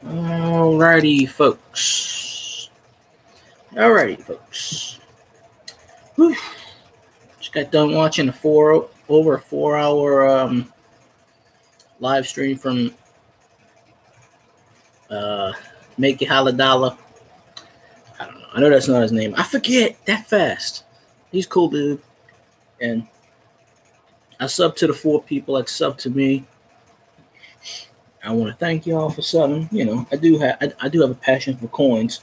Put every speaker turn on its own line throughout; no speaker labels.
Alrighty, folks. Alrighty, folks. Whew. Just got done watching over a 4-hour live stream from Make It Haladala. I don't know. I know that's not his name. I forget that fast. He's cool, dude. And I subbed to the 4 people that subbed to me. I want to thank y'all for subbing. You know, I do have a passion for coins.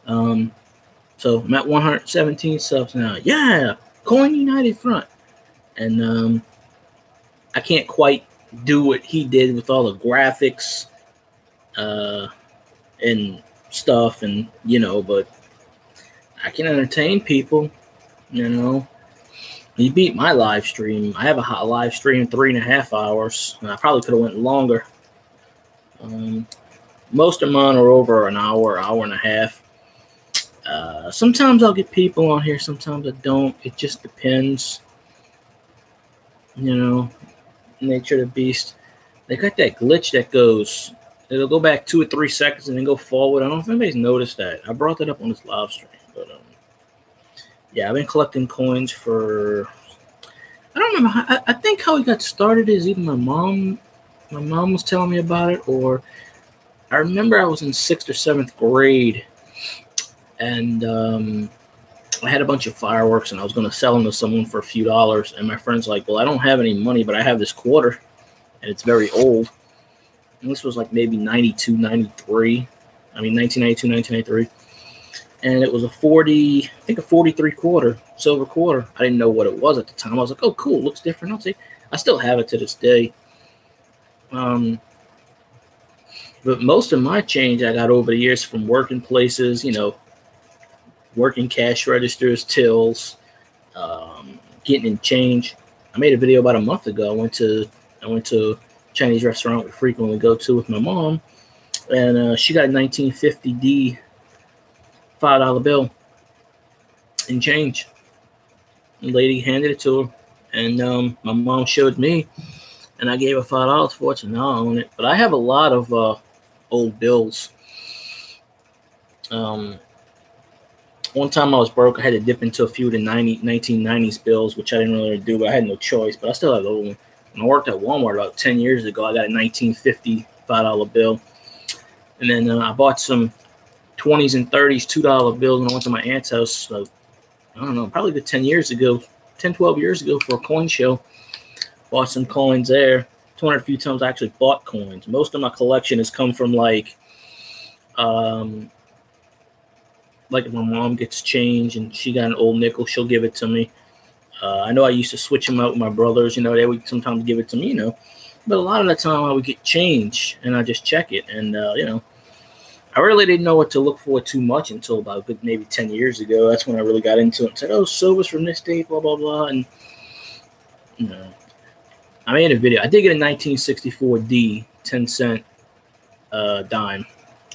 So I'm at 117 subs now. Yeah, Coin United Front. And I can't quite do what he did with all the graphics and stuff, and but I can entertain people. He beat my live stream. I have a live stream 3.5 hours, and I probably could have went longer. Most of mine are over an hour and a half. Sometimes I'll get people on here, sometimes I don't. It just depends. Nature of the beast. They got that glitch that it'll go back 2 or 3 seconds and then go forward. I don't know if anybody's noticed that. I brought that up on this live stream, but yeah, I've been collecting coins for. I don't remember. I think how it got started is either my mom was telling me about it, or I remember I was in 6th or 7th grade, and I had a bunch of fireworks, and I was going to sell them to someone for a few dollars. And my friend's like, "Well, I don't have any money, but I have this quarter, and it's very old." And this was like maybe 92, 93. 1992, 1993. And it was a 43 quarter, silver quarter. I didn't know what it was at the time. I was like, "Oh, cool, looks different." I'll see. I still have it to this day. But most of my change I got over the years from working places, working cash registers, tills, getting in change. I made a video about a month ago. I went to a Chinese restaurant we frequently go to with my mom, and she got a 1950D $5 bill in change. The lady handed it to her, and my mom showed me, and I gave her $5 for it, and now I own it. But I have a lot of old bills. One time I was broke. I had to dip into a few of the 1990s bills, which I didn't really do, but I had no choice. But I still have the old one. When I worked at Walmart about 10 years ago, I got a 1950 $5 bill. And then I bought some 20s and 30s $2 bills when I went to my aunt's house. So, I don't know, probably 10, 12 years ago for a coin show. Bought some coins there. 200 few times I actually bought coins. Most of my collection has come from like if my mom gets change and she got an old nickel, she'll give it to me. I know I used to switch them out with my brothers. They would sometimes give it to me, But a lot of the time I would get change and I just check it. And, I really didn't know what to look for too much until about maybe 10 years ago. That's when I really got into it and said, "Oh, silver's from this date, blah, blah, blah." And, I made a video. I did get a 1964D 10-cent dime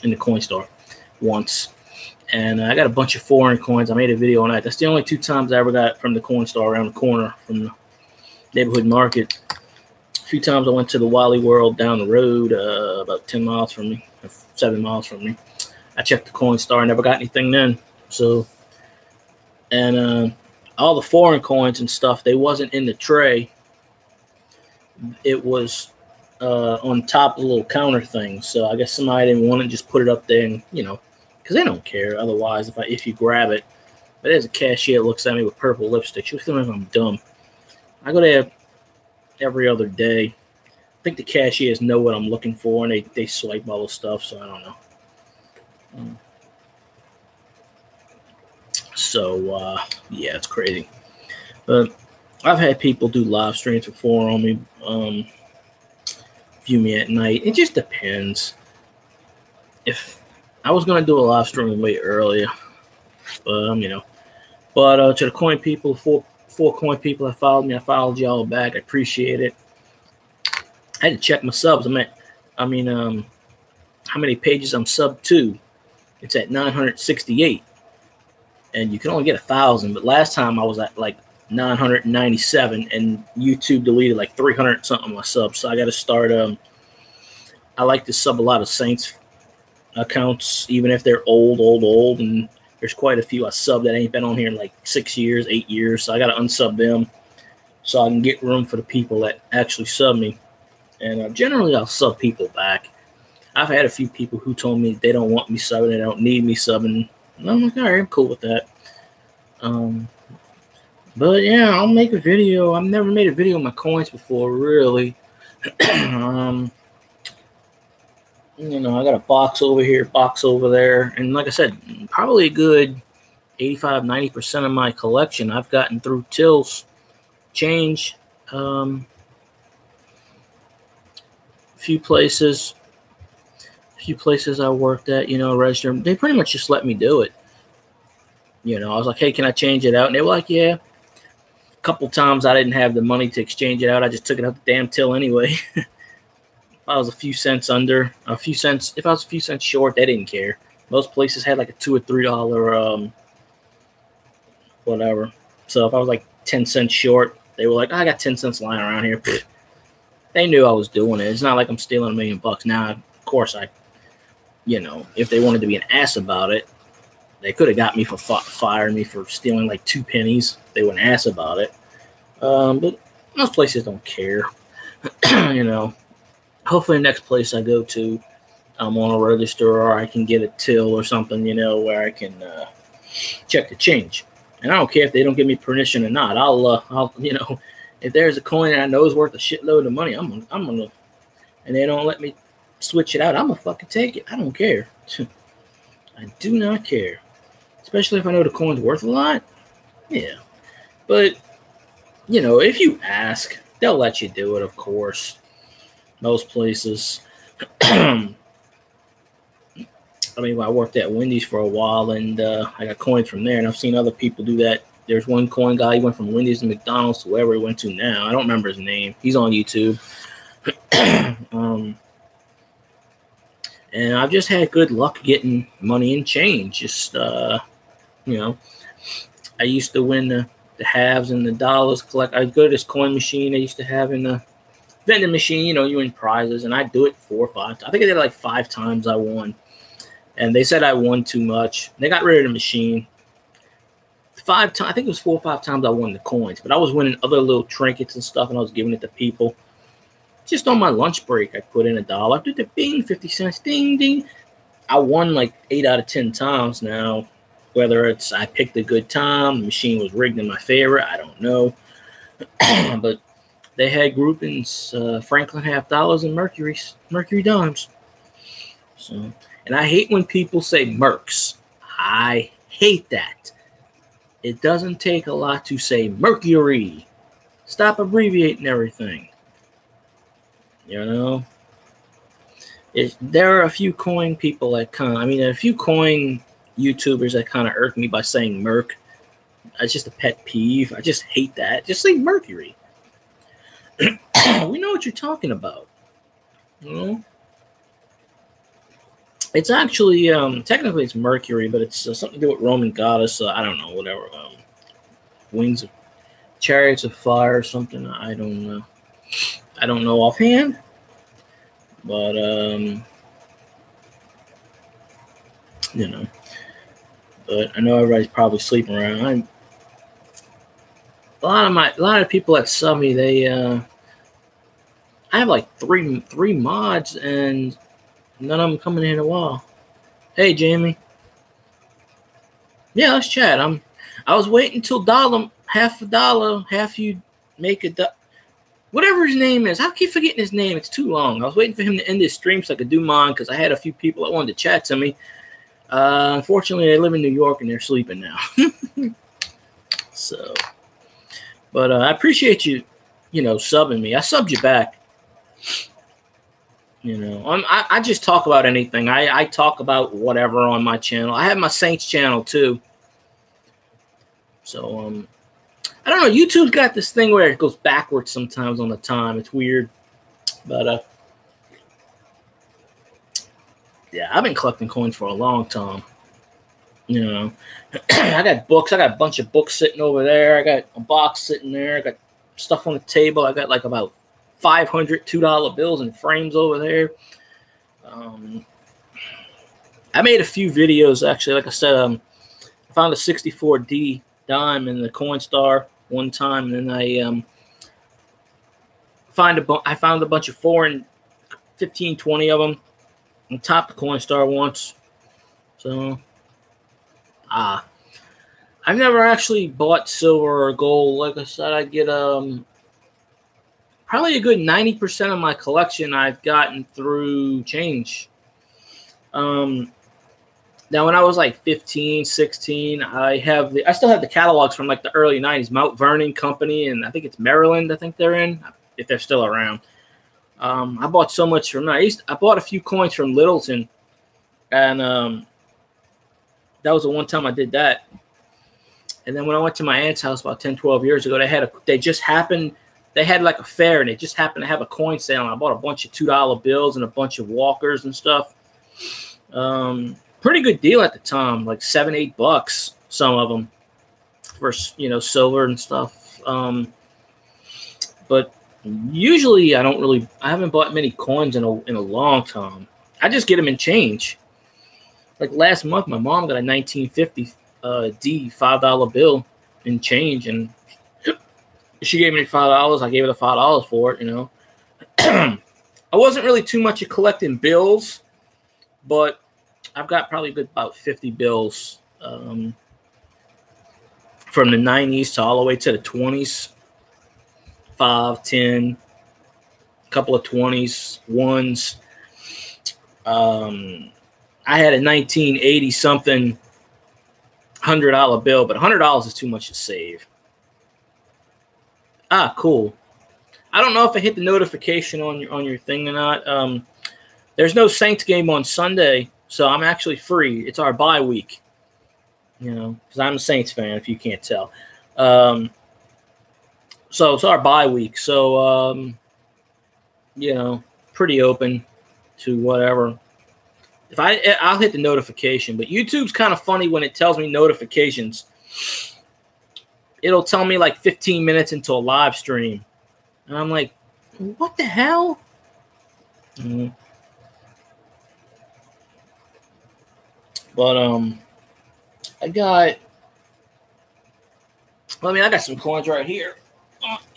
in the coin store once. And I got a bunch of foreign coins. I made a video on that. That's the only 2 times I ever got from the coin store around the corner from the neighborhood market. A few times I went to the Wally World down the road, about 10 miles from me, 7 miles from me. I checked the coin store. I never got anything then. So, and all the foreign coins and stuff, they wasn't in the tray. It was on top of the little counter thing. So I guess somebody didn't want to just put it up there and, because they don't care otherwise if you grab it. But there's a cashier that looks at me with purple lipstick. She'll tell me if I'm dumb. I go there every other day. I think the cashiers know what I'm looking for, and they swipe all the stuff, so I don't know. So, yeah, it's crazy. But I've had people do live streams before on me, view me at night. It just depends. If I was going to do a live stream way earlier, but, But to the coin people, four coin people that followed me, I followed y'all back. I appreciate it. I had to check my subs. How many pages I'm subbed to. It's at 968. And you can only get 1,000. But last time I was at like 997, and YouTube deleted like 300 something of my subs. So I got to start. I like to sub a lot of Saints accounts, even if they're old, and there's quite a few I sub that ain't been on here in like 6 years, 8 years. So I got to unsub them so I can get room for the people that actually sub me. And generally, I'll sub people back. I've had a few people who told me they don't want me subbing, they don't need me subbing. And I'm like, all right, I'm cool with that. But yeah, I'll make a video. I've never made a video on my coins before, really. You know, I got a box over here, box over there. And like I said, probably a good 85, 90% of my collection I've gotten through tills, change, a few places I worked at, you know, register. They pretty much just let me do it. You know, I was like, hey, can I change it out? And they were like, yeah. A couple times I didn't have the money to exchange it out. I just took it out the damn till anyway. I was a few cents under, if I was a few cents short, they didn't care. Most places had like a $2 or $3 whatever. So if I was like 10 cents short, they were like, oh, I got 10 cents lying around here. They knew I was doing it. It's not like I'm stealing $1 million. Now, of course, you know, if they wanted to be an ass about it, they could have got me for firing me for stealing like 2 pennies. They were an ass about it. But most places don't care. You know. Hopefully the next place I go to, I'm on a register or I can get a till or something, you know, where I can check the change. And I don't care if they don't give me permission or not. I'll you know, if there's a coin that I know is worth a shitload of money, I'm gonna, and they don't let me switch it out, I'm gonna fucking take it. I don't care. I do not care. Especially if I know the coin's worth a lot. Yeah. But, you know, if you ask, they'll let you do it, of course. Most places. I mean, I worked at Wendy's for a while, and I got coins from there, and I've seen other people do that. There's one coin guy, he went from Wendy's to McDonald's to wherever he went to now. I don't remember his name. He's on YouTube. And I've just had good luck getting money and change. Just, you know, I used to win the halves and the dollars. I'd go to this coin machine they used to have in the vending machine, you know, you win prizes, and I do it 4 or 5 times. I think I did it like 5 times I won. And they said I won too much. They got rid of the machine. 5 times, I think it was 4 or 5 times I won the coins, but I was winning other little trinkets and stuff, and I was giving it to people. Just on my lunch break, I put in $1. Did the bing, 50 cents, ding, ding. I won like 8 out of 10 times now. Whether it's I picked a good time, the machine was rigged in my favor, I don't know. But they had groupings, Franklin half dollars and Mercury dimes. So, and I hate when people say Mercs. I hate that. It doesn't take a lot to say Mercury. Stop abbreviating everything. You know? There are a few coin people that a few coin YouTubers that kind of irk me by saying Merc. It's just a pet peeve. I just hate that. Just say Mercury. We know what you're talking about. You know? It's actually, technically it's Mercury, but it's something to do with Roman goddess. I don't know, whatever. Wings of chariots of fire or something. I don't know. I don't know offhand. But, you know. But I know everybody's probably sleeping around. A lot of people that sub me, they, I have like three mods, and none of them coming in a while. Hey, Jamie. Yeah, let's chat. I was waiting till half a dollar, half you make a whatever his name is. I keep forgetting his name. It's too long. I was waiting for him to end his stream so I could do mine because I had a few people that wanted to chat to me. Unfortunately, they live in New York and they're sleeping now. So, but I appreciate you, subbing me. I subbed you back. I just talk about anything. I talk about whatever on my channel. I have my Saints channel too. So, I don't know. YouTube's got this thing where it goes backwards sometimes on the time. It's weird. But, yeah, I've been collecting coins for a long time. I got books. I got a bunch of books sitting over there. I got a box sitting there. I got stuff on the table. I got like about 500 $2 bills and frames over there. I made a few videos actually. Like I said, I found a 64D dime in the Coinstar one time, and then I found a bunch of foreign 15, 20 of them on top of Coinstar once. So, I've never actually bought silver or gold. Like I said, I get probably a good 90% of my collection I've gotten through change. Now, when I was like 15, 16, I still have the catalogs from like the early 90s, Mount Vernon Company, and I think it's Maryland, I think they're in, if they're still around. I bought so much from them. I bought a few coins from Littleton, and that was the one time I did that. And then when I went to my aunt's house about 10, 12 years ago, they had like a fair, and they just happened to have a coin sale, and I bought a bunch of $2 bills and a bunch of Walkers and stuff. Pretty good deal at the time, like $7, $8, some of them for, silver and stuff. But usually I haven't bought many coins in a long time. I just get them in change. Like last month, my mom got a 1950 D $5 bill in change, and she gave me $5. I gave her the $5 for it, I wasn't really too much of collecting bills, but I've got probably about 50 bills from the 90s to all the way to the 20s. 5, 10, a couple of 20s, ones. I had a 1980 something $100 bill, but $100 is too much to save. Cool. I don't know if I hit the notification on your thing or not. There's no Saints game on Sunday, so I'm actually free. It's our bye week, because I'm a Saints fan, if you can't tell. So it's our bye week. So, pretty open to whatever. I'll hit the notification, but YouTube's kind of funny when it tells me notifications. It'll tell me like 15 minutes into a live stream. And I'm like, what the hell? But I got some coins right here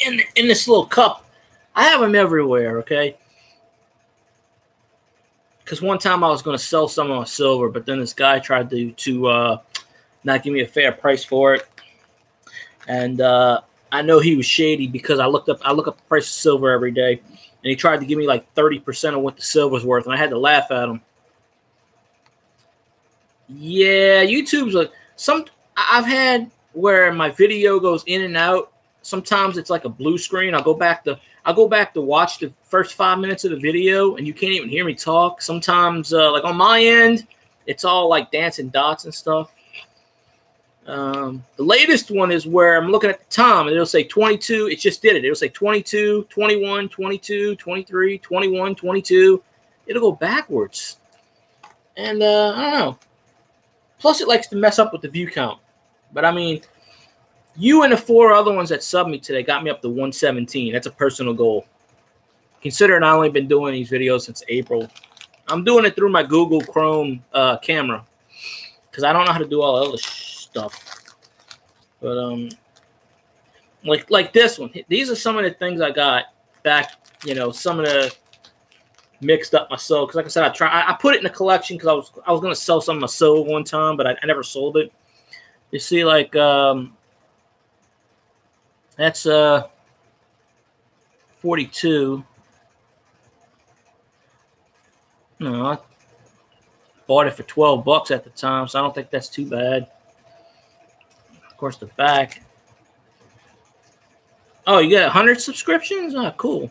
in this little cup. I have them everywhere, okay? Because one time I was going to sell some of my silver, but then this guy tried to not give me a fair price for it. And I know he was shady because I look up the price of silver every day, and he tried to give me like 30% of what the silver's worth, and I had to laugh at him. Yeah, YouTube's like I've had where my video goes in and out. Sometimes it's like a blue screen. I'll go back to watch the first 5 minutes of the video, and you can't even hear me talk. Sometimes, like on my end, it's all like dancing dots and stuff. The latest one is where I'm looking at the time, and it'll say 22. It just did it. It'll say 22, 21, 22, 23, 21, 22. It'll go backwards. And I don't know. Plus, it likes to mess up with the view count. But, I mean, you and the 4 other ones that subbed me today got me up to 117. That's a personal goal. Considering I've only been doing these videos since April. I'm doing it through my Google Chrome camera. Because I don't know how to do all the other stuff. But, like this one. These are some of the things I got back, some of the mixed up myself. Because like I said, I put it in a collection because I was going to sell some of my silver one time, but I never sold it. You see, like, that's 42. No, I bought it for $12 at the time, so I don't think that's too bad. Of course, the back. Oh, you got 100 subscriptions? Oh, cool.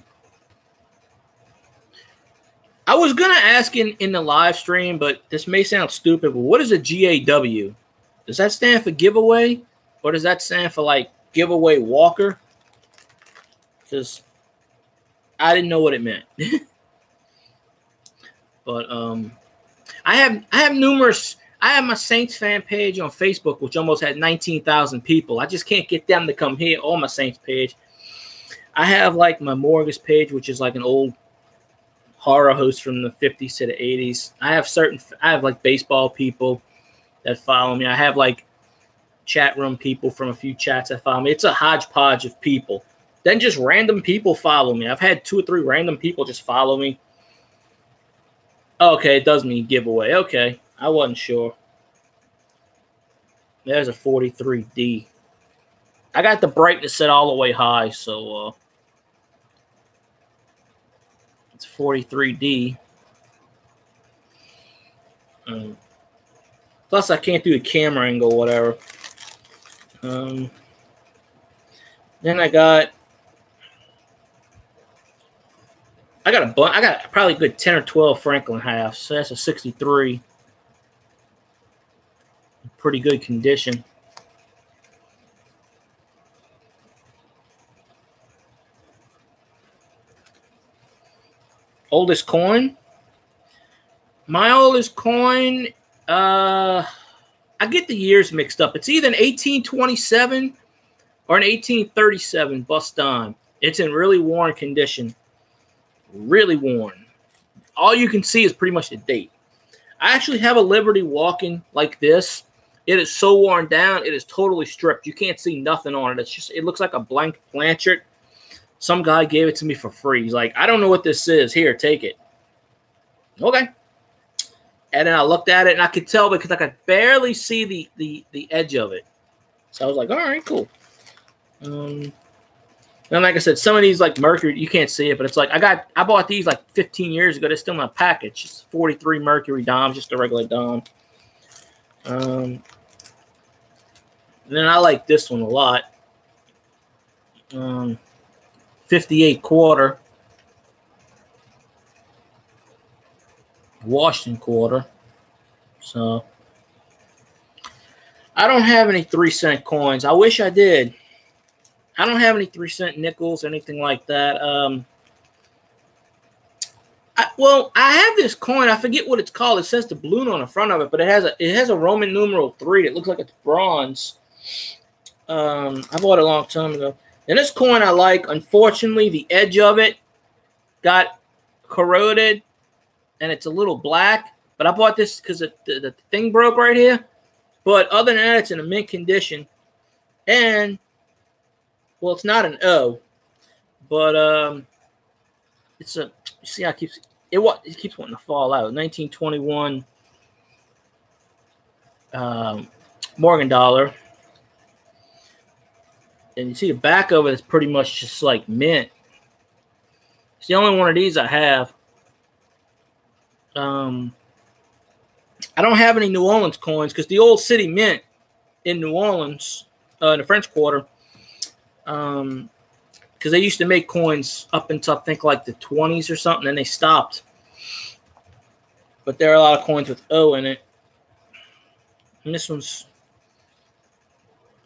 I was going to ask in the live stream, but this may sound stupid, but what is a GAW? Does that stand for giveaway? Or does that stand for, like, giveaway Walker? Because I didn't know what it meant. But I have numerous. I have my Saints fan page on Facebook, which almost had 19,000 people. I just can't get them to come here on my Saints page. I have like my Morgus page, which is like an old horror hosts from the 50s to the 80s. I have like baseball people that follow me. I have like chat room people from a few chats that follow me. It's a hodgepodge of people. Then just random people follow me. I've had 2 or 3 random people just follow me. Okay, it does mean giveaway. Okay, I wasn't sure. There's a 43D. I got the brightness set all the way high, so it's 43D. Plus, I can't do the camera angle, whatever. Then I got probably a good 10 or 12 Franklin halves. So that's a 63. Pretty good condition. Oldest coin? My oldest coin, I get the years mixed up. It's either an 1827 or an 1837 bust dime. It's in really worn condition. Really worn. All you can see is pretty much the date. I actually have a Liberty walking like this. It is so worn down, it is totally stripped. You can't see nothing on it. It looks like a blank Blanchard. Some guy gave it to me for free. He's like, I don't know what this is. Here, take it. Okay. And then I looked at it, and I could tell because I could barely see the edge of it. So I was like, all right, cool. And like I said, some of these like Mercury, you can't see it, but it's like I bought these like 15 years ago. They're still in my package. It's 43 Mercury dimes, just a regular dime. And then I like this one a lot. 58 quarter. Washington quarter. So I don't have any 3-cent coins. I wish I did. I don't have any 3-cent nickels, anything like that. I have this coin. I forget what it's called. It says the balloon on the front of it, but it has a Roman numeral 3. It looks like it's bronze. I bought it a long time ago. And this coin I like. Unfortunately, the edge of it got corroded, and it's a little black. But I bought this because the thing broke right here. But other than that, it's in a mint condition. And, well, it's not an O. But it's a, you see how it keeps wanting to fall out. 1921 Morgan dollar. And you see the back of it is pretty much just like mint. It's the only one of these I have. I don't have any New Orleans coins because the old city mint in New Orleans, in the French Quarter, because they used to make coins up until I think like the 20s or something, and they stopped. But there are a lot of coins with O in it. And this one's,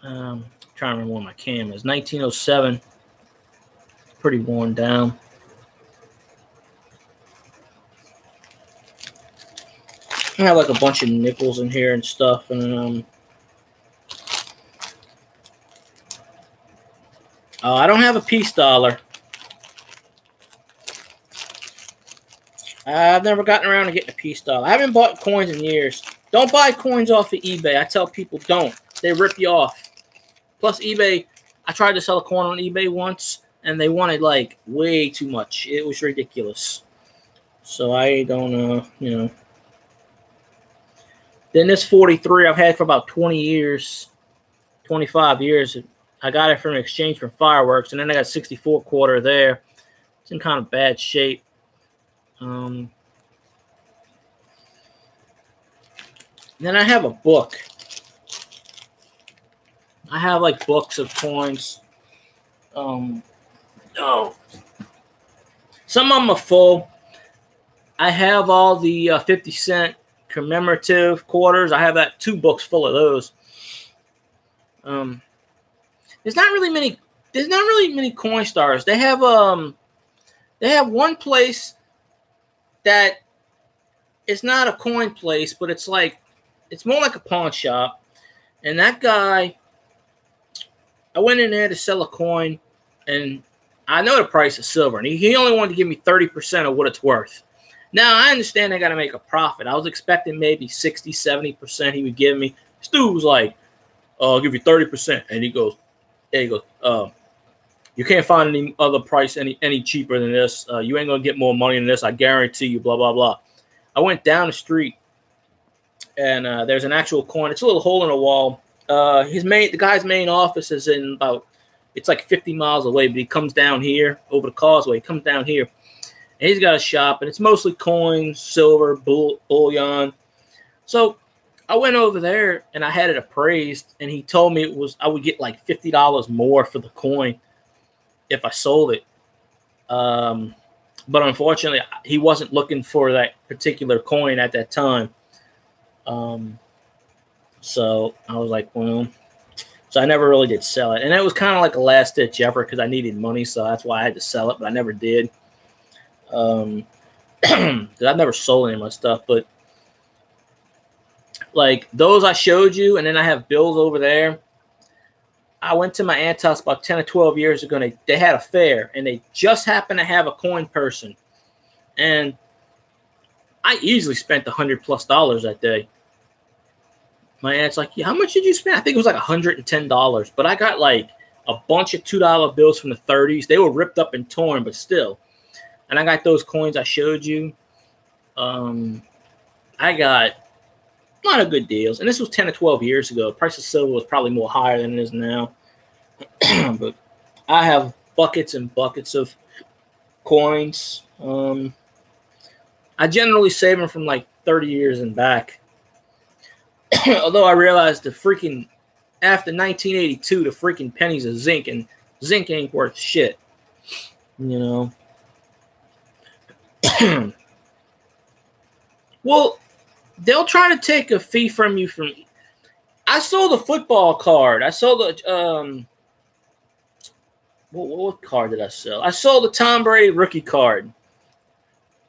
trying to remember where my camera is. 1907. Pretty worn down. I have like a bunch of nickels in here and stuff, and I don't have a peace dollar. I've never gotten around to getting a peace dollar. I haven't bought coins in years. Don't buy coins off of eBay. I tell people don't. They rip you off. Plus eBay, I tried to sell a coin on eBay once, and they wanted like way too much. It was ridiculous. So I don't, you know. Then this 43 I've had for about 20 years, 25 years. I got it from exchange for fireworks, and then I got 64 quarter there. It's in kind of bad shape. Then I have a book. I have like books of coins. Some of them are full. I have all the 50-cent commemorative quarters. I have that 2 books full of those. There's not really many coin stars. They have one place that it's not a coin place, but it's more like a pawn shop. And that guy, I went in there to sell a coin, and I know the price of silver, and he only wanted to give me 30% of what it's worth. Now, I understand I got to make a profit. I was expecting maybe 60, 70% he would give me. This dude was like, I'll give you 30%. And he goes, you can't find any other price any cheaper than this. You ain't going to get more money than this. I guarantee you, blah, blah, blah. I went down the street, and there's an actual coin. It's a little hole in the wall. The guy's main office is in about, it's like 50 miles away, but he comes down here over the causeway. He comes down here, and he's got a shop, and it's mostly coins, silver, bullion. So I went over there, and I had it appraised, and he told me I would get like $50 more for the coin if I sold it. But unfortunately, he wasn't looking for that particular coin at that time. So I was like, well, so I never really did sell it. And it was kind of like a last-ditch effort because I needed money, so that's why I had to sell it, but I never did. Because I've never sold any of my stuff. But, like, those I showed you, and then I have bills over there. I went to my aunt's house about 10 or 12 years ago, and they had a fair, and they just happened to have a coin person. And I easily spent $100+ that day. My aunt's like, yeah, how much did you spend? I think it was like $110. But I got like a bunch of $2 bills from the 30s. They were ripped up and torn, but still. And I got those coins I showed you. I got a lot of good deals. And this was 10 or 12 years ago. The price of silver was probably more higher than it is now. But I have buckets and buckets of coins. I generally save them from like 30 years and back. Although I realized after 1982, the freaking pennies of zinc, and zinc ain't worth shit. You know? Well, they'll try to take a fee from you I sold a football card. I sold a what card did I sell? I sold the Tom Brady rookie card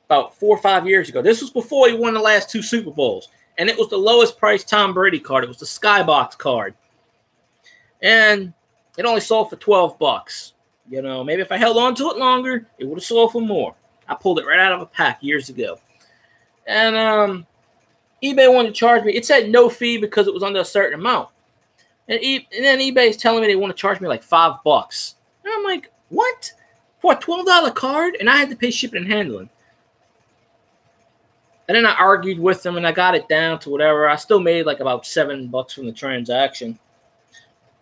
about 4 or 5 years ago. This was before he won the last 2 Super Bowls. And it was the lowest priced Tom Brady card. It was the Skybox card. And it only sold for $12. You know, maybe if I held on to it longer, it would have sold for more. I pulled it right out of a pack years ago. And eBay wanted to charge me. It said no fee because it was under a certain amount. And then eBay is telling me they want to charge me like $5. And I'm like, what? For a $12 card? And I had to pay shipping and handling. And then I argued with them, and I got it down to whatever. I still made like about $7 from the transaction.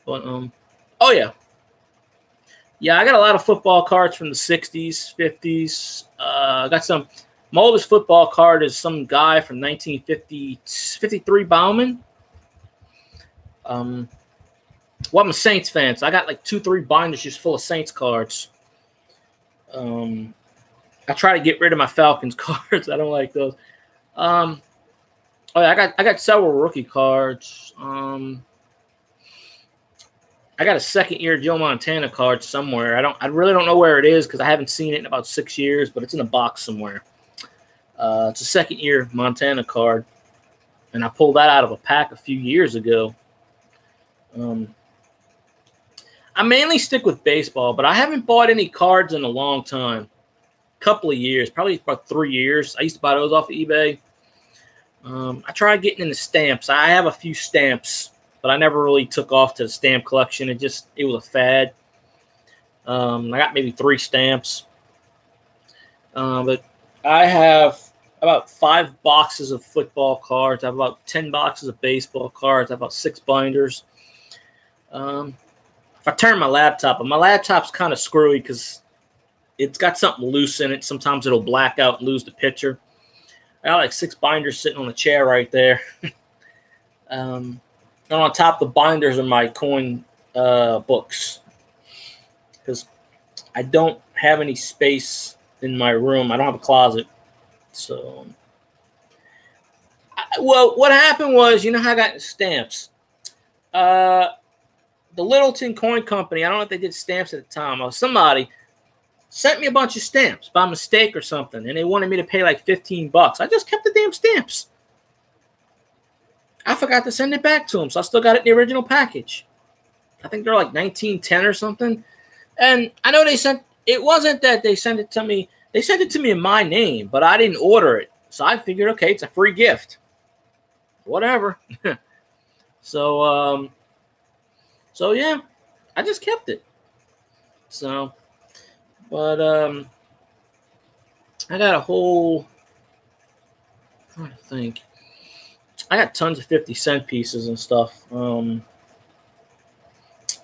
But oh yeah, I got a lot of football cards from the '60s, '50s. I got some. My oldest football card is some guy from 1953 Bauman. Well, I'm a Saints fan, so I got like 2-3 binders just full of Saints cards. I try to get rid of my Falcons cards. I don't like those. Oh yeah, I got several rookie cards. I got a second-year Joe Montana card somewhere. I really don't know where it is because I haven't seen it in about 6 years, but it's in a box somewhere. It's a second-year Montana card, and I pulled that out of a pack a few years ago. I mainly stick with baseball, but I haven't bought any cards in a long time. Couple of years, probably about 3 years. I used to buy those off of eBay. I tried getting into stamps. I have a few stamps, but I never really took off to the stamp collection. It was a fad. I got maybe 3 stamps. But I have about 5 boxes of football cards. I have about 10 boxes of baseball cards. I have about 6 binders. If I turn my laptop's kind of screwy because it's got something loose in it. Sometimes it'll black out and lose the picture. I got like 6 binders sitting on the chair right there. And on top of the binders are my coin books. Because I don't have any space in my room. I don't have a closet. So, well, what happened was, you know how I got stamps? The Littleton Coin Company, I don't know if they did stamps at the time. Or somebody sent me a bunch of stamps by mistake or something, and they wanted me to pay like $15. I just kept the damn stamps. I forgot to send it back to them, so I still got it in the original package. I think they're like $19.10 or something. And I know they sent it wasn't that they sent it to me. They sent it to me in my name, but I didn't order it. So I figured, okay, it's a free gift. Whatever. So yeah, I just kept it. So, but I got a whole. I'm trying to think. I got tons of 50-cent pieces and stuff.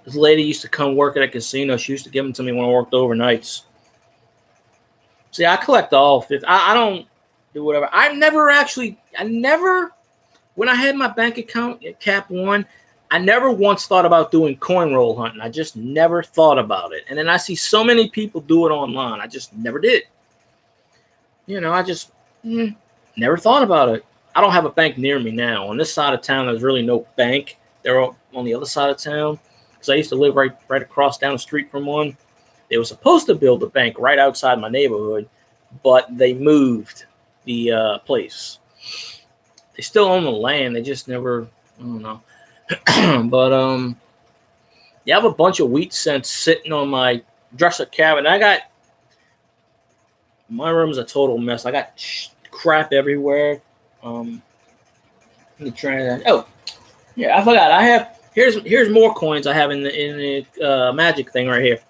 This lady used to come work at a casino. She used to give them to me when I worked overnights. See, I collect all 50. I don't do whatever. I never, when I had my bank account at Cap One, I never once thought about doing coin roll hunting. I just never thought about it. And then I see so many people do it online. I just never did. You know, I just never thought about it. I don't have a bank near me now. On this side of town, there's really no bank. They're on the other side of town. Because I used to live right across down the street from one. They were supposed to build a bank right outside my neighborhood, but they moved the place. They still own the land. They just never, I don't know. But yeah, I have a bunch of wheat cents sitting on my dresser cabinet. My room's a total mess. I got crap everywhere. Oh, yeah, I forgot. Here's more coins I have in the magic thing right here.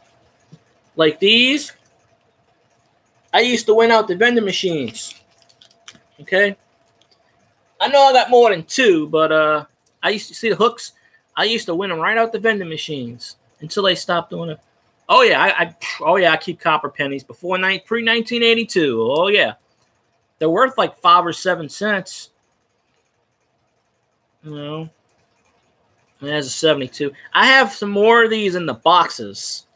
Like these, I used to win out the vending machines. Okay, I know I got more than two, but I used to see the hooks. I used to win them right out the vending machines until they stopped doing it. Oh yeah, I keep copper pennies pre-1982. Oh yeah, they're worth like 5 or 7 cents. You know, and that's a 72. I have some more of these in the boxes,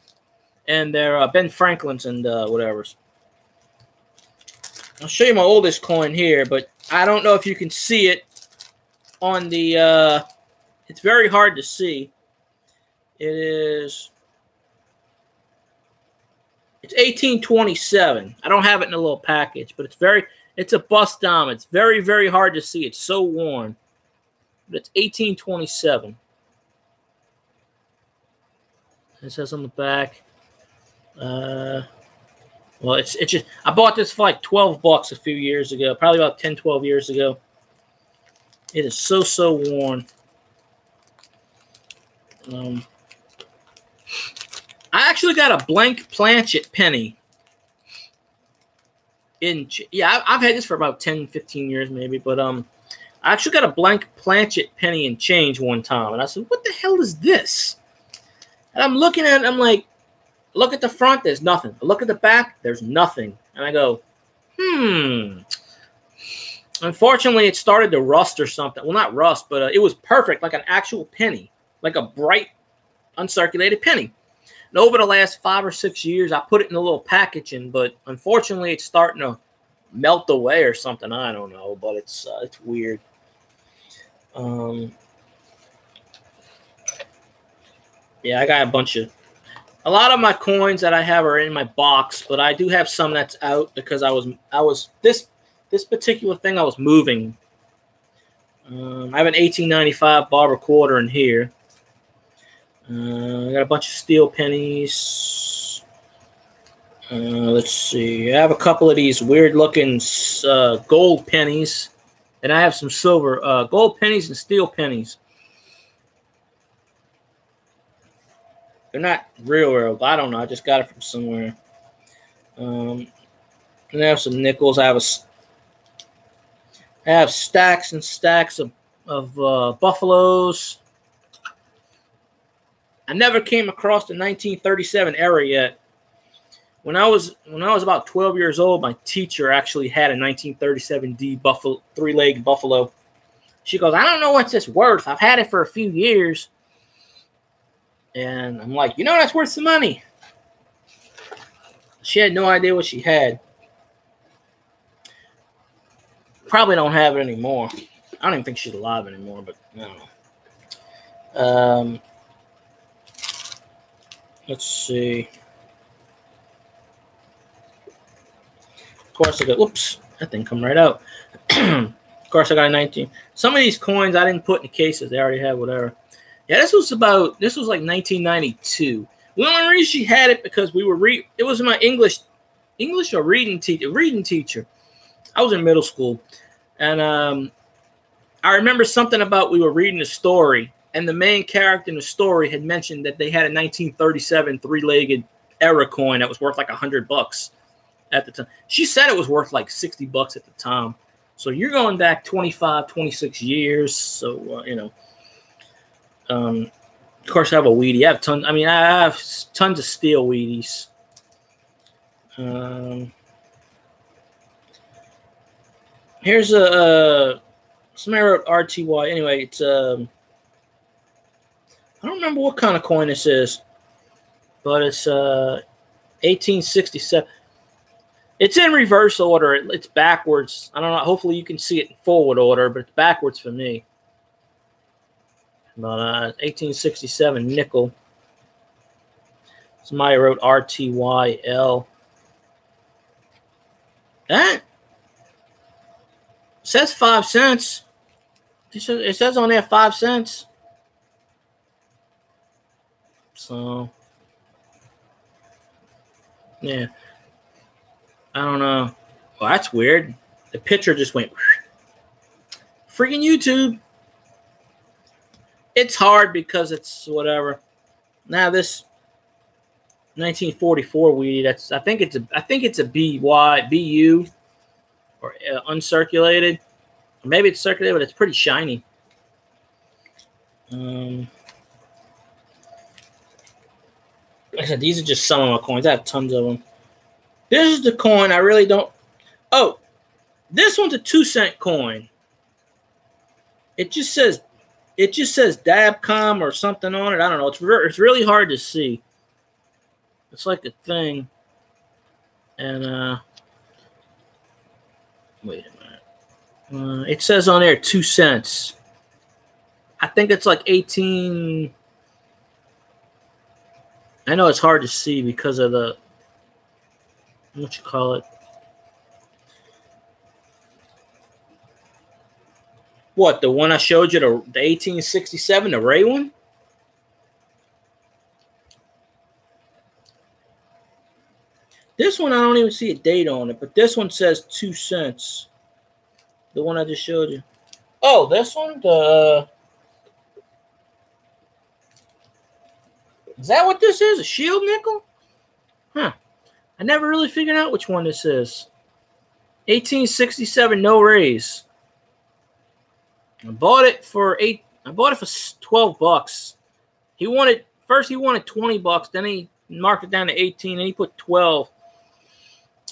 and they're Ben Franklin's and whatever's. I'll show you my oldest coin here, but I don't know if you can see it on the. It's very hard to see. It's 1827. I don't have it in a little package, but it's a bust dime. It's very, very hard to see. It's so worn. But it's 1827. It says on the back. Well, it's just, I bought this for like $12 a few years ago, probably about 10, 12 years ago. It is so worn. I actually got a blank planchet penny. I've had this for about 10, 15 years maybe, but I actually got a blank planchet penny and change one time, and I said, "What the hell is this?" And I'm looking at it, I'm like, look at the front, there's nothing. I look at the back, there's nothing. And I go, Unfortunately, it started to rust or something. Well, not rust, but it was perfect, like an actual penny, like a bright, uncirculated penny. And over the last 5 or 6 years, I put it in a little packaging, but unfortunately, it's starting to melt away or something. I don't know, but it's weird. Yeah, I got a lot of my coins that I have are in my box, but I do have some that's out because I was this particular thing I was moving. I have an 1895 barber quarter in here. I got a bunch of steel pennies. Let's see. I have a couple of these weird-looking gold pennies, and I have some silver gold pennies and steel pennies. They're not real, but I don't know. I just got it from somewhere. And I have some nickels. I have stacks and stacks of buffaloes. I never came across the 1937 era yet. When I was about 12 years old, my teacher actually had a 1937D buffalo, 3-legged buffalo. She goes, "I don't know what's this worth. I've had it for a few years." And I'm like, that's worth some money. She had no idea what she had. Probably don't have it anymore. I don't even think she's alive anymore, but I don't know. Let's see. Of course, I got, whoops, that thing come right out. Of course, I got a 19. Some of these coins I didn't put in the cases. They already have whatever. Yeah, this was like 1992. The only reason she had it because we were it was my English or reading teacher. I was in middle school, and I remember something about we were reading a story, and the main character in the story had mentioned that they had a 1937 three-legged era coin that was worth like $100 at the time. She said it was worth like $60 at the time. So you're going back 25, 26 years. So, of course, I have a Wheatie. I have tons. I mean, I have tons of steel Wheaties. Here's somebody wrote RTY. Anyway, it's I don't remember what kind of coin this is, but it's 1867. It's in reverse order. It's backwards. I don't know. Hopefully you can see it in forward order, but it's backwards for me. But 1867 nickel. Somebody wrote RTYL. That says 5 cents. It says on there 5 cents. So, yeah. I don't know. Well, that's weird. The picture just went. Freaking YouTube. It's hard because it's whatever. Now this 1944 Wheatie. That's I think it's a BU or uncirculated. Or maybe it's circulated, but it's pretty shiny. Like I said, these are just some of my coins. I have tons of them. This is the coin I really don't. Oh, this one's a 2-cent coin. It just says Dabcom or something on it. I don't know. It's really hard to see. It's like a thing. And wait a minute. It says on there 2 cents. I think it's like 18. I know it's hard to see because of the what you call it. What, the one I showed you, the 1867, the Ray one? This one, I don't even see a date on it, but this one says 2 cents. The one I just showed you. Oh, this one? Is that what this is? A shield nickel? Huh. I never really figured out which one this is. 1867, no raise. I bought it for $12. He wanted 20 bucks, then he marked it down to 18, and he put 12.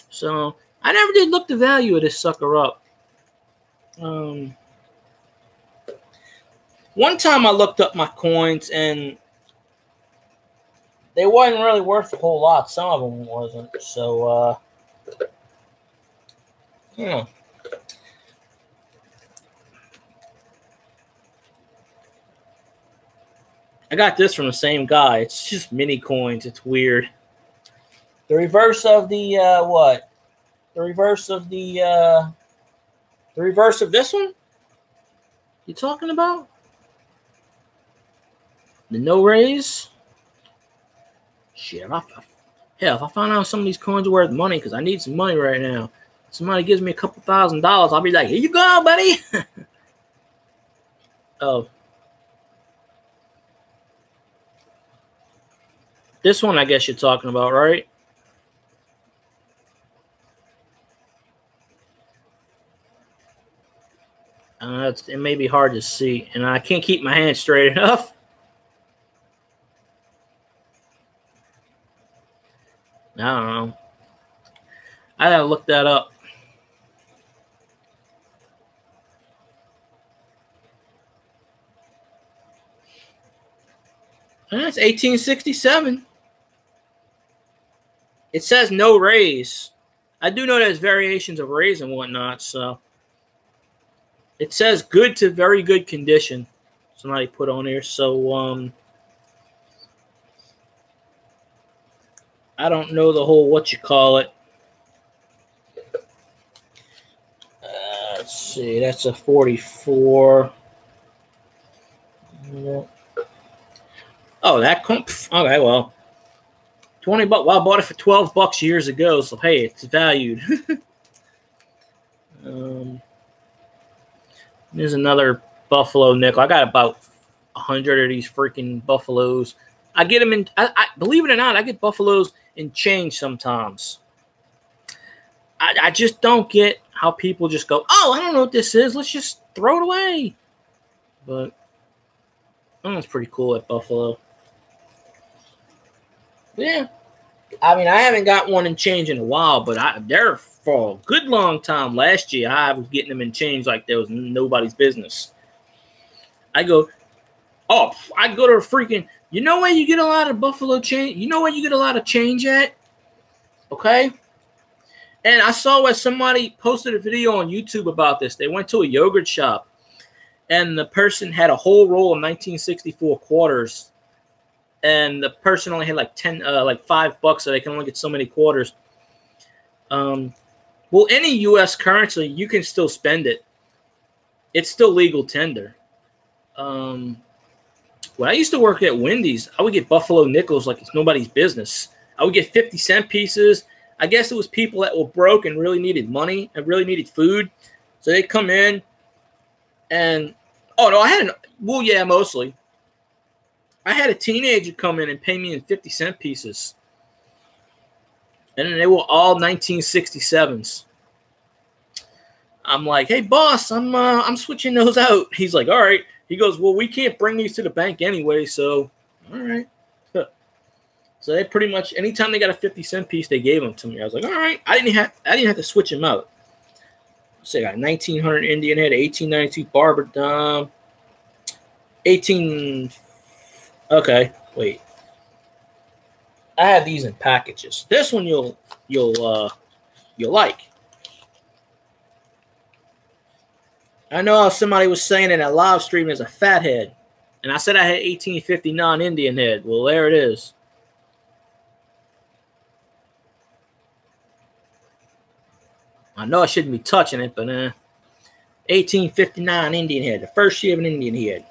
So I never did look the value of this sucker up. One time I looked up my coins, and they wasn't really worth a whole lot. Some of them wasn't. So, yeah. I got this from the same guy. It's just mini coins. It's weird. The reverse of the what? The reverse of the reverse of this one? You talking about? The no raise? Shit, if I find out some of these coins are worth money, because I need some money right now. Somebody gives me a couple $1,000, I'll be like, here you go, buddy. Oh. This one, I guess you're talking about, right? It may be hard to see, and I can't keep my hand straight enough. I don't know. I gotta look that up. That's 1867. It says no raise. I do know there's variations of raise and whatnot, so it says good to very good condition. Somebody put on here. So I don't know the whole what you call it. Let's see. That's a 44. Oh, that okay. Well, $20. Well, I bought it for $12 years ago, so hey, it's valued. There's another Buffalo nickel. I got about 100 of these freaking Buffaloes. I get them in. I believe it or not, I get Buffaloes in change sometimes. I just don't get how people just go, oh, I don't know what this is. Let's just throw it away. But that one's pretty cool at Buffalo. Yeah. I mean, I haven't got one in change in a while, but they're for a good long time. Last year, I was getting them in change like there was nobody's business. I go to a freaking, you know where you get a lot of Buffalo change? You know where you get a lot of change at? Okay? And I saw where somebody posted a video on YouTube about this. They went to a yogurt shop, and the person had a whole roll of 1964 quarters, and the person only had like $5, so they can only get so many quarters. Well, any U.S. currency, you can still spend it. It's still legal tender. When I used to work at Wendy's, I would get Buffalo nickels like it's nobody's business. I would get 50-cent pieces. I guess it was people that were broke and really needed money and really needed food. So they'd come in and, mostly. I had a teenager come in and pay me in 50-cent pieces. And they were all 1967s. I'm like, hey, boss, I'm switching those out. He's like, all right. He goes, well, we can't bring these to the bank anyway, so all right. So they pretty much, anytime they got a 50-cent piece, they gave them to me. I was like, all right. I didn't have to switch them out. So I got 1900 Indian Head, 1892 Barber Dime, 18. Okay, wait. I have these in packages. This one you'll like. I know somebody was saying in that live stream is a fat head, and I said I had 1859 Indian Head. Well, there it is. I know I shouldn't be touching it, but 1859 Indian Head, the first year of an Indian Head.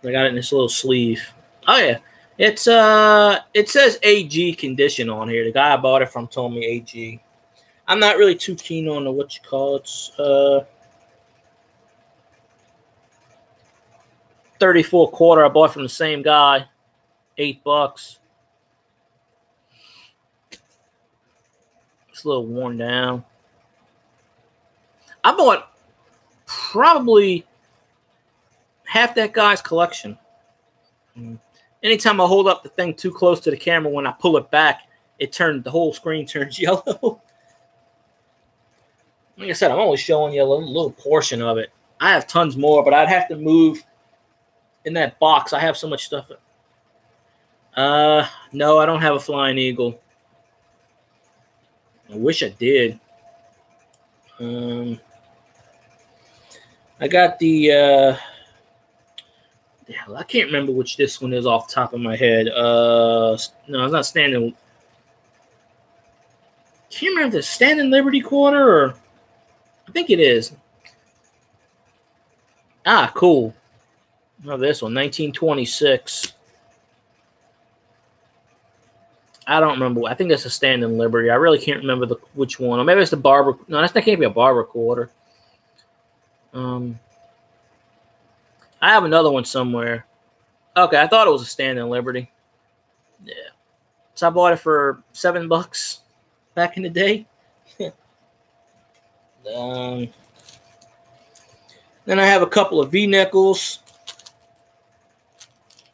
I got it in this little sleeve. Oh yeah, it says AG condition on here. The guy I bought it from told me AG. I'm not really too keen on the what you call it. 34 quarter I bought from the same guy, $8. It's a little worn down. I bought probably half that guy's collection. Anytime I hold up the thing too close to the camera, when I pull it back, the whole screen turns yellow. Like I said, I'm only showing you a little portion of it. I have tons more, but I'd have to move in that box. I have so much stuff. No, I don't have a Flying Eagle. I wish I did. I got the I can't remember which this one is off the top of my head. No, it's not Standing. Can't remember the Standing Liberty quarter, or I think it is. Ah, cool. Oh, this one, 1926. I don't remember. I think that's a Standing Liberty. I really can't remember which one. Or maybe it's the Barber. No, that can't be a Barber quarter. I have another one somewhere. Okay, I thought it was a Standing Liberty. Yeah. So I bought it for $7 back in the day. Then I have a couple of V-nickels.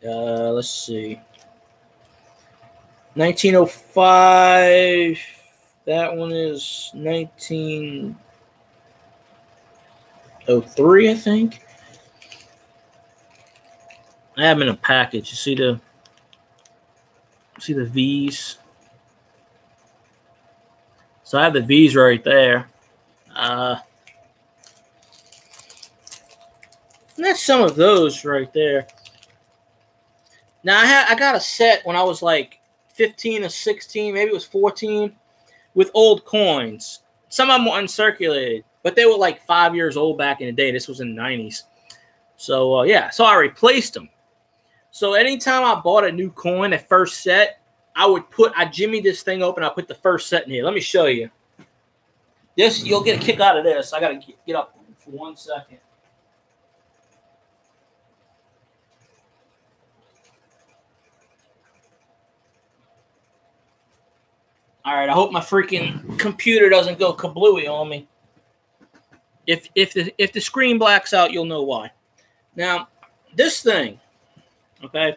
Let's see. 1905. That one is 1903, I think. I have them in a package. You see the V's? So I have the V's right there. And that's some of those right there. Now I got a set when I was like 15 or 16, maybe it was 14, with old coins. Some of them were uncirculated, but they were like 5 years old back in the day. This was in the 90s. So yeah, so I replaced them. So anytime I bought a new coin, the first set, I jimmy this thing open. I put the first set in here. Let me show you. This, you'll get a kick out of this. I got to get up for 1 second. All right, I hope my freaking computer doesn't go kablooey on me. If the screen blacks out, you'll know why. Now, this thing, okay,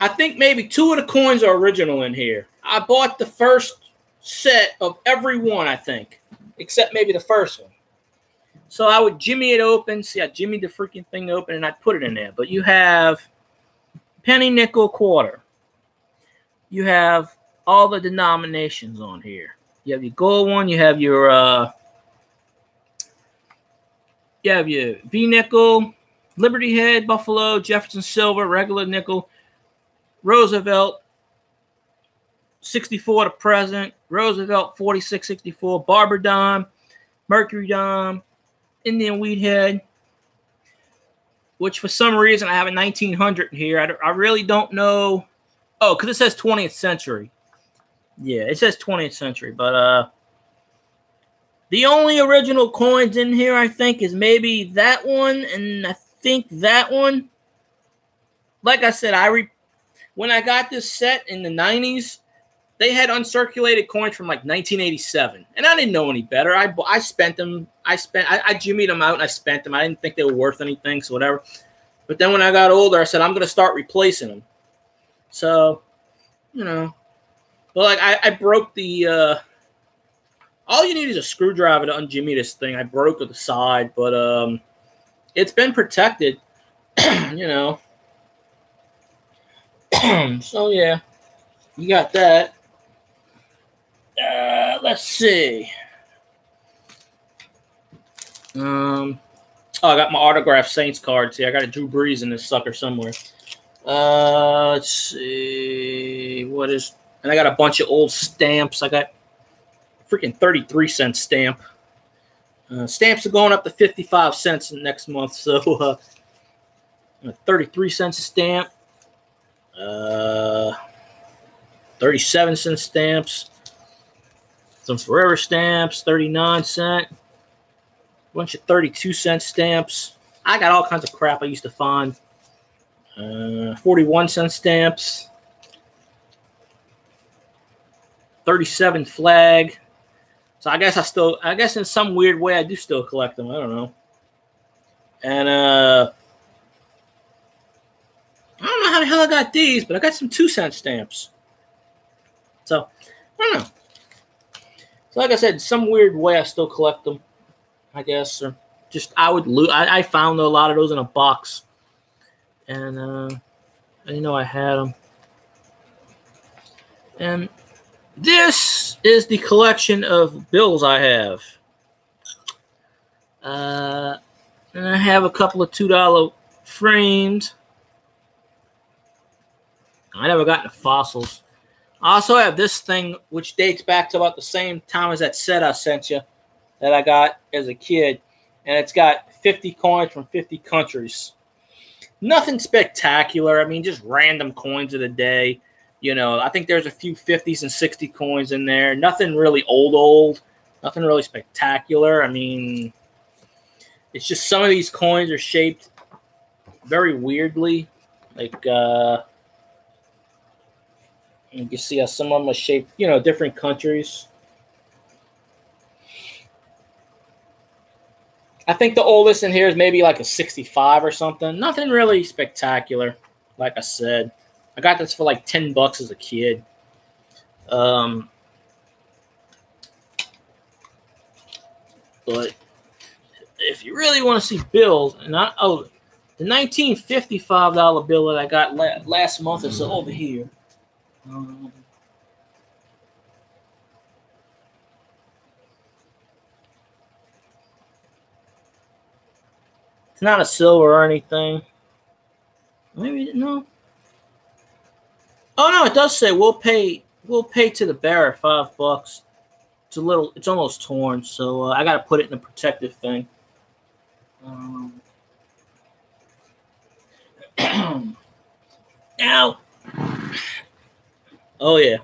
I think maybe 2 of the coins are original in here. I bought the first set of every one, I think, except maybe the first one. So I would jimmy it open. See, I jimmied the freaking thing open, and I'd put it in there. But you have penny, nickel, quarter. You have all the denominations on here. You have your gold one. You have your V nickel, Liberty Head, Buffalo, Jefferson Silver, regular nickel, Roosevelt 64 to present, Roosevelt 4664, Barber dime, Mercury dime, Indian Wheat Head, which for some reason I have a 1900 in here. I really don't know. Oh, because it says 20th century. Yeah, it says 20th century, but the only original coins in here, I think, is maybe that one, and I think that one. Like I said, when I got this set in the 90s, they had uncirculated coins from like 1987, and I didn't know any better. I spent them. I jimmied them out and I spent them. I didn't think they were worth anything, so whatever. But then when I got older, I said I'm going to start replacing them. So, you know. But like I broke the all you need is a screwdriver to unjimmy this thing. I broke the side, but it's been protected, you know. So yeah, you got that. Let's see. Oh, I got my autographed Saints card. See, I got a Drew Brees in this sucker somewhere. Let's see. What is... And I got a bunch of old stamps. I got freaking 33-cent stamp. Stamps are going up to 55 cents next month. So 33 cents a stamp. 37-cent stamps. Some Forever stamps. 39-cent. Bunch of 32-cent stamps. I got all kinds of crap I used to find. 41-cent stamps. 37 flag. So I guess in some weird way I do still collect them. I don't know. And I don't know how the hell I got these, but I got some 2-cent stamps. So I don't know. So like I said, in some weird way I still collect them, I guess. Or just I found a lot of those in a box. And I didn't know I had them. And this is the collection of bills I have. And I have a couple of $2 framed. I never got into fossils. I also have this thing, which dates back to about the same time as that set I sent you that I got as a kid. And it's got 50 coins from 50 countries. Nothing spectacular. I mean, just random coins of the day. You know, I think there's a few 50s and 60 coins in there. Nothing really old. Nothing really spectacular. I mean, it's just some of these coins are shaped very weirdly. Like, you can see how some of them are shaped, you know, different countries. I think the oldest in here is maybe like a 65 or something. Nothing really spectacular, like I said. I got this for like $10 as a kid. But if you really want to see bills, and the $1955 bill that I got last month is over here. It's not a silver or anything. Maybe no. Oh no, it does say we'll pay to the bearer $5. It's almost torn, so I gotta put it in a protective thing. Now, oh yeah,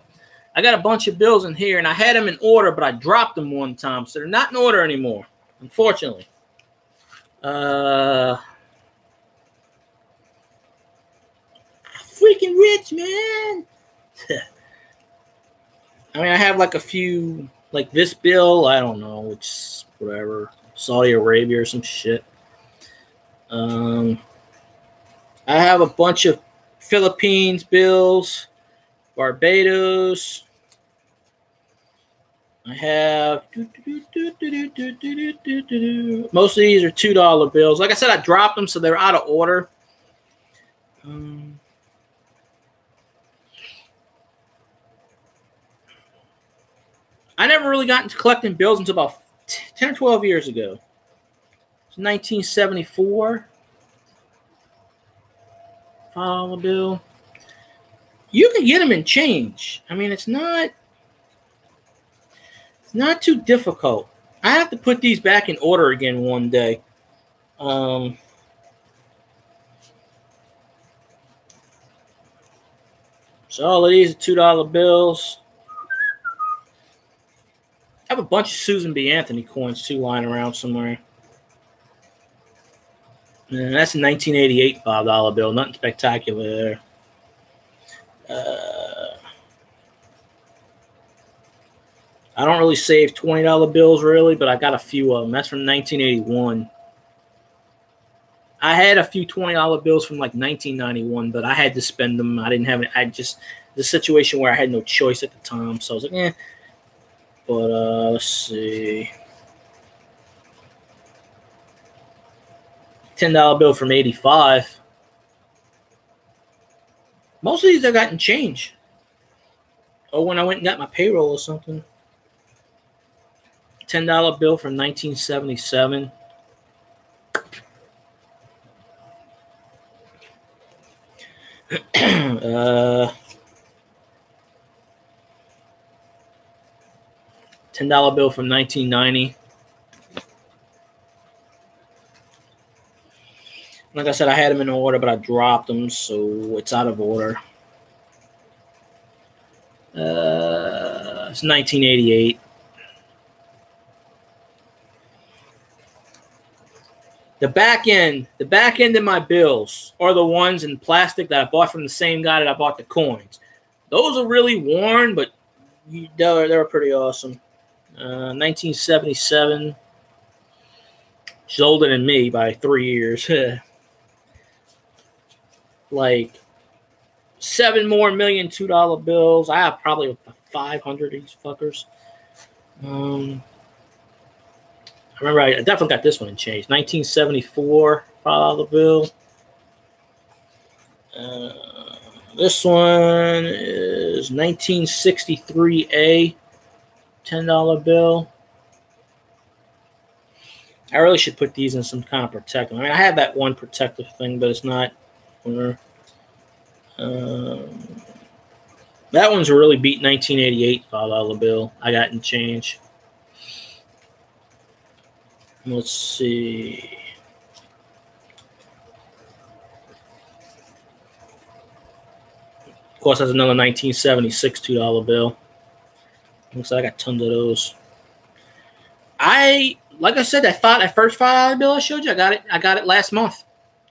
I got a bunch of bills in here, and I had them in order, but I dropped them one time, so they're not in order anymore, unfortunately. Freaking rich, man. I mean, I have like a few, like this bill, I don't know, it's whatever, Saudi Arabia or some shit. I have a bunch of Philippines bills, Barbados. I have most of these are $2 bills. Like I said, I dropped them, so they're out of order. I never really got into collecting bills until about 10 or 12 years ago. It's 1974. $5 bill. You can get them in change. I mean, it's not too difficult. I have to put these back in order again one day. So all of these are $2 bills. I have a bunch of Susan B. Anthony coins too lying around somewhere. And that's a 1988 $5 bill. Nothing spectacular there. I don't really save $20 bills really, but I got a few of them. That's from 1981. I had a few $20 bills from like 1991, but I had to spend them. I didn't have it. I just the situation where I had no choice at the time, so I was like, eh. But let's see, $10 bill from 85. Most of these I got in change. Oh, when I went and got my payroll or something. $10 bill from 1977. $10 bill from 1990. Like I said, I had them in order, but I dropped them, so it's out of order. It's 1988. The back end of my bills are the ones in plastic that I bought from the same guy that I bought the coins. Those are really worn, but they're pretty awesome. 1977. She's older than me by 3 years. Like 7 more million $2 bills. I have probably 500 of these fuckers. I remember I definitely got this one in change. 1974 $5 bill. This one is 1963A $10 bill. I really should put these in some kind of protective. I mean, I have that one protective thing, but it's not. That one's a really beat 1988 $5 bill. I got in change. Let's see. Of course, that's another 1976 $2 bill. Looks like I got tons of those. Like I said, that first $5 bill I showed you, I got it last month.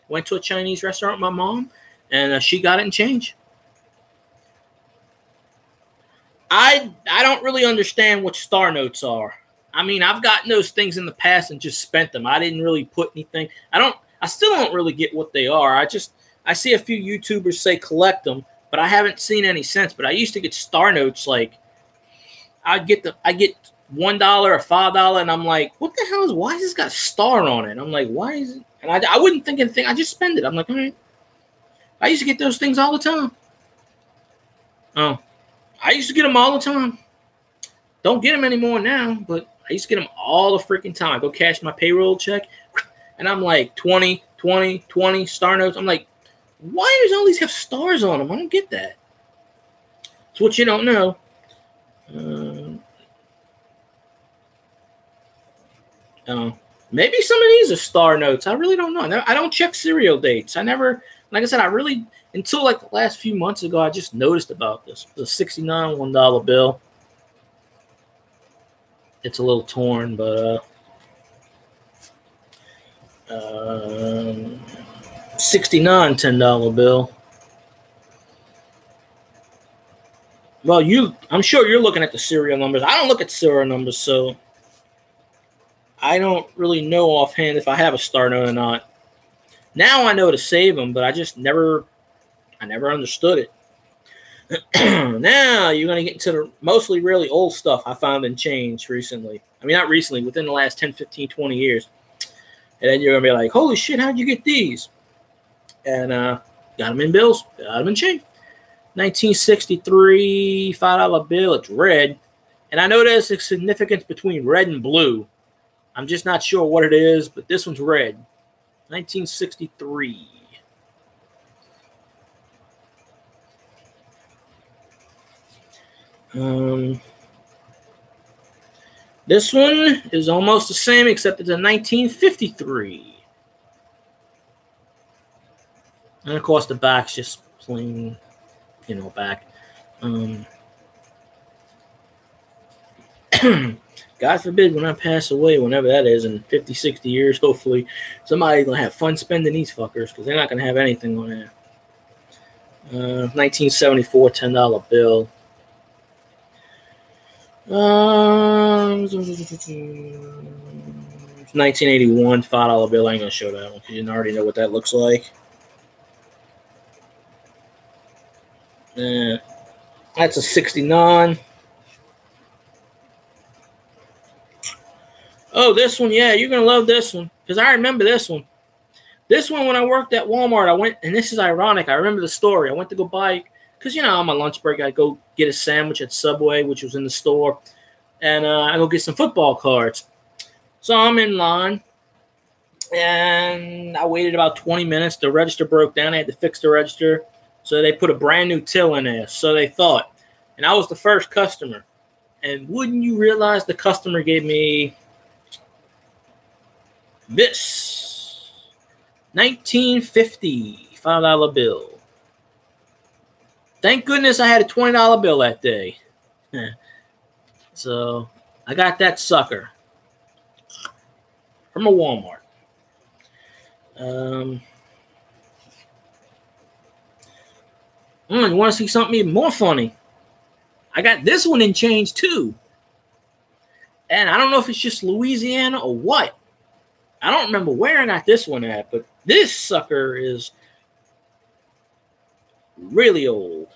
Went to a Chinese restaurant with my mom, and she got it in change. I don't really understand what star notes are. I mean, I've gotten those things in the past and just spent them. I didn't really put anything. I still don't really get what they are. I see a few YouTubers say collect them, but I haven't seen any since. But I used to get star notes like I get $1 or $5, and I'm like, what the hell why has this got a star on it? I'm like, why is it? And I wouldn't think anything. I just spend it. I'm like, all right. I used to get those things all the time. Oh, I used to get them all the time. Don't get them anymore now, but I used to get them all the freaking time. I go cash my payroll check, and I'm like 20 star notes. I'm like, why does all these have stars on them? I don't get that. It's what you don't know. Maybe some of these are star notes. I really don't know. I don't check serial dates. I never Like I said, I really, until like the last few months ago, I just noticed about this. It was a 69 $1 bill. It's a little torn, but 69 $10 bill. Well, I'm sure you're looking at the serial numbers. I don't look at serial numbers, so I don't really know offhand if I have a star note or not. Now I know to save them, but I never understood it. Now you're going to get into the mostly really old stuff I found in change recently. I mean, not recently, within the last 10, 15, 20 years. And then you're going to be like, holy shit, how'd you get these? And got them in bills, got them in change. 1963 $5 bill, it's red. And I know there's a significance between red and blue. I'm just not sure what it is, but this one's red. 1963. This one is almost the same, except it's a 1953. And of course, the back's just plain, back. God forbid when I pass away, whenever that is, in 50, 60 years, hopefully, somebody's going to have fun spending these fuckers because they're not going to have anything on there. 1974 $10 bill. 1981 $5 bill. I ain't going to show that one because you already know what that looks like. That's a 69. Oh, this one, yeah, you're going to love this one because I remember this one. This one, when I worked at Walmart, I went, and this is ironic, I remember the story. I went to go buy, because, on my lunch break, I'd go get a sandwich at Subway, which was in the store, and I go get some football cards. So I'm in line, and I waited about 20 minutes. The register broke down. I had to fix the register, so they put a brand new till in there, so they thought. And I was the first customer. And wouldn't you realize the customer gave me this 1950 $5 bill. Thank goodness I had a $20 bill that day. So I got that sucker from a Walmart. You want to see something even more funny? I got this one in change too. And I don't know if it's just Louisiana or what. I don't remember where I got this one at, but this sucker is really old.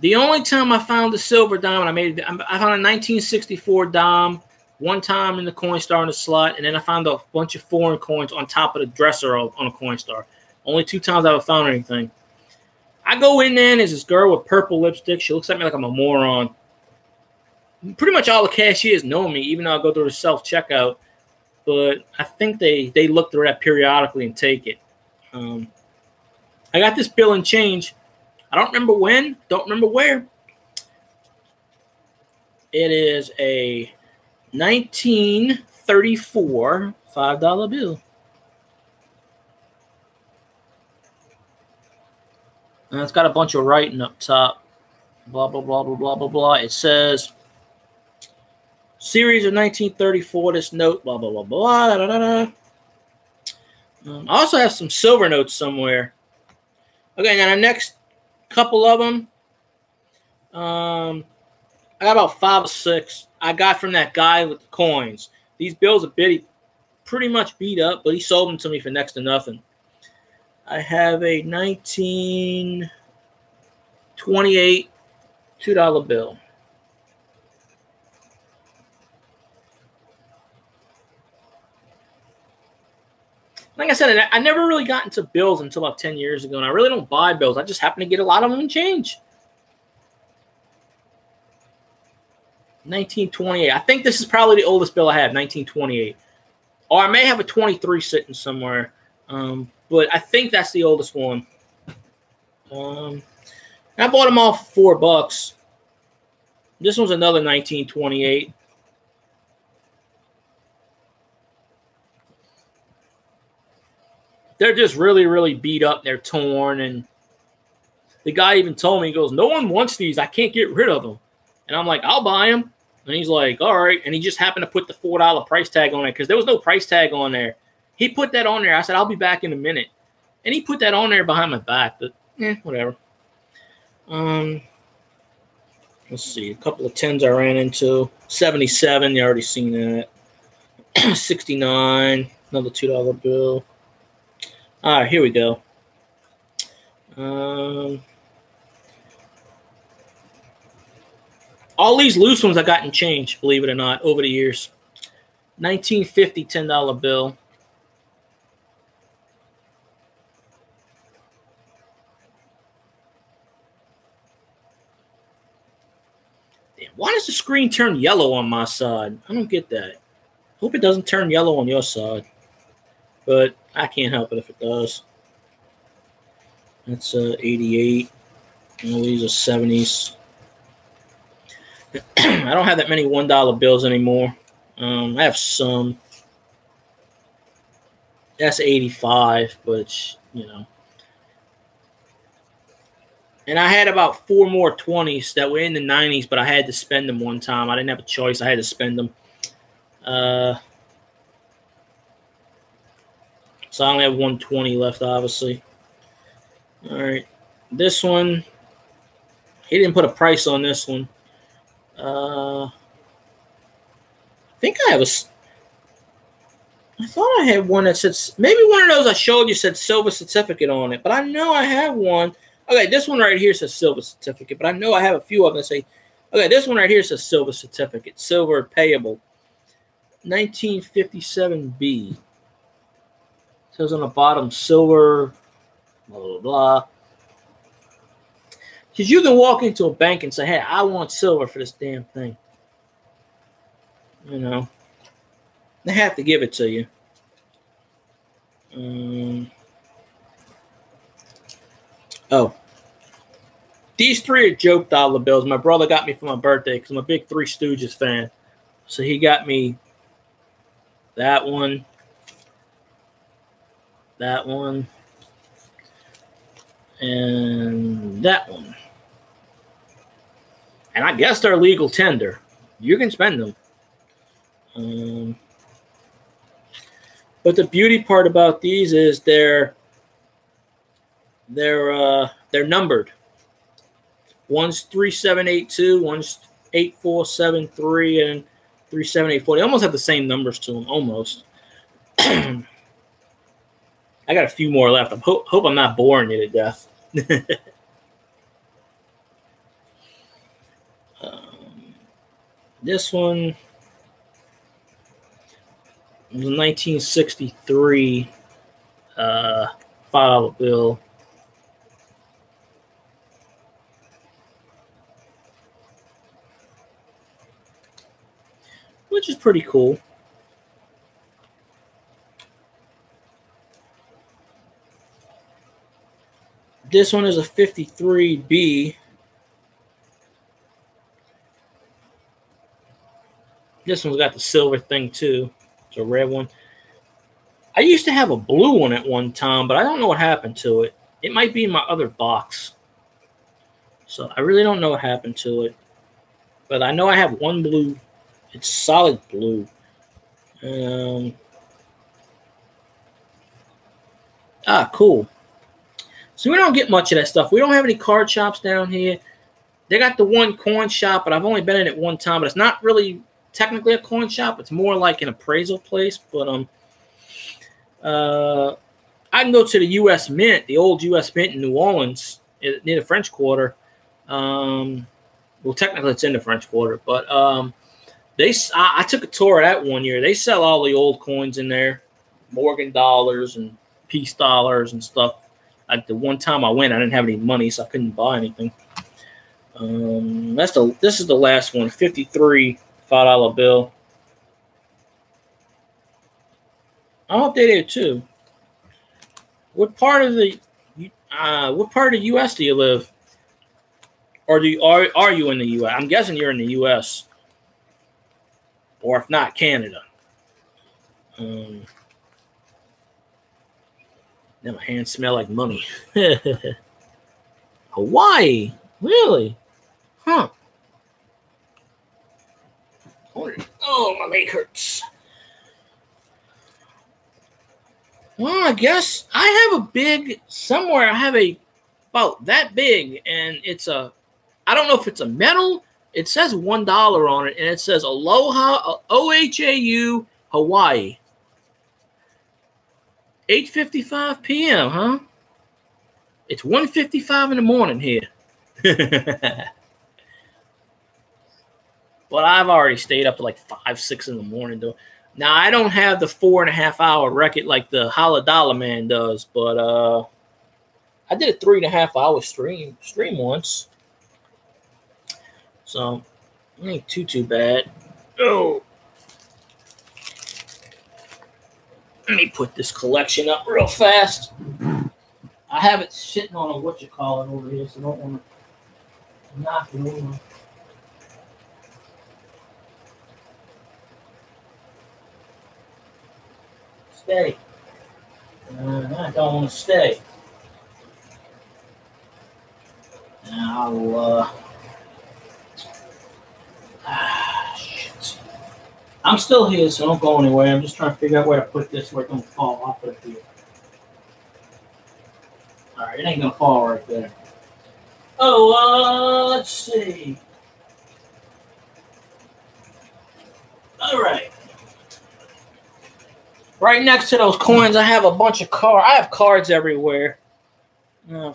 The only time I found the silver dime, I found a 1964 dime one time in the Coinstar in the slot, and then I found a bunch of foreign coins on top of the dresser on a Coinstar. Only 2 times I've found anything. I go in there, and there's this girl with purple lipstick. She looks at me like I'm a moron. Pretty much all the cashiers know me, even though I go through the self-checkout. But I think they look through that periodically and take it. I got this bill and change. I don't remember when, don't remember where. It is a 1934 $5 bill. And it's got a bunch of writing up top. Blah, blah, blah, blah, blah, blah, blah. It says, series of 1934, this note, blah, blah, blah, blah, da, da, da. I also have some silver notes somewhere. Okay, now the next couple of them, I got about 5 or 6 I got from that guy with the coins. These bills are pretty much beat up, but he sold them to me for next to nothing. I have a 1928 $2 bill. Like I said, I never really got into bills until about 10 years ago, and I really don't buy bills. I just happen to get a lot of them in change. 1928. I think this is probably the oldest bill I have, 1928. Or I may have a 23 sitting somewhere, but I think that's the oldest one. I bought them all for $4. This one's another 1928. they're just really, really beat up. They're torn. And the guy even told me, he goes, no one wants these. I can't get rid of them. And I'm like, I'll buy them. And he's like, all right. And he just happened to put the $4 price tag on it because there was no price tag on there. He put that on there. I said, I'll be back in a minute. And he put that on there behind my back. But, whatever. Let's see. A couple of 10s I ran into. 77. You already seen that. 69. Another $2 bill. All right, here we go. All these loose ones I got in change, believe it or not, over the years. 1950 $10 bill. Damn, why does the screen turn yellow on my side? I don't get that. Hope it doesn't turn yellow on your side. But I can't help it if it does. That's 88. All these are 70s. I don't have that many $1 bills anymore. I have some. That's 85, but it's, And I had about 4 more 20s that were in the 90s, but I had to spend them one time. I didn't have a choice. I had to spend them. So I only have 120 left, obviously. All right. This one, he didn't put a price on this one. I think I have I thought I had one that said, maybe one of those I showed you said silver certificate on it, but I know I have one. Okay, this one right here says silver certificate, but I know I have a few of them that say, okay, this one right here says silver certificate, silver payable. 1957B. Says on the bottom, silver, blah, blah, blah. Because you can walk into a bank and say, hey, I want silver for this damn thing. They have to give it to you. These 3 are joke dollar bills. My brother got me for my birthday because I'm a big Three Stooges fan. So he got me that one, and that one. And I guess they're legal tender. You can spend them. But the beauty part about these is they're numbered. One's 3782, one's 8473, and 3784. They almost have the same numbers to them, almost. I got a few more left. I hope I'm not boring you to death. This one was a 1963 $5 bill. Which is pretty cool. This one is a 53B. This one's got the silver thing too. It's a red one. I used to have a blue one at one time, but I don't know what happened to it. It might be in my other box. So I really don't know what happened to it. But I know I have one blue. It's solid blue. Cool. So we don't get much of that stuff. We don't have any card shops down here. They got the one coin shop, but I've only been in it one time. But it's not really technically a coin shop. It's more like an appraisal place. But I can go to the U.S. Mint, the old U.S. Mint in New Orleans, near the French Quarter. Well, technically it's in the French Quarter, but I took a tour of that one year. They sell all the old coins in there, Morgan dollars and peace dollars and stuff. The one time I went, I didn't have any money, so I couldn't buy anything. This is the last one, 53 $5 bill. I hope they did too. What part of the U.S. do you live? Or are you in the U.S.? I'm guessing you're in the U.S. Or if not, Canada. Now my hands smell like money. Hawaii? Really? Huh. Oh, my leg hurts. Well, I guess I have a big, somewhere I have a, about that big, and it's a, I don't know if it's a metal. It says $1 on it, and it says Aloha, OHAU, Hawaii. 8:55 p.m., huh? It's 1:55 in the morning here. But I've already stayed up to like 5, 6 in the morning, though. Now, I don't have the 4.5 hour record like the Holla Man does, but I did a 3.5 hour stream once. So, it ain't too bad. Oh. Let me put this collection up real fast. I have it sitting on a whatchamacallit over here, so I don't want to knock it over. Stay. I don't want to stay. Now, shit. I'm still here, so don't go anywhere. I'm just trying to figure out where to put this where it don't fall. I'll put it here. All right, it ain't gonna fall right there. Oh, let's see. All right. Right next to those coins, I have a bunch of cards. I have cards everywhere. I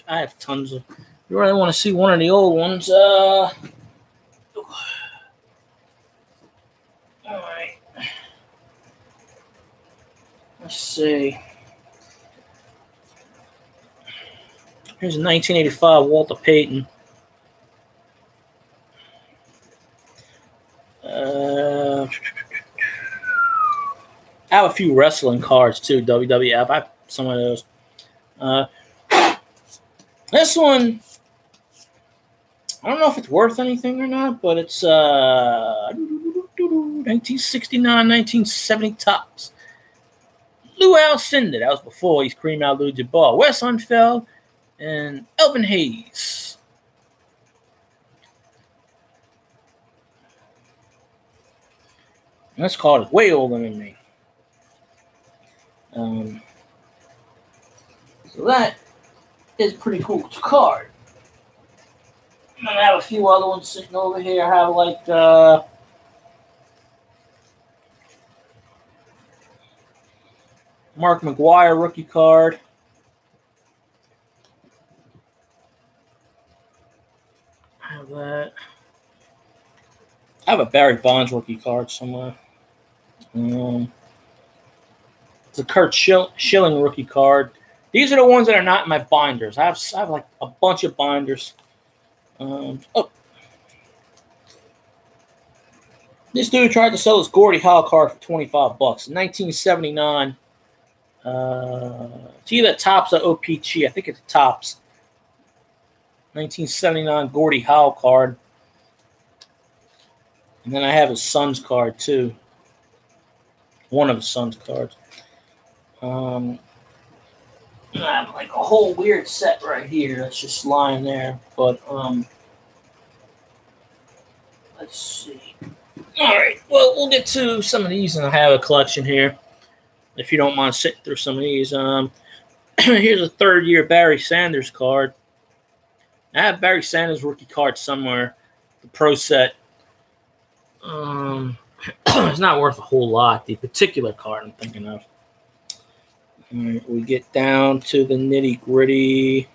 have tons of. You really want to see one of the old ones? All right. Let's see. Here's a 1985 Walter Payton. I have a few wrestling cards too, WWF. I have some of those. This one, I don't know if it's worth anything or not, but it's 1969, 1970 tops. Lou Alcindor, that was before he's Kareem Abdul-Jabbar. Wes Unfeld and Elvin Hayes. And this card is way older than me. So that is pretty cool card. And I have a few other ones sitting over here. I have like Mark McGwire rookie card. I have that. I have a Barry Bonds rookie card somewhere. It's a Kurt Schilling rookie card. These are the ones that are not in my binders. I have like a bunch of binders. This dude tried to sell his Gordie Howe card for $25. 1979. It's either Topps or OPC. I think it's Topps. 1979 Gordie Howe card. And then I have his son's card too. One of his son's cards. I have like a whole weird set right here that's just lying there. But let's see. All right. Well, we'll get to some of these, and I have a collection here. If you don't mind sitting through some of these, here's a third-year Barry Sanders card. I have Barry Sanders rookie card somewhere, the pro set. It's not worth a whole lot. The particular card I'm thinking of. All right, we get down to the nitty-gritty.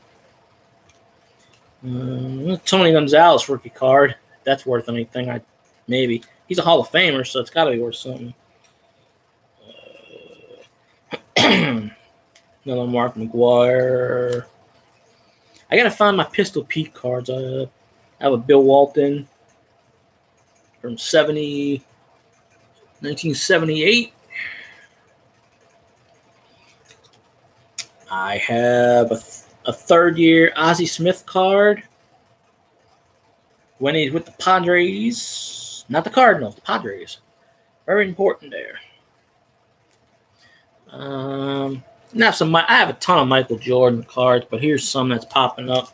Tony Gonzalez rookie card. If that's worth anything. Maybe. He's a Hall of Famer, so it's got to be worth something. Another Mark McGwire. I got to find my Pistol Pete cards. I have a Bill Walton from 1978. I have a third-year Ozzie Smith card when he's with the Padres. Not the Cardinals, the Padres. Very important there. And I have a ton of Michael Jordan cards, but here's some that's popping up.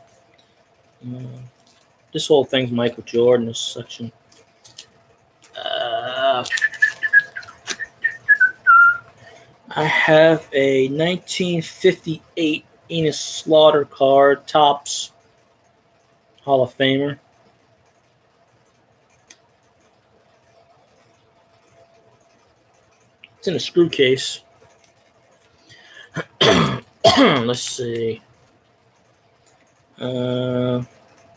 This whole thing's Michael Jordan, this section. I have a 1958 Enos Slaughter card, Topps Hall of Famer. It's in a screw case. Let's see.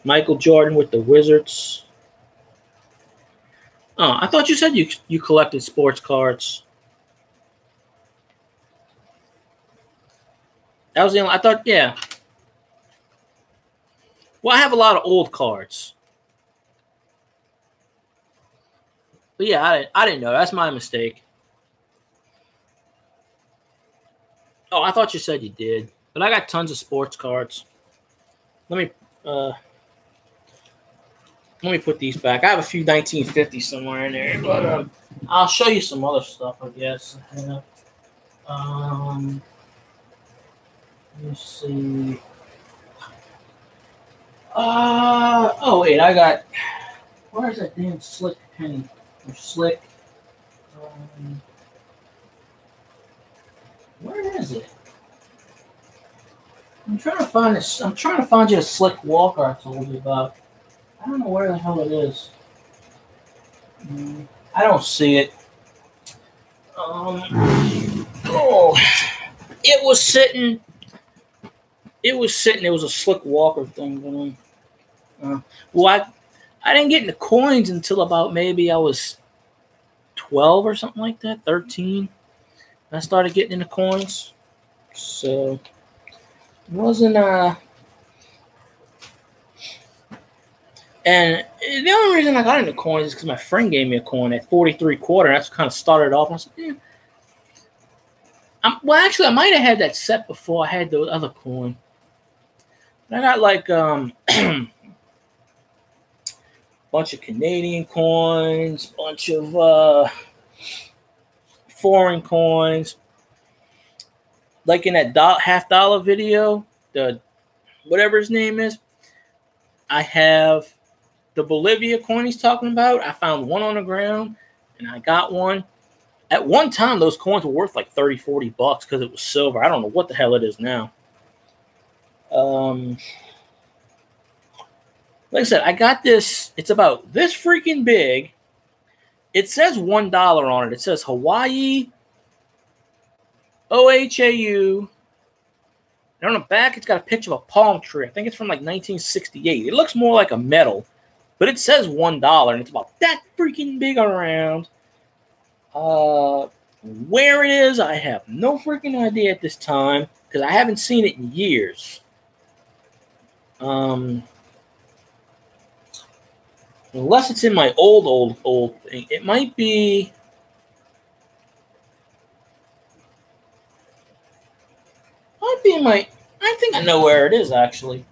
Michael Jordan with the Wizards. Oh, I thought you said you collected sports cards. That was the only. I thought, yeah. Well, I have a lot of old cards. But yeah, I didn't know. That's my mistake. Oh, I thought you said you did. But I got tons of sports cards. Let me put these back. I have a few 1950s somewhere in there, but I'll show you some other stuff, I guess. Let me see. Oh wait, I got. Where's that damn Slick penny? Or Slick. Where is it? I'm trying to find this. I'm trying to find you a Slick Walker I told you about. I don't know where the hell it is. I don't see it. Oh, it was sitting. It was sitting. It was a Slick Walker thing. Well, I didn't get into coins until about maybe I was 12 or something like that, 13. I started getting into coins. So it wasn't and the only reason I got into coins is because my friend gave me a coin at 43 quarter. That's kind of started off. I was like, well, actually, I might have had that set before I had the other coin. I got like bunch of Canadian coins, bunch of foreign coins. Like in that $50 video, the whatever his name is, I have the Bolivia coin he's talking about. I found one on the ground, and I got one. At one time, those coins were worth like $30, $40 because it was silver. I don't know what the hell it is now. Like I said, I got this. It's about this freaking big. It says $1 on it. It says Hawaii OHAU. And on the back, it's got a picture of a palm tree. I think it's from like 1968. It looks more like a medal, but it says $1, and it's about that freaking big around. Where it is, I have no freaking idea at this time because I haven't seen it in years. Unless it's in my old thing. It might be. Might be in my. I think I know where it is actually.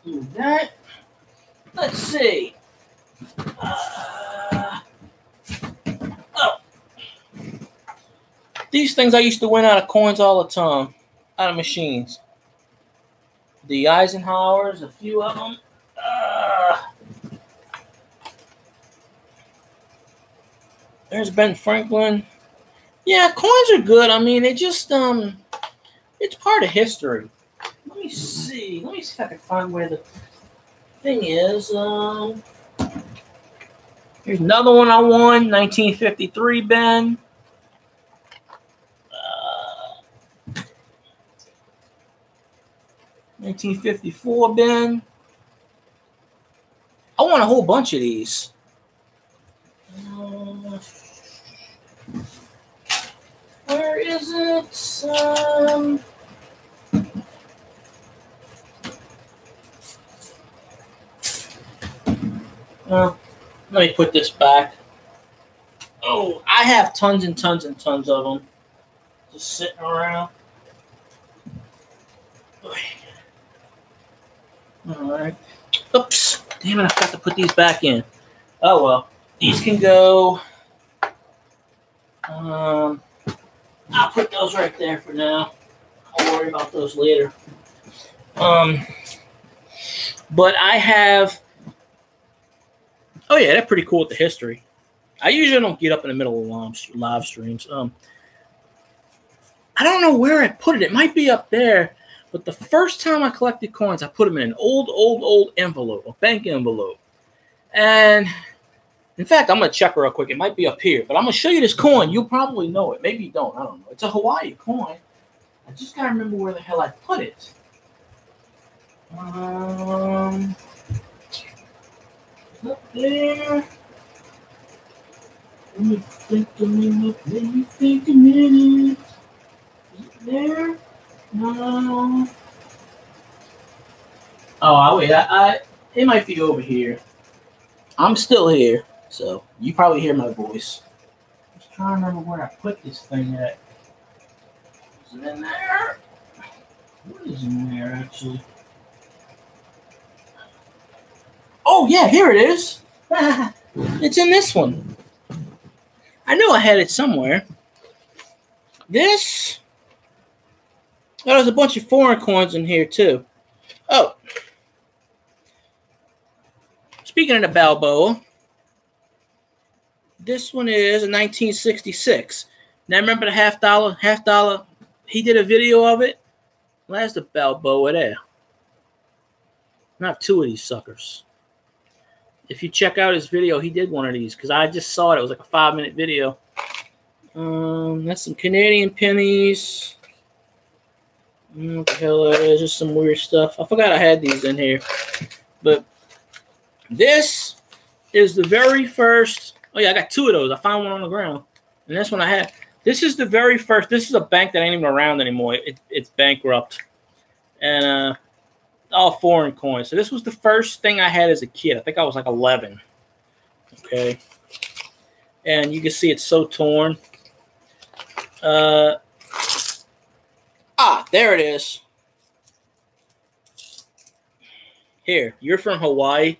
Do that. Let's see. These things I used to win out of coins all the time, out of machines. The Eisenhowers, a few of them. There's Ben Franklin. Yeah, coins are good. I mean, it just it's part of history. Let me see. Let me see if I can find where the thing is. Here's another one I won, 1953 Ben. 1954 Ben. I won a whole bunch of these. Where is it? Let me put this back. Oh, I have tons and tons and tons of them just sitting around. All right. Oops. Damn it, I forgot to put these back in. Oh, well. These can go. I'll put those right there for now. I'll worry about those later. But I have. Oh yeah, that's pretty cool with the history. I usually don't get up in the middle of live streams. I don't know where I put it. It might be up there. But the first time I collected coins, I put them in an old envelope, a bank envelope. And in fact, I'm going to check real quick. It might be up here. But I'm going to show you this coin. You'll probably know it. Maybe you don't. I don't know. It's a Hawaii coin. I just got to remember where the hell I put it. Up there. Let me think a minute. Is it there? No. Oh, wait. It might be over here. I'm still here, so you probably hear my voice. I'm just trying to remember where I put this thing at. Is it in there? What is in there, actually? Oh, yeah, here it is. It's in this one. I knew I had it somewhere. This. Oh, there's a bunch of foreign coins in here, too. Oh. Speaking of the Balboa, this one is a 1966. Now, remember the half dollar? He did a video of it. Well, that's the Balboa there. I have two of these suckers. If you check out his video, he did one of these because I just saw it. It was like a 5-minute video. That's some Canadian pennies. What the hell that is? Just some weird stuff. I forgot I had these in here. But this is the very first. Oh, yeah, I got two of those. I found one on the ground. And this one I had. This is the very first. This is a bank that ain't even around anymore. It's bankrupt. And all foreign coins. So this was the first thing I had as a kid. I think I was like 11. Okay. And you can see it's so torn. There it is. Here, you're from Hawaii.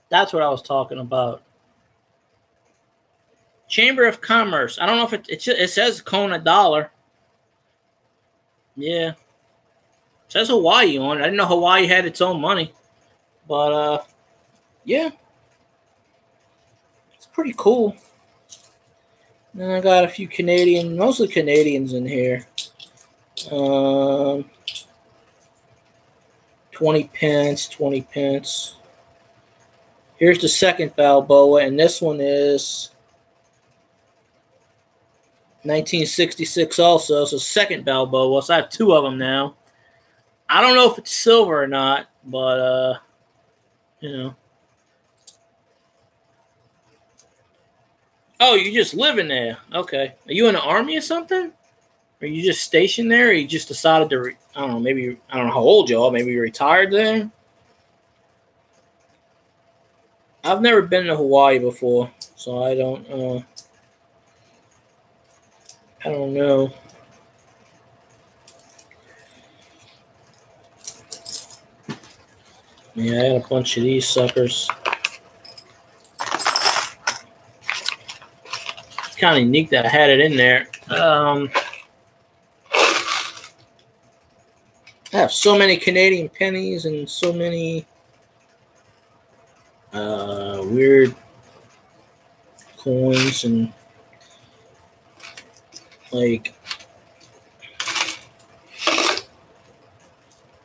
That's what I was talking about. Chamber of Commerce. I don't know if it says Kona dollar. Yeah. It says Hawaii on it. I didn't know Hawaii had its own money. But, yeah. It's pretty cool. Then I got a few Canadian, mostly Canadians in here. 20 pence. Here's the second Balboa, and this one is 1966 also. So second Balboa. So I have two of them now. I don't know if it's silver or not, but you know. Oh, you just live in there. Okay. Are you in the army or something? Are you just stationed there, or you just decided to? I don't know. Maybe I don't know how old you are. Maybe you retired there. I've never been to Hawaii before, so I don't know. Yeah, I had a bunch of these suckers. It's kind of unique that I had it in there. I have so many Canadian pennies and so many weird coins and like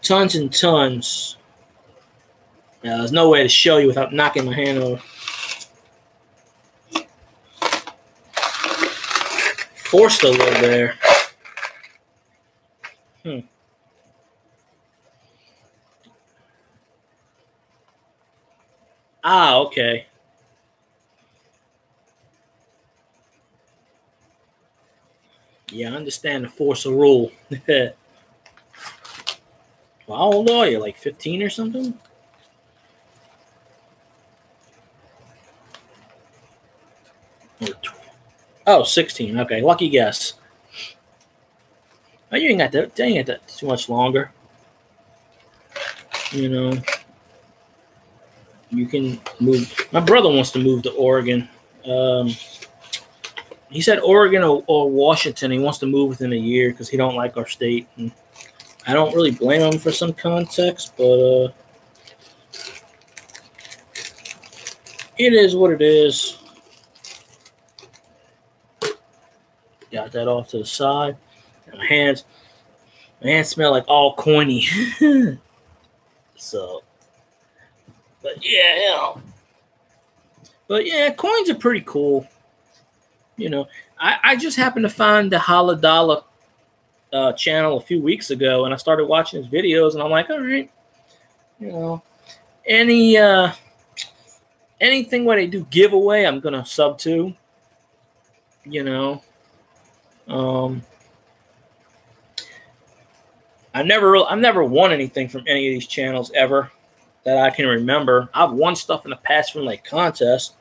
tons and tons. There's no way to show you without knocking my hand over. Forced to live there. Okay. Yeah, I understand the force of rule. Well, how old are you? Like 15 or something? Oh, 16. Okay, lucky guess. Oh, you ain't got that. They ain't got that too much longer. You know, you can move. My brother wants to move to Oregon. He said Oregon or Washington. He wants to move within a year because he don't like our state. And I don't really blame him for some context, but it is what it is. Got that off to the side. My hands smell like all coiny. So, but yeah, coins are pretty cool. You know, I just happened to find the Holla Dollar channel a few weeks ago, and I started watching his videos, and I'm like, all right, you know, anything where they do giveaway, I'm gonna sub to. You know, I've never won anything from any of these channels ever that I can remember. I've won stuff in the past from like contests.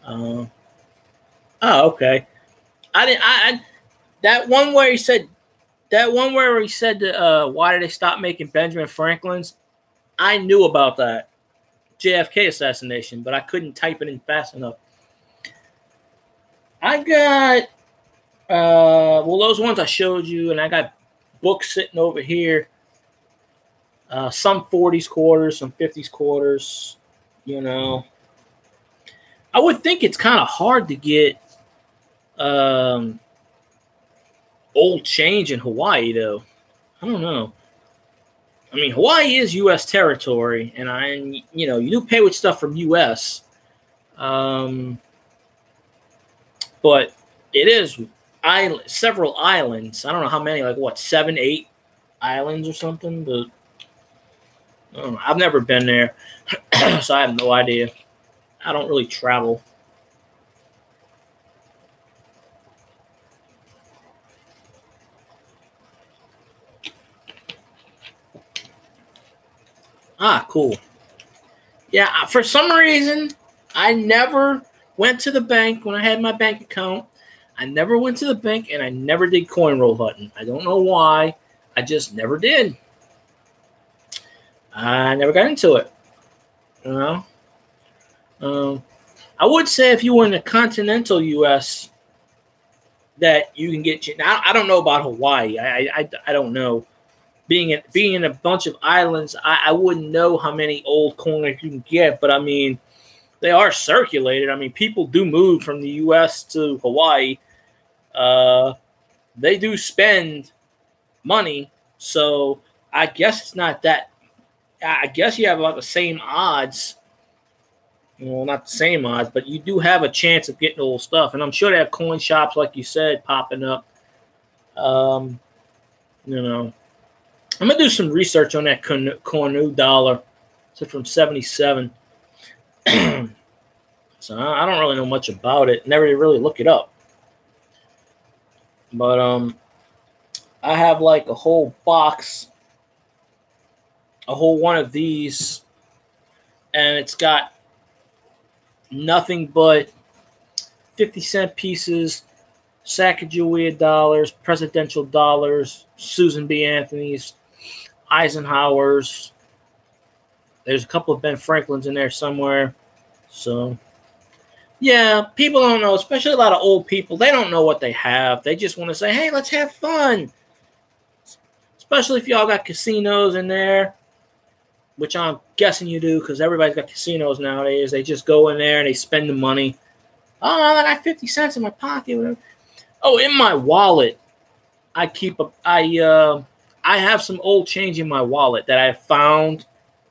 Oh, okay. That one where he said why did they stop making Benjamin Franklin's? I knew about that JFK assassination, but I couldn't type it in fast enough. I got those ones I showed you, and I got books sitting over here. Some 40s quarters, some 50s quarters. You know, I would think it's kind of hard to get old change in Hawaii, though. I don't know. I mean, Hawaii is U.S. territory, and you do pay with stuff from U.S. But it is several islands. I don't know how many, like what, 7, 8 islands or something. But I don't know. I've never been there, so I have no idea. I don't really travel. Ah, cool. Yeah, for some reason, I never went to the bank when I had my bank account. I never went to the bank, and I never did coin roll hunting. I don't know why. I just never did. I never got into it. You know? I would say if you were in the continental U.S., that you can get. Now, I don't know about Hawaii. I don't know. Being in a bunch of islands, I wouldn't know how many old coins you can get, but I mean, they are circulated. I mean, people do move from the U.S. to Hawaii. They do spend money, so I guess it's not that. I guess you have about the same odds. Well, not the same odds, but you do have a chance of getting old stuff, and I'm sure they have coin shops, like you said, popping up. You know. I'm going to do some research on that Cornu dollar. It's from 77. So I don't really know much about it. Never really look it up. But I have like a whole box, a whole one of these, and it's got nothing but 50-cent pieces, Sacagawea dollars, presidential dollars, Susan B. Anthony's, Eisenhower's. There's a couple of Ben Franklins in there somewhere. So, yeah, people don't know, especially a lot of old people. They don't know what they have. They just want to say, hey, let's have fun. Especially if y'all got casinos in there, which I'm guessing you do because everybody's got casinos nowadays. They just go in there and they spend the money. Oh, I got 50 cents in my pocket. Oh, in my wallet, I have some old change in my wallet that I found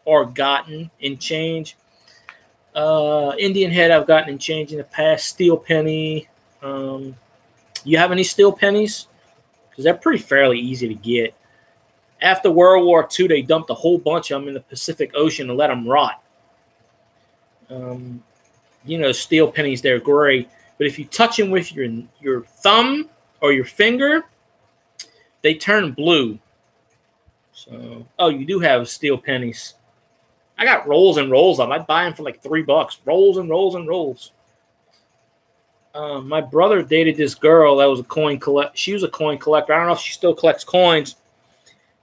or gotten in change. Indian head I've gotten in change in the past. Steel penny. You have any steel pennies? Because they're pretty fairly easy to get. After World War II, they dumped a whole bunch of them in the Pacific Ocean and let them rot. Steel pennies, they're gray. But if you touch them with your thumb or your finger, they turn blue. So, you do have steel pennies. I got rolls and rolls of them. I'd buy them for like $3. Rolls and rolls and rolls. My brother dated this girl that was a coin collect. She was a coin collector. I don't know if she still collects coins.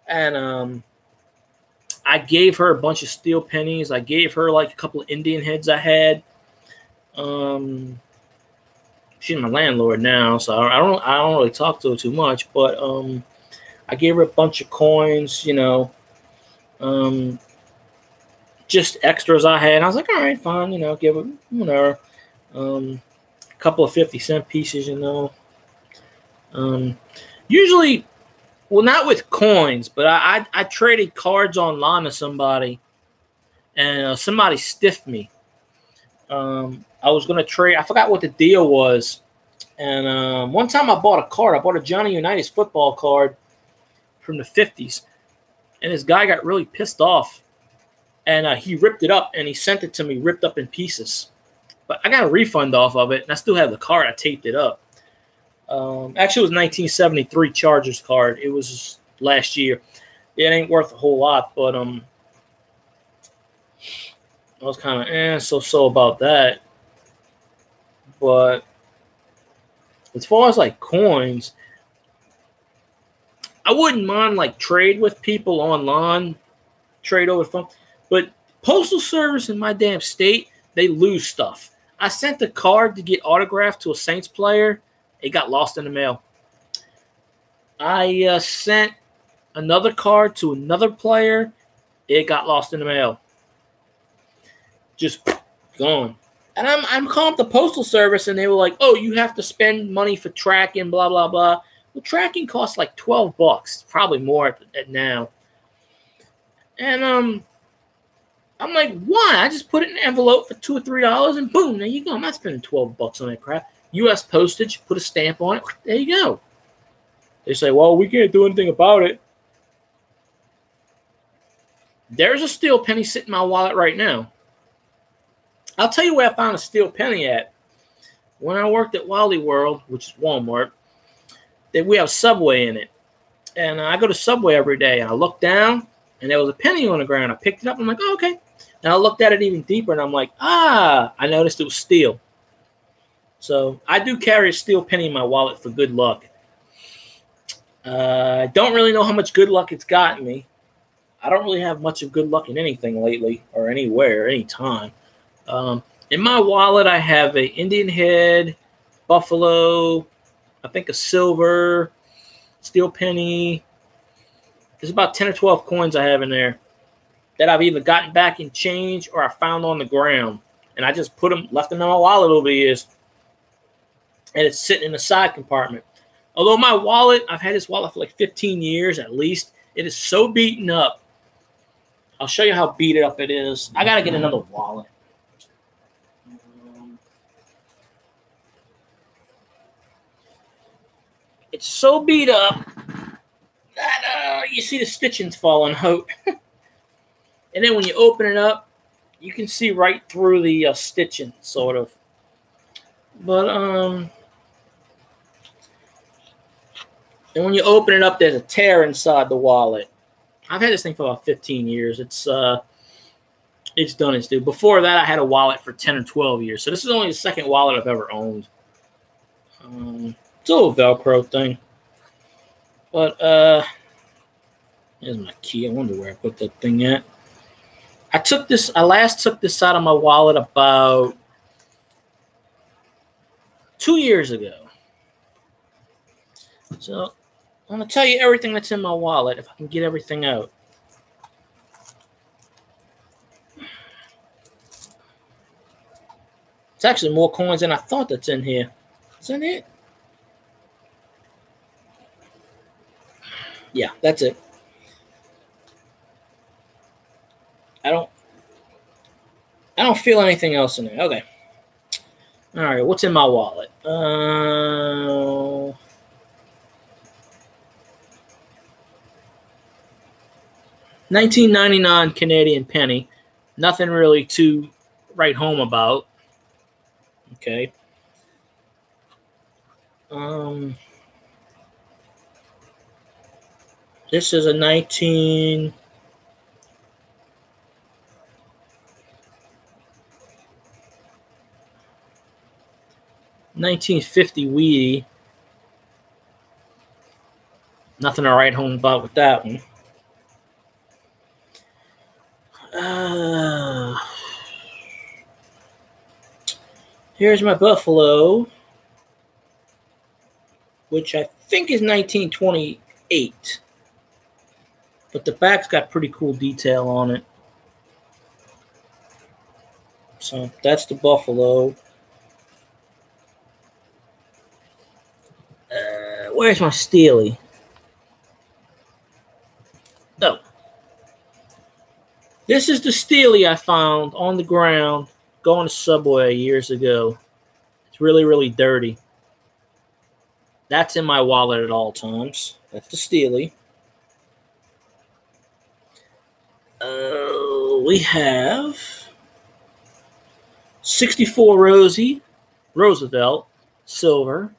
And I gave her a bunch of steel pennies. I gave her like a couple of Indian heads I had. She's my landlord now, so I don't really talk to her too much. But I gave her a bunch of coins, just extras I had. And I was like, all right, fine, give her whatever. A couple of 50-cent pieces, Usually, well, not with coins, but I traded cards online to somebody, and somebody stiffed me. I was going to trade. I forgot what the deal was. And one time I bought a card. I bought a Johnny Unitas football card from the 50s. And this guy got really pissed off. And he ripped it up, and he sent it to me ripped up in pieces. But I got a refund off of it, and I still have the card. I taped it up. Actually, it was 1973 Chargers card. It was last year. It ain't worth a whole lot, but I was kind of so about that. But as far as like coins, I wouldn't mind like trade with people online, trade over the phone. But Postal Service in my damn state, they lose stuff. I sent a card to get autographed to a Saints player. It got lost in the mail. I sent another card to another player. It got lost in the mail. Just gone. And I'm calling up the Postal Service, and they were like, oh, you have to spend money for tracking, blah, blah, blah. Well, tracking costs like $12, probably more at now. And I'm like, why? I just put it in an envelope for $2 or $3, and boom, there you go. I'm not spending $12 on that crap. U.S. postage, put a stamp on it. There you go. They say, well, we can't do anything about it. There's a steel penny sitting in my wallet right now. I'll tell you where I found a steel penny at. When I worked at Wally World, which is Walmart, we have Subway in it. And I go to Subway every day, and I look down, and there was a penny on the ground. I picked it up, and I'm like, oh, okay. And I looked at it even deeper, and I'm like, I noticed it was steel. So I do carry a steel penny in my wallet for good luck. I don't really know how much good luck it's gotten me. I don't really have much of good luck in anything lately or anywhere, anytime. In my wallet, I have a Indian head, buffalo, I think a silver, steel penny. There's about 10 or 12 coins I have in there that I've either gotten back in change or I found on the ground. And I just left them in my wallet over the years. And it's sitting in the side compartment. Although my wallet, I've had this wallet for like 15 years at least. It is so beaten up. I'll show you how beat up it is. I got to get another wallet. It's so beat up that you see the stitchings falling out. And then when you open it up, you can see right through the stitching, sort of. But, and when you open it up, there's a tear inside the wallet. I've had this thing for about 15 years. It's done its due. Before that, I had a wallet for 10 or 12 years. So this is only the second wallet I've ever owned. It's a little Velcro thing. But, here's my key. I wonder where I put that thing at. I last took this out of my wallet about 2 years ago. So I'm going to tell you everything that's in my wallet if I can get everything out. It's actually more coins than I thought that's in here. Is that it? Yeah, that's it. I don't feel anything else in there. Okay. All right, what's in my wallet? 1999 Canadian penny. Nothing really to write home about. Okay. This is a 19... 1950 Wheatie. Nothing to write home about with that one. Here's my Buffalo, which I think is 1928. But the back's got pretty cool detail on it. So that's the Buffalo. Where's my Steely? Oh. This is the Steely I found on the ground going to Subway years ago. It's really, really dirty. That's in my wallet at all times. That's the Steely. We have 64 Roosevelt, silver.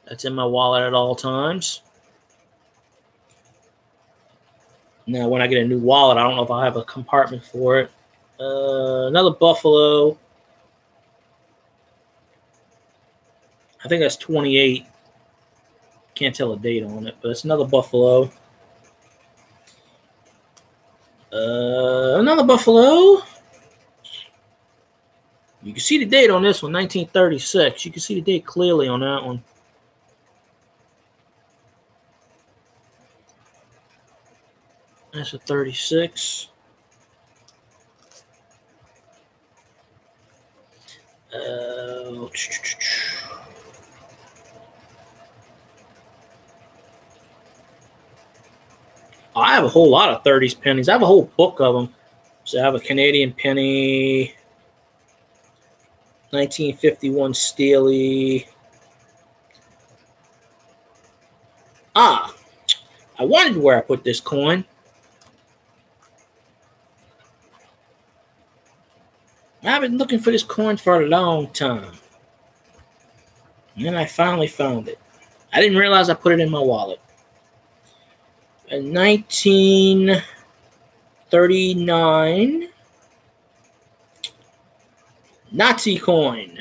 That's in my wallet at all times. Now, when I get a new wallet, I don't know if I have a compartment for it. Another Buffalo. I think that's 28. Can't tell a date on it, but it's another Buffalo. Another Buffalo. You can see the date on this one, 1936. You can see the date clearly on that one. That's a 36. I have a whole lot of 30s pennies. I have a whole book of them. So I have a Canadian penny, 1951 Steely. I wondered where I put this coin. I've been looking for this coin for a long time. And then I finally found it. I didn't realize I put it in my wallet. A 1939 Nazi coin.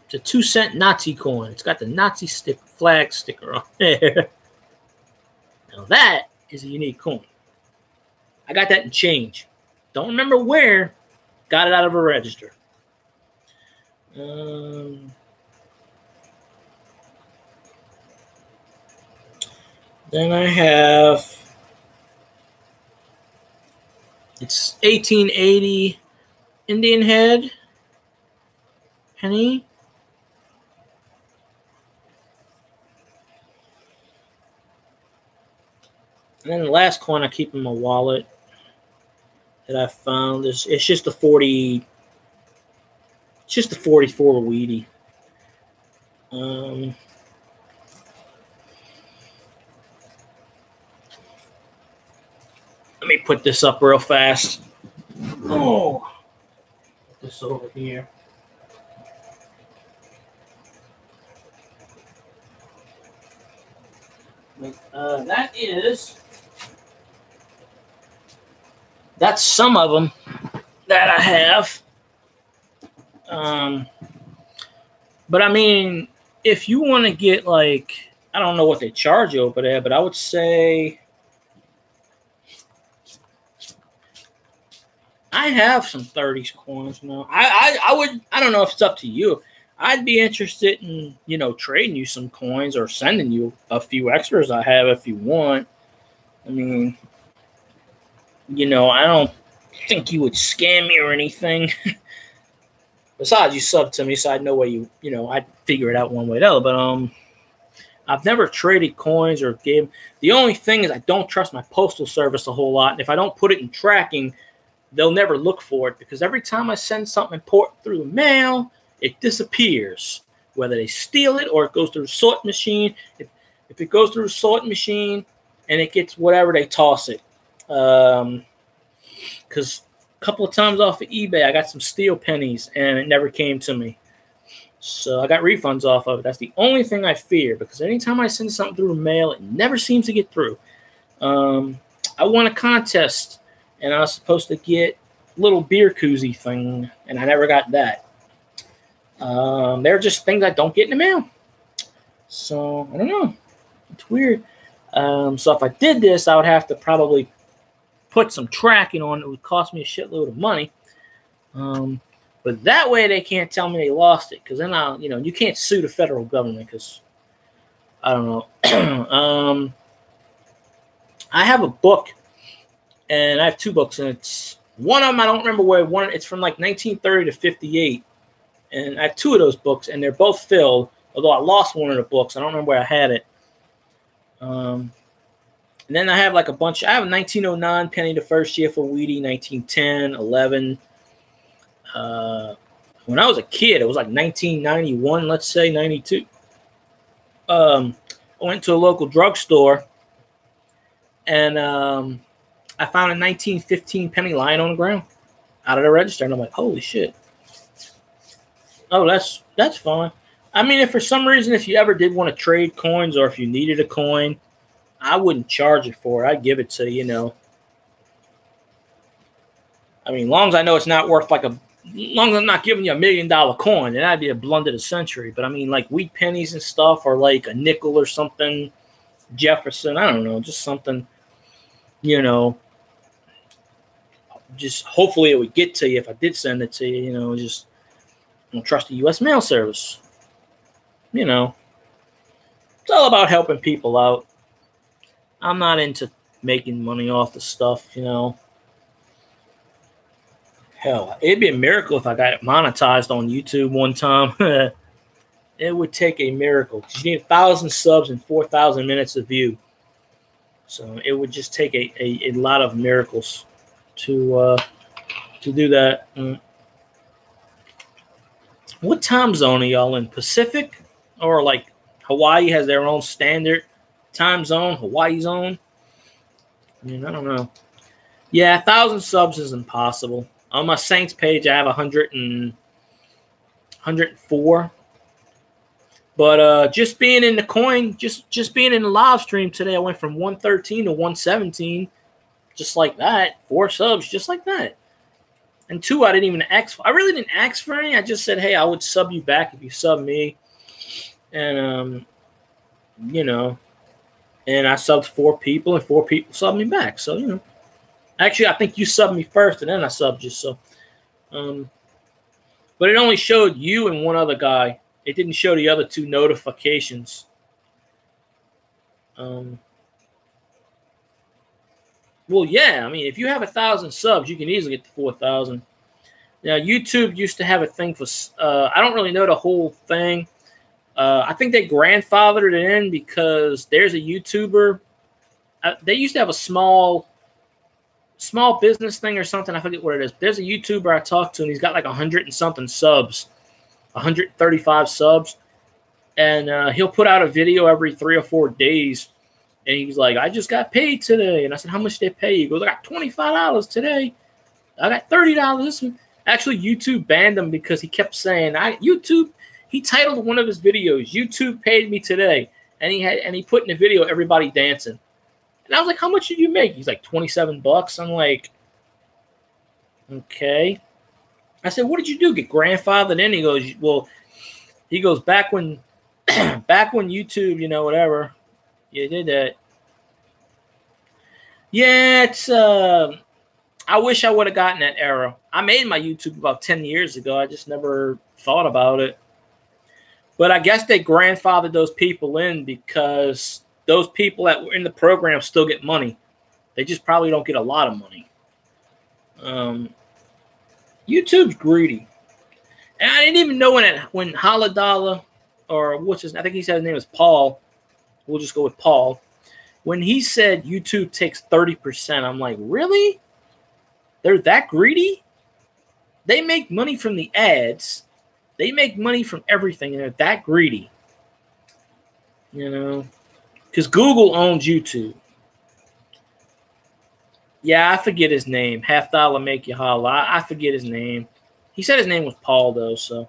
It's a 2-cent Nazi coin. It's got the Nazi flag sticker on there. Now that is a unique coin. I got that in change. Don't remember where. Got it out of a register. Then I have, it's 1880 Indian Head penny. And then the last coin I keep in my wallet that I found is, it's just a 40, it's just a 44 Wheatie. Let me put this up real fast. Oh, put this over here. That's some of them that I have. But I mean, if you want to get, like, I don't know what they charge you over there, but I would say I have some 30s coins now. I don't know if it's up to you. I'd be interested in, you know, trading you some coins or sending you a few extras I have if you want. I mean, you know, I don't think you would scam me or anything. Besides, you sub to me, so I'd know where you know, I'd figure it out one way or the other. But I've never traded coins or gave. The only thing is I don't trust my postal service a whole lot. And if I don't put it in tracking, they'll never look for it, because every time I send something important through the mail, it disappears. Whether they steal it or it goes through the sorting machine. If it goes through the sorting machine and it gets whatever, they toss it. Because a couple of times off of eBay, I got some steel pennies and it never came to me. So I got refunds off of it. That's the only thing I fear, because anytime I send something through the mail, it never seems to get through. I won a contest, and I was supposed to get little beer koozie thing, and I never got that. They're just things I don't get in the mail. So, I don't know. It's weird. So if I did this, I would have to probably put some tracking on. It would cost me a shitload of money. But that way they can't tell me they lost it, because then you can't sue the federal government, because I don't know. I have a book, and I have two books, and it's one of them I don't remember where it's from, like 1930 to 58, and I have two of those books, and they're both filled. Although I lost one of the books, I don't remember where I had it. And then I have like a bunch. I have a 1909 penny the first year for Wheatie, 1910, 11. When I was a kid, it was like 1991, let's say 92. I went to a local drugstore, and I found a 1915 penny lying on the ground out of the register, and I'm like, holy shit. Oh, that's fine. I mean, if for some reason, if you ever did want to trade coins, or if you needed a coin, I wouldn't charge it for it. I'd give it to you. I mean, long as I know it's not worth long as I'm not giving you $1 million coin, then that'd be a blunder of the century. But I mean, like wheat pennies and stuff, or like a nickel or something, Jefferson, I don't know, just something, just hopefully it would get to you if I did send it to you, just don't trust the U.S. mail service. It's all about helping people out. I'm not into making money off the stuff, Hell, it'd be a miracle if I got it monetized on YouTube one time. It would take a miracle. You need 1,000 subs and 4,000 minutes of view. So it would just take a lot of miracles to do that. What time zone are y'all in? Pacific? Or like Hawaii has their own standard time zone, Hawaii zone? I mean, I don't know. Yeah, 1,000 subs is impossible. On my Saints page, I have 104. But just being in the coin, just being in the live stream today, I went from 113 to 117, just like that. 4 subs, just like that. And 2, I didn't even ask for. I really didn't ask for any. I just said, hey, I would sub you back if you sub me. And, and I subbed 4 people, and 4 people subbed me back. So, actually, I think you subbed me first, and then I subbed you. So, but it only showed you and one other guy. It didn't show the other 2 notifications. Well, yeah. I mean, if you have 1,000 subs, you can easily get to 4,000. Now, YouTube used to have a thing for. I don't really know the whole thing. I think they grandfathered it in because there's a YouTuber. They used to have a small business thing or something. I forget what it is. There's a YouTuber I talked to, and he's got like 100 and something subs, 135 subs, and he'll put out a video every 3 or 4 days. And he's like, I just got paid today. And I said, how much did they pay you? He goes, I got $25 today. I got $30 this one. Actually, YouTube banned him because he kept saying, he titled one of his videos, YouTube paid me today. And he put in the video, everybody dancing. And I was like, how much did you make? He's like, $27. I'm like, okay. I said, what did you do? Get grandfathered in? He goes, back when YouTube, whatever. You did that. Yeah, it's I wish I would have gotten that era. I made my YouTube about 10 years ago. I just never thought about it. But I guess they grandfathered those people in because those people that were in the program still get money. They just probably don't get a lot of money. YouTube's greedy. And I didn't even know when Haladala, or I think he said his name was Paul. We'll just go with Paul. When he said YouTube takes 30%, I'm like, really? They're that greedy? They make money from the ads. They make money from everything, and they're that greedy. Because Google owns YouTube. Yeah, I forget his name. $50 make you holla. I forget his name. He said his name was Paul, though, so.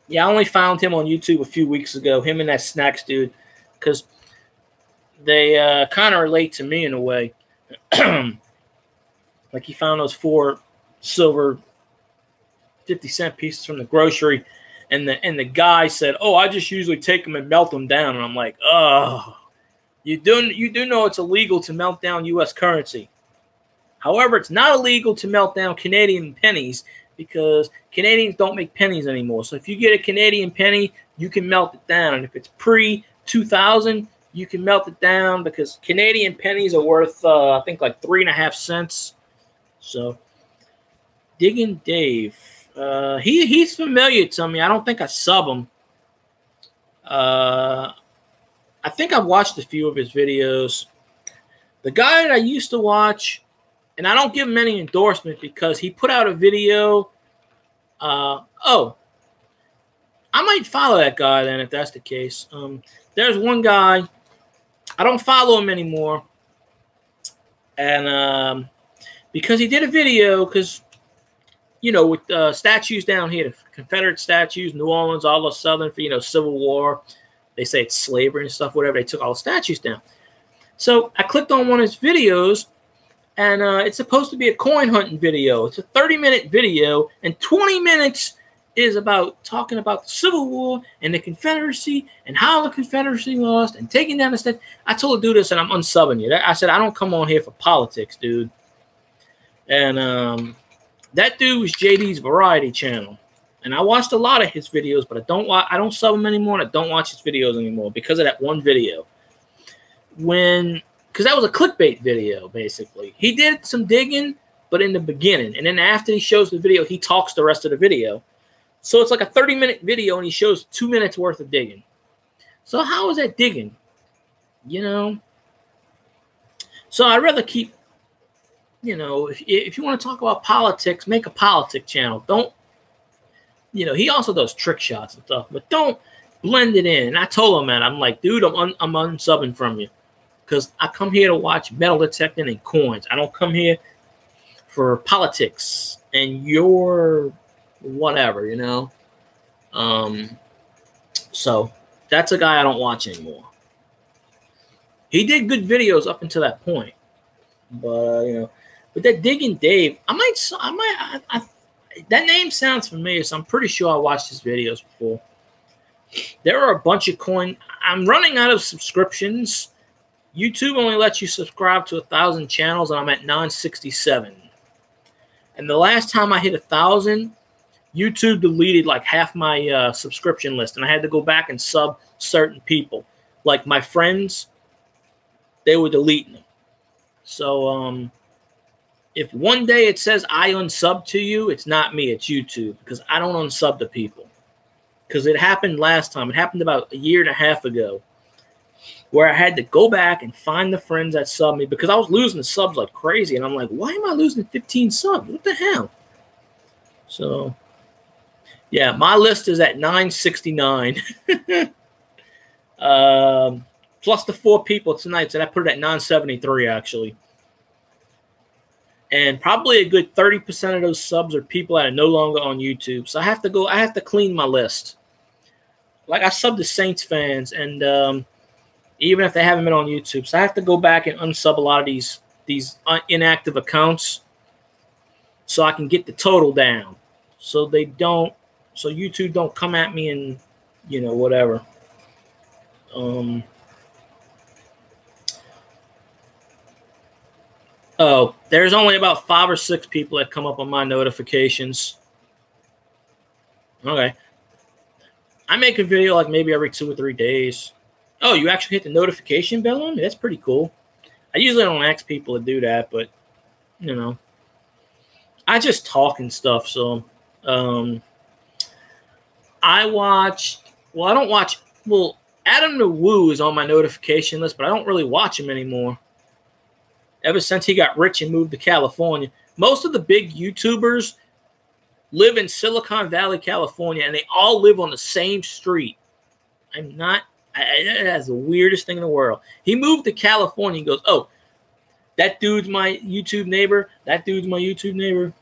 Yeah, I only found him on YouTube a few weeks ago, him and that Snacks dude, because they kind of relate to me in a way. Like he found those 4 silver 50-cent pieces from the grocery, and the guy said, "Oh, I just usually take them and melt them down." And I'm like, "Oh, you do know it's illegal to melt down U.S. currency. However, it's not illegal to melt down Canadian pennies because Canadians don't make pennies anymore. So if you get a Canadian penny, you can melt it down. And if it's pre-2000, you can melt it down because Canadian pennies are worth, I think, like 3.5 cents. So Digging Dave, he's familiar to me. I don't think I sub him. I think I've watched a few of his videos. The guy that I used to watch, and I don't give him any endorsement because he put out a video. Oh, I might follow that guy then if that's the case. There's one guy. I don't follow him anymore. And because he did a video, because, you know, with statues down here, the Confederate statues, New Orleans, all the Southern, for, you know, Civil War. They say it's slavery and stuff, whatever. They took all the statues down. So I clicked on one of his videos, and it's supposed to be a coin hunting video. It's a 30-minute video, and 20 minutes is about talking about the Civil War and the Confederacy and how the Confederacy lost and taking down the state. I told the dude this, and I'm unsubbing you. I said, I don't come on here for politics, dude. And that dude was JD's Variety channel. And I watched a lot of his videos, but I don't sub him anymore, and I don't watch his videos anymore because of that one video. Because that was a clickbait video, basically. He did some digging, but in the beginning. And then after he shows the video, he talks the rest of the video. So it's like a 30-minute video, and he shows 2 minutes worth of digging. So how is that digging? You know? So I'd rather keep, you know, if you want to talk about politics, make a politics channel. Don't, you know, he also does trick shots and stuff, but don't blend it in. And I told him that. I'm like, dude, I'm unsubbing from you because I come here to watch metal detecting and coins. I don't come here for politics and your whatever, you know. So that's a guy I don't watch anymore. He did good videos up until that point, but you know, with that Digging Dave, that name sounds familiar, so I'm pretty sure I watched his videos before. There are a bunch of coin. I'm running out of subscriptions. YouTube only lets you subscribe to 1,000 channels, and I'm at 967. And the last time I hit 1,000, YouTube deleted like half my subscription list, and I had to go back and sub certain people. Like my friends, they were deleting them. So if one day it says I unsub to you, it's not me, it's YouTube, because I don't unsub to people. Because it happened last time. It happened about 1.5 years ago, where I had to go back and find the friends that subbed me because I was losing subs like crazy. And I'm like, why am I losing 15 subs? What the hell? So, yeah, my list is at 969. Plus the 4 people tonight. So I put it at 973, actually. And probably a good 30% of those subs are people that are no longer on YouTube. So I have to clean my list. Like I subbed the Saints fans, and even if they haven't been on YouTube. So I have to go back and unsub a lot of these inactive accounts so I can get the total down. So YouTube don't come at me and, you know, whatever. Oh, there's only about 5 or 6 people that come up on my notifications. Okay. I make a video like maybe every 2 or 3 days. Oh, you actually hit the notification bell on me? That's pretty cool. I usually don't ask people to do that, but, you know. I just talk and stuff, so. I don't watch. Adam the Woo is on my notification list, but I don't really watch him anymore. Ever since he got rich and moved to California. Most of the big YouTubers live in Silicon Valley, California, and they all live on the same street. That's the weirdest thing in the world. He moved to California and goes, oh, that dude's my YouTube neighbor. That dude's my YouTube neighbor.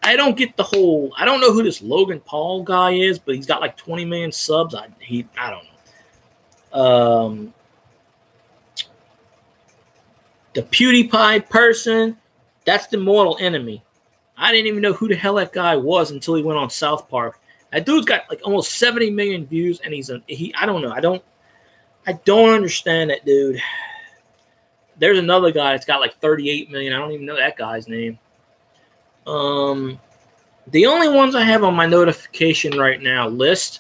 I don't get the whole, I don't know who this Logan Paul guy is, but he's got like 20 million subs. I don't know. The PewDiePie person, That's the mortal enemy. I didn't even know who the hell that guy was until he went on South Park. That dude's got like almost 70 million views, and I don't know. I don't understand that dude. There's another guy that's got like 38 million. I don't even know that guy's name. The only ones I have on my notification right now list,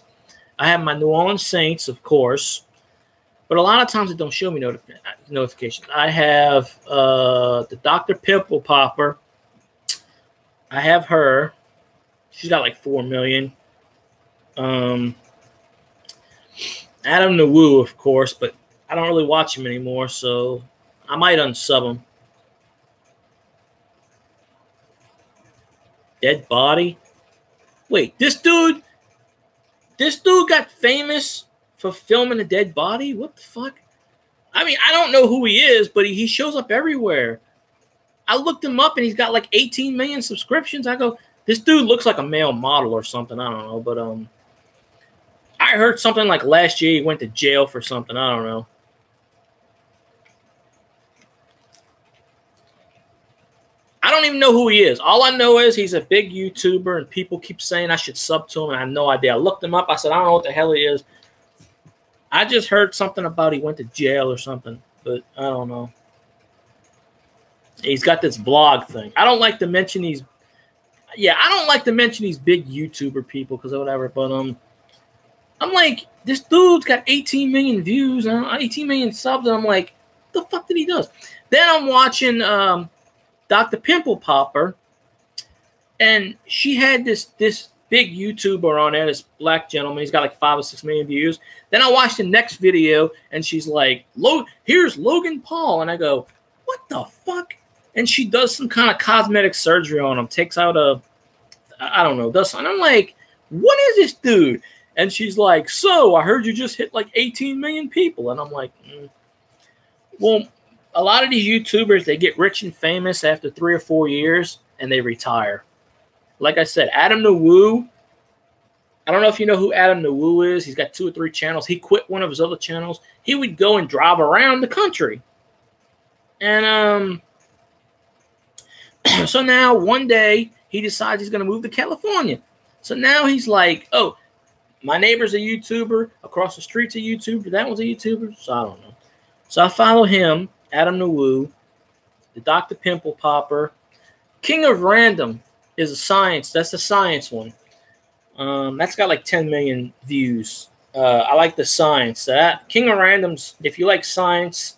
I have my New Orleans Saints, of course, but a lot of times it don't show me notifications. I have the Dr. Pimple Popper. I have her. She's got like 4 million. Adam Nawu, of course, but I don't really watch him anymore, so I might unsub him. Dead Body. Wait, this dude got famous for filming a dead body? What the fuck? I mean, I don't know who he is, but he shows up everywhere. I looked him up, and he's got like 18 million subscriptions. I go, this dude looks like a male model or something. I don't know, but I heard something like last year he went to jail for something. I don't know. I don't even know who he is. All I know is he's a big YouTuber, and people keep saying I should sub to him, and I have no idea. I looked him up. I said, I don't know what the hell he is. I just heard something about he went to jail or something, but I don't know. He's got this vlog thing. I don't like to mention these. Yeah, I don't like to mention these big YouTuber people because of whatever. But I'm like, this dude's got 18 million views, 18 million subs, and I'm like, what the fuck did he do? Then I'm watching Dr. Pimple Popper, and she had this big YouTuber on there, this black gentleman. He's got like 5 or 6 million views. Then I watched the next video, and she's like, here's Logan Paul. And I go, what the fuck? And she does some kind of cosmetic surgery on him, takes out I don't know, does something. I'm like, what is this dude? And she's like, so I heard you just hit like 18 million people. And I'm like, well, a lot of these YouTubers, they get rich and famous after 3 or 4 years, and they retire. Like I said, Adam Nawu, I don't know if you know who Adam Nawu is. He's got 2 or 3 channels. He quit one of his other channels. He would go and drive around the country. And so now one day he decides he's going to move to California. So now he's like, oh, my neighbor's a YouTuber. Across the street's a YouTuber. That one's a YouTuber. So I don't know. So I follow him, Adam Nawu, the Dr. Pimple Popper. King of Random is a science. That's the science one. That's got like 10 million views. I like the science. That King of Randoms, if you like science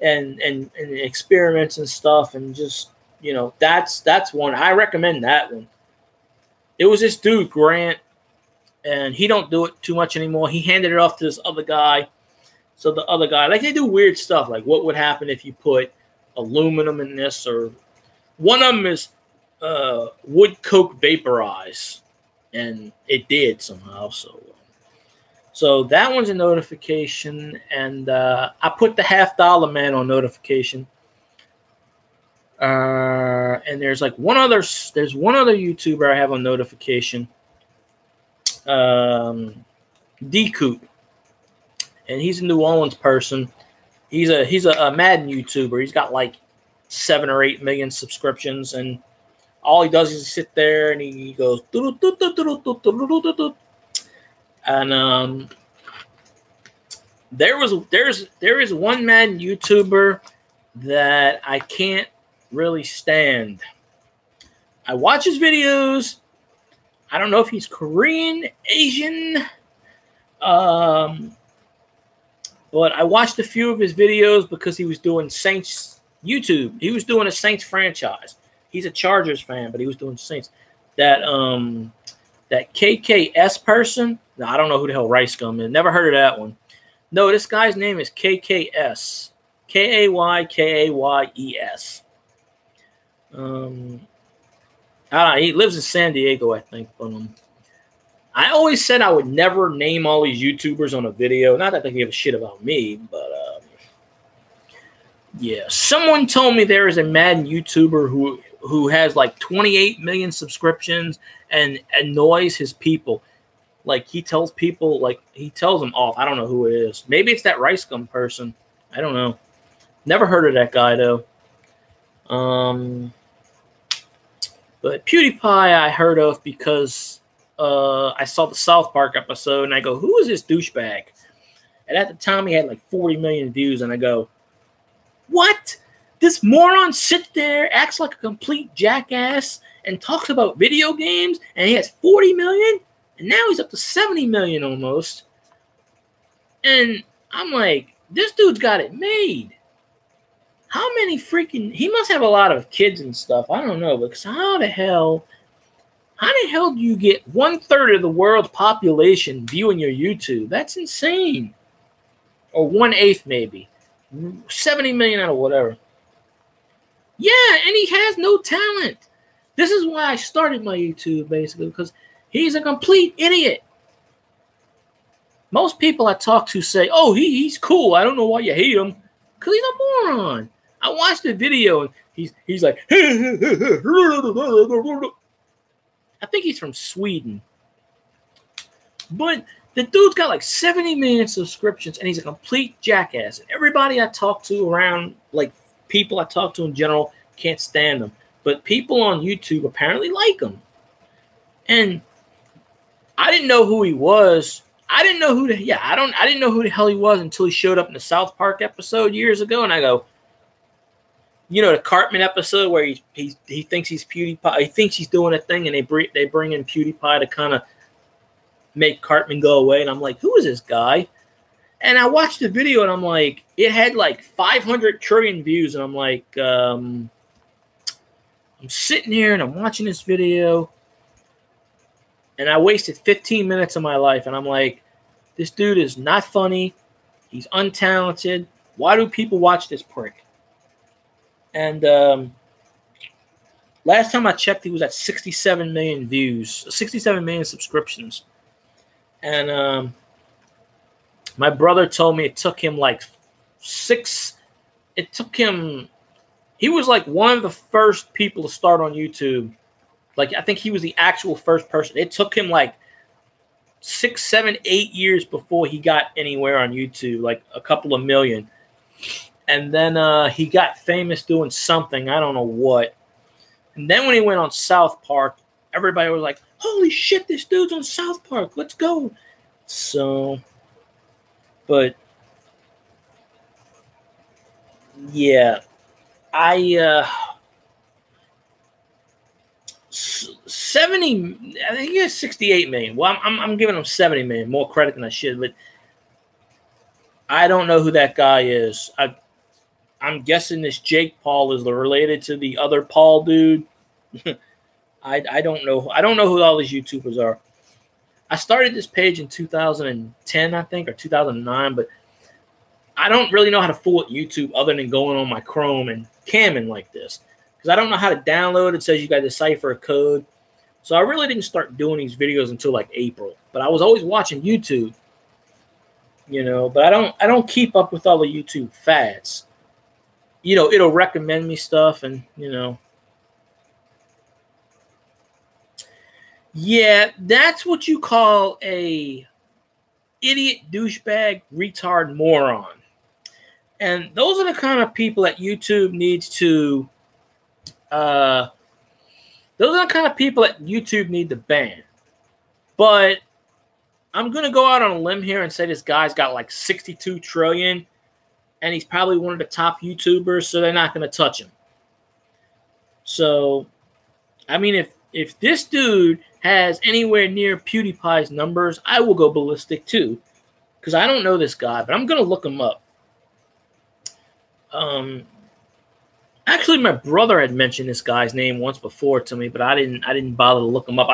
and experiments and stuff, and just, you know, that's one. I recommend that one. It was this dude, Grant, and he don't do it too much anymore. He handed it off to this other guy. So the other guy, like, they do weird stuff, like what would happen if you put aluminum in this, or one of them is would coke vaporize, and it did somehow. So that one's a notification, and I put the $50 man on notification. And there's like one other YouTuber I have on notification, D-Coop, and he's a New Orleans person. He's a Madden YouTuber. He's got like 7 or 8 million subscriptions, and all he does is sit there and he goes, and there is one Madden YouTuber that I can't really stand. I watch his videos. I don't know if he's Korean, Asian, but I watched a few of his videos because he was doing Saints YouTube. He was doing a Saints franchise. He's a Chargers fan, but he was doing Saints. That KKS person, no, I don't know who the hell Rice Gum is. Never heard of that one. No, this guy's name is KKS. Kayyes. I don't know, he lives in San Diego, I think. But I always said I would never name all these YouTubers on a video. Not that they give a shit about me, but yeah. Someone told me there is a Madden YouTuber who has like 28 million subscriptions and annoys his people. Like, he tells people, like, he tells them off. I don't know who it is. Maybe it's that Rice Gum person. I don't know. Never heard of that guy, though. But PewDiePie I heard of because I saw the South Park episode, and I go, who is this douchebag? And at the time, he had like 40 million views, and I go, what? This moron sits there, acts like a complete jackass, and talks about video games, and he has 40 million, and now he's up to 70 million almost. And I'm like, this dude's got it made. How many freaking... He must have a lot of kids and stuff. I don't know, because how the hell do you get 1/3 of the world's population viewing your YouTube? That's insane. Or 1/8 maybe. 70 million out of whatever. Yeah, and he has no talent. This is why I started my YouTube, basically, because he's a complete idiot. Most people I talk to say, oh, he's cool. I don't know why you hate him. Because he's a moron. I watched the video, and he's like, I think he's from Sweden. But the dude's got like 70 million subscriptions, and he's a complete jackass. And everybody I talk to around, like people I talk to in general, can't stand him. But people on YouTube apparently like him. And I didn't know who he was. I didn't know who the hell he was until he showed up in the South Park episode years ago. And I go, you know, the Cartman episode where he thinks he's PewDiePie. He thinks he's doing a thing, and they bring in PewDiePie to kind of make Cartman go away. And I'm like, who is this guy? And I watched the video, and I'm like, it had like 500 trillion views. And I'm like, I'm sitting here, and I'm watching this video. And I wasted 15 minutes of my life. And I'm like, this dude is not funny. He's untalented. Why do people watch this prick? And last time I checked, he was at 67 million views, 67 million subscriptions. And my brother told me it took him like he was like one of the first people to start on YouTube. Like, I think he was the actual first person. It took him like 6, 7, 8 years before he got anywhere on YouTube, like a couple of million. And then he got famous doing something. I don't know what. And then when he went on South Park, everybody was like, holy shit, this dude's on South Park. Let's go. So, but, yeah. 70, I think he has 68 million. Well, I'm giving him 70 million, more credit than I should, but I don't know who that guy is. I'm guessing this Jake Paul is related to the other Paul dude. I don't know. I don't know who all these YouTubers are. I started this page in 2010, I think, or 2009, but I don't really know how to fool with YouTube other than going on my Chrome and camming like this. Because I don't know how to download. It says you got to decipher a code. So I really didn't start doing these videos until like April. But I was always watching YouTube. You know, but I don't keep up with all the YouTube fads. You know, it'll recommend me stuff, and you know. Yeah, that's what you call a idiot, douchebag, retard, moron. And those are the kind of people that YouTube needs to those are the kind of people that YouTube need to ban. But I'm going to go out on a limb here and say this guy's got like 62 trillion, and he's probably one of the top YouTubers, so they're not going to touch him. So, I mean, if this dude has anywhere near PewDiePie's numbers, I will go ballistic too, because I don't know this guy, but I'm going to look him up. Actually, my brother had mentioned this guy's name once before to me, but I didn't bother to look him up.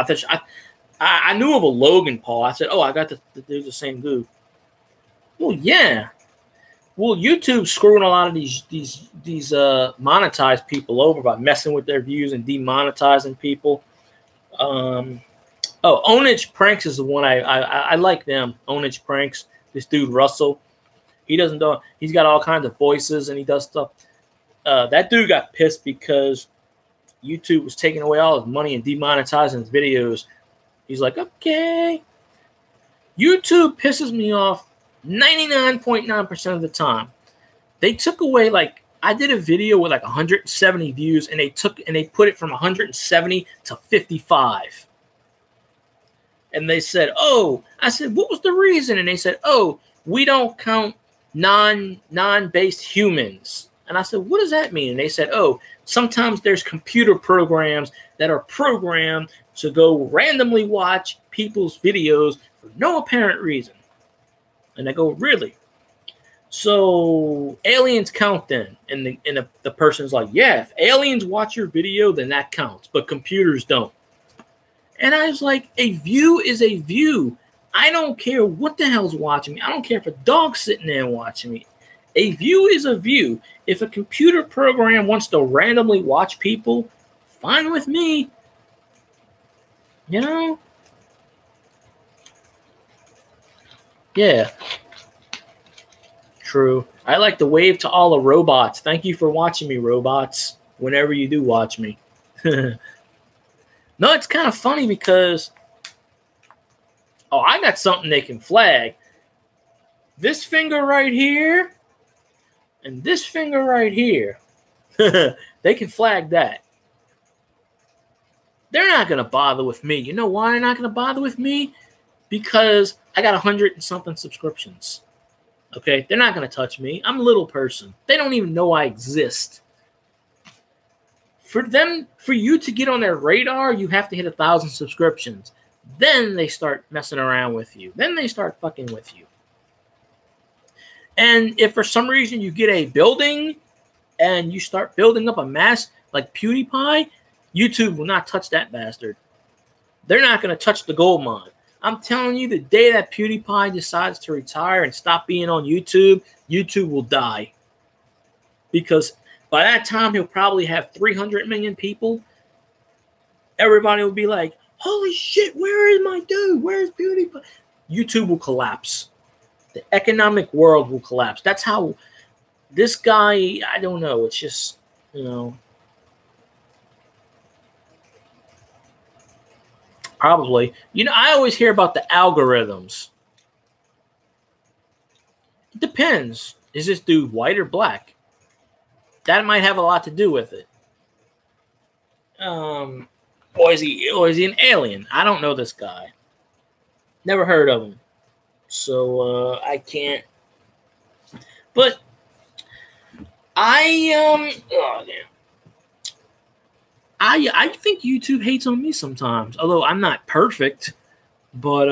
I knew of a Logan Paul. I said, oh, I got the dude's the same dude. Well, yeah. Well, YouTube's screwing a lot of these monetized people over by messing with their views and demonetizing people. Onage Pranks is the one I like them. Onage Pranks. This dude Russell. He's got all kinds of voices and he does stuff. That dude got pissed because YouTube was taking away all his money and demonetizing his videos. He's like, okay. YouTube pisses me off 99.9% of the time. They took away like I did a video with like 170 views, and they put it from 170 to 55. And they said, "Oh," I said, "What was the reason?" And they said, "Oh, we don't count non-based humans." And I said, "What does that mean?" And they said, "Oh, sometimes there's computer programs that are programmed to go randomly watch people's videos for no apparent reason." And I go, "Really? So aliens count then?" And the person's like, "Yeah, if aliens watch your video, then that counts, but computers don't." And I was like, a view is a view. I don't care what the hell's watching me. I don't care if a dog's sitting there watching me. A view is a view. If a computer program wants to randomly watch people, fine with me. You know? Yeah. True. I like to wave to all the robots. Thank you for watching me, robots, whenever you do watch me. No, it's kind of funny because, oh, I got something they can flag. This finger right here and this finger right here. They can flag that. They're not going to bother with me. You know why they're not going to bother with me? Because I got 100 and something subscriptions. Okay? They're not going to touch me. I'm a little person. They don't even know I exist. For you to get on their radar, you have to hit 1,000 subscriptions. Then they start messing around with you. Then they start fucking with you. And if for some reason you get a building and you start building up a mass like PewDiePie, YouTube will not touch that bastard. They're not going to touch the gold mine. I'm telling you, the day that PewDiePie decides to retire and stop being on YouTube, YouTube will die. Because by that time, he'll probably have 300 million people. Everybody will be like, holy shit, where is my dude? Where's PewDiePie? YouTube will collapse. The economic world will collapse. That's how this guy, I don't know. It's just, you know. Probably. You know, I always hear about the algorithms. It depends. Is this dude white or black? That might have a lot to do with it. Or is he an alien? I don't know this guy. Never heard of him. So I can't. But I think YouTube hates on me sometimes. Although I'm not perfect, but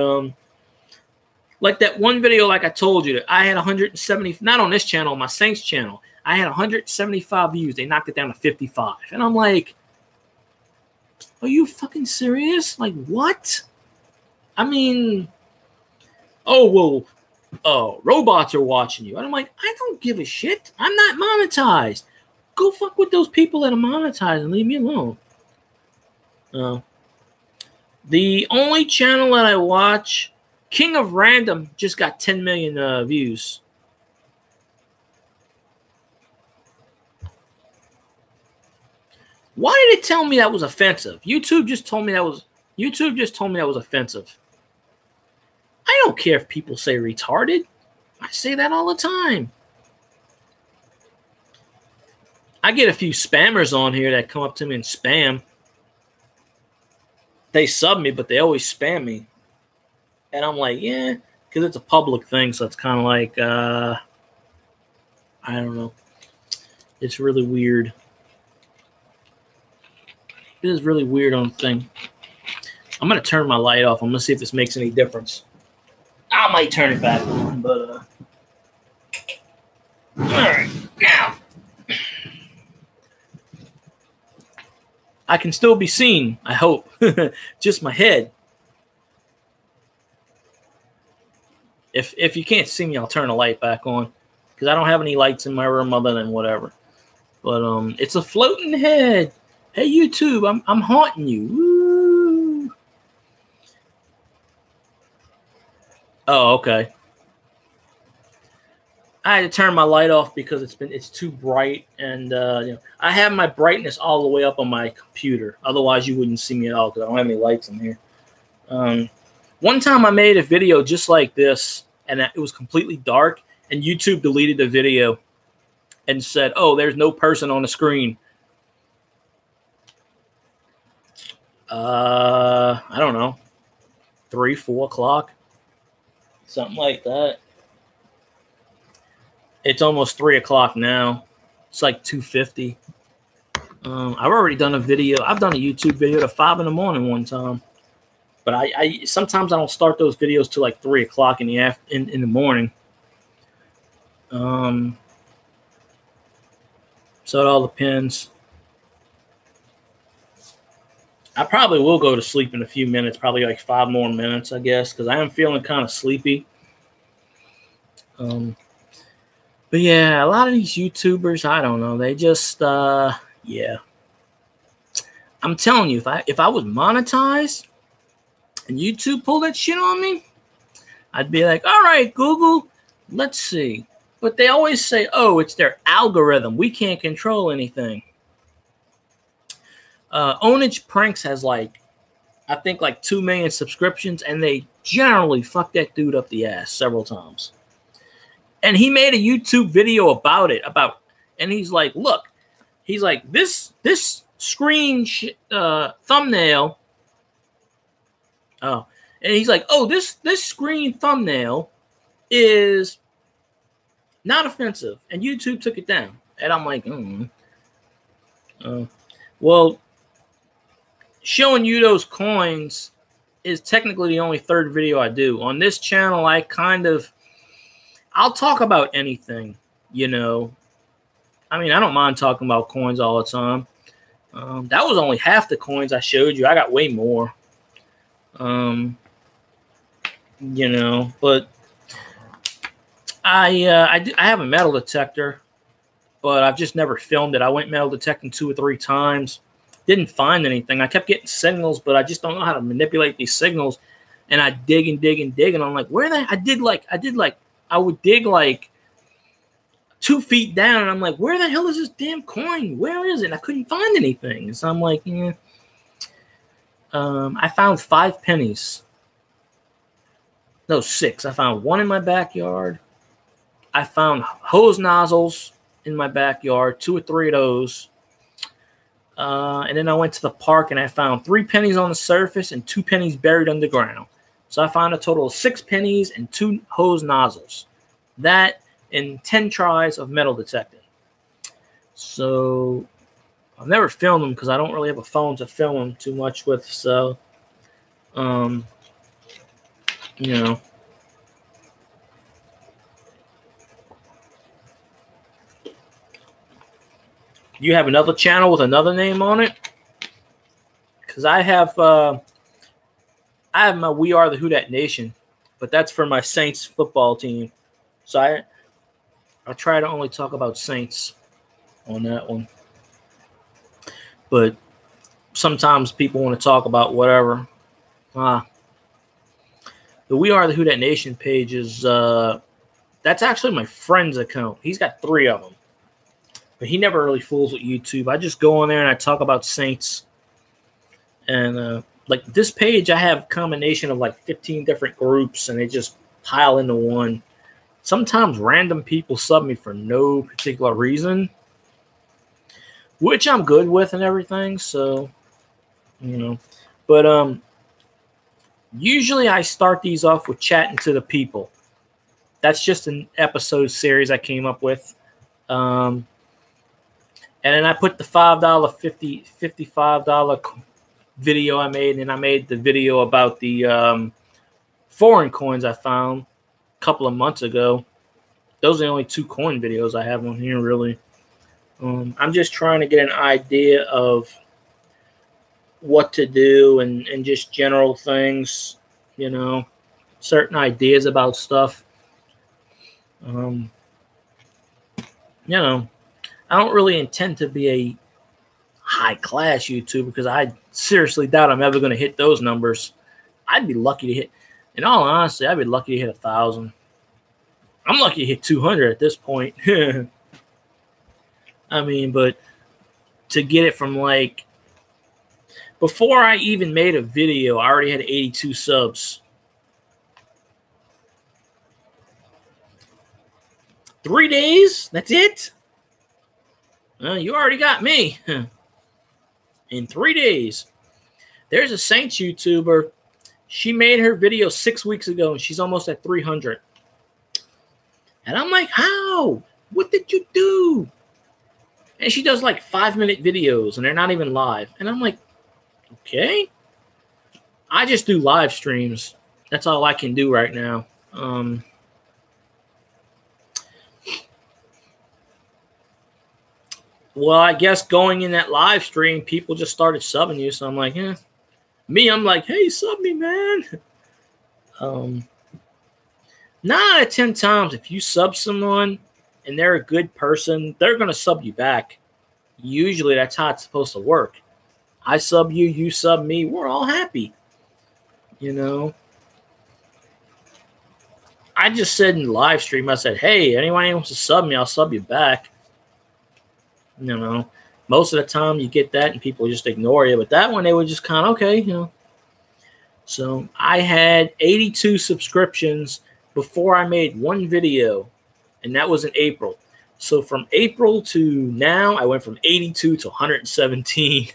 like that one video, like I told you, that I had 170, not on this channel, my Saints channel. I had 175 views. They knocked it down to 55. And I'm like, are you fucking serious? Like, what? I mean, oh, well, robots are watching you. And I'm like, I don't give a shit. I'm not monetized. Go fuck with those people that are monetized and leave me alone. The only channel that I watch, King of Random, just got 10 million views. Why did it tell me that was offensive? YouTube just told me that was offensive. I don't care if people say retarded. I say that all the time. I get a few spammers on here that come up to me and spam. They sub me, but they always spam me. And I'm like, yeah, because it's a public thing, so it's kind of like, I don't know. It's really weird. It is really weird on the thing. I'm going to turn my light off. I'm going to see if this makes any difference. I might turn it back on, but, all right, now. I can still be seen, I hope. Just my head. If you can't see me, I'll turn the light back on. Because I don't have any lights in my room other than whatever. But it's a floating head. Hey, YouTube, I'm haunting you. Woo. Oh, okay. I had to turn my light off because it's too bright, and I have my brightness all the way up on my computer. Otherwise, you wouldn't see me at all because I don't have any lights in here. One time I made a video just like this, and it was completely dark, and YouTube deleted the video. and said, "Oh, there's no person on the screen." I don't know, 3, 4 o'clock, something like that. It's almost 3 o'clock now. It's like 2:50. I've already done a video. I've done a YouTube video at 5 in the morning one time, but I sometimes I don't start those videos till like 3 o'clock in the morning. So it all depends. I probably will go to sleep in a few minutes, probably like 5 more minutes, I guess, because I am feeling kind of sleepy. But yeah, a lot of these YouTubers, I don't know, they just, yeah. I'm telling you, if I was monetized and YouTube pulled that shit on me, I'd be like, all right, Google, let's see. But they always say, oh, it's their algorithm. We can't control anything. Ownage Pranks has like, I think like 2 million subscriptions, and they generally fuck that dude up the ass several times. And he made a YouTube video about it, and he's like, look, he's like, this screen thumbnail. Oh, and he's like, oh, this screen thumbnail is not offensive, and YouTube took it down. And I'm like, well, showing you those coins is technically the only third video I do. On this channel, I'll talk about anything, you know. I mean, I don't mind talking about coins all the time. That was only half the coins I showed you. I got way more. You know, but I have a metal detector, but I've just never filmed it. I went metal detecting 2 or 3 times. Didn't find anything. I kept getting signals, but I just don't know how to manipulate these signals. And I dig and dig and dig, and I'm like, where the? I would dig like 2 feet down, and I'm like, where the hell is this damn coin? Where is it? And I couldn't find anything. So I'm like, yeah. I found 5 pennies. No, 6. I found 1 in my backyard. I found hose nozzles in my backyard, 2 or 3 of those. And then I went to the park, and I found 3 pennies on the surface and 2 pennies buried underground. So I found a total of 6 pennies and 2 hose nozzles. That in 10 tries of metal detecting. So I've never filmed them because I don't really have a phone to film them too much with. So, you know. You have another channel with another name on it? Because I have my We Are the Who Dat Nation, but that's for my Saints football team. So I try to only talk about Saints on that one. But sometimes people want to talk about whatever. The We Are the Who Dat Nation page is that's actually my friend's account. He's got 3 of them. But he never really fools with YouTube. I just go on there and I talk about Saints. And like this page, I have a combination of like 15 different groups, and they just pile into one. Sometimes random people sub me for no particular reason, which I'm good with and everything. So, you know, but usually I start these off with chatting to the people. That's just an episode series I came up with. And then I put the $55 video I made, and I made the video about the foreign coins I found a couple of months ago. Those are the only 2 coin videos I have on here, really. I'm just trying to get an idea of what to do and just general things, you know, certain ideas about stuff. You know, I don't really intend to be a high-class YouTuber because I seriously doubt I'm ever going to hit those numbers. I'd be lucky to hit, in all honesty, I'd be lucky to hit 1,000. I'm lucky to hit 200 at this point. I mean, but to get it from like, before I even made a video, I already had 82 subs. 3 days? That's it? You already got me in 3 days. There's a Saints YouTuber. She made her video 6 weeks ago, and she's almost at 300. And I'm like, how? What did you do? And she does like 5-minute videos, and they're not even live. And I'm like, okay. I just do live streams. That's all I can do right now. Well, I guess going in that live stream, people just started subbing you. So I'm like, yeah. Me, I'm like, hey, sub me, man. 9 out of 10 times, if you sub someone and they're a good person, they're going to sub you back. Usually that's how it's supposed to work. I sub you, you sub me, we're all happy. You know? I just said in the live stream, I said, hey, anyone who wants to sub me, I'll sub you back. You know? Most of the time you get that and people just ignore you. But that one, they were just kind of, okay, you know. So I had 82 subscriptions before I made one video. And that was in April. So from April to now, I went from 82 to 117.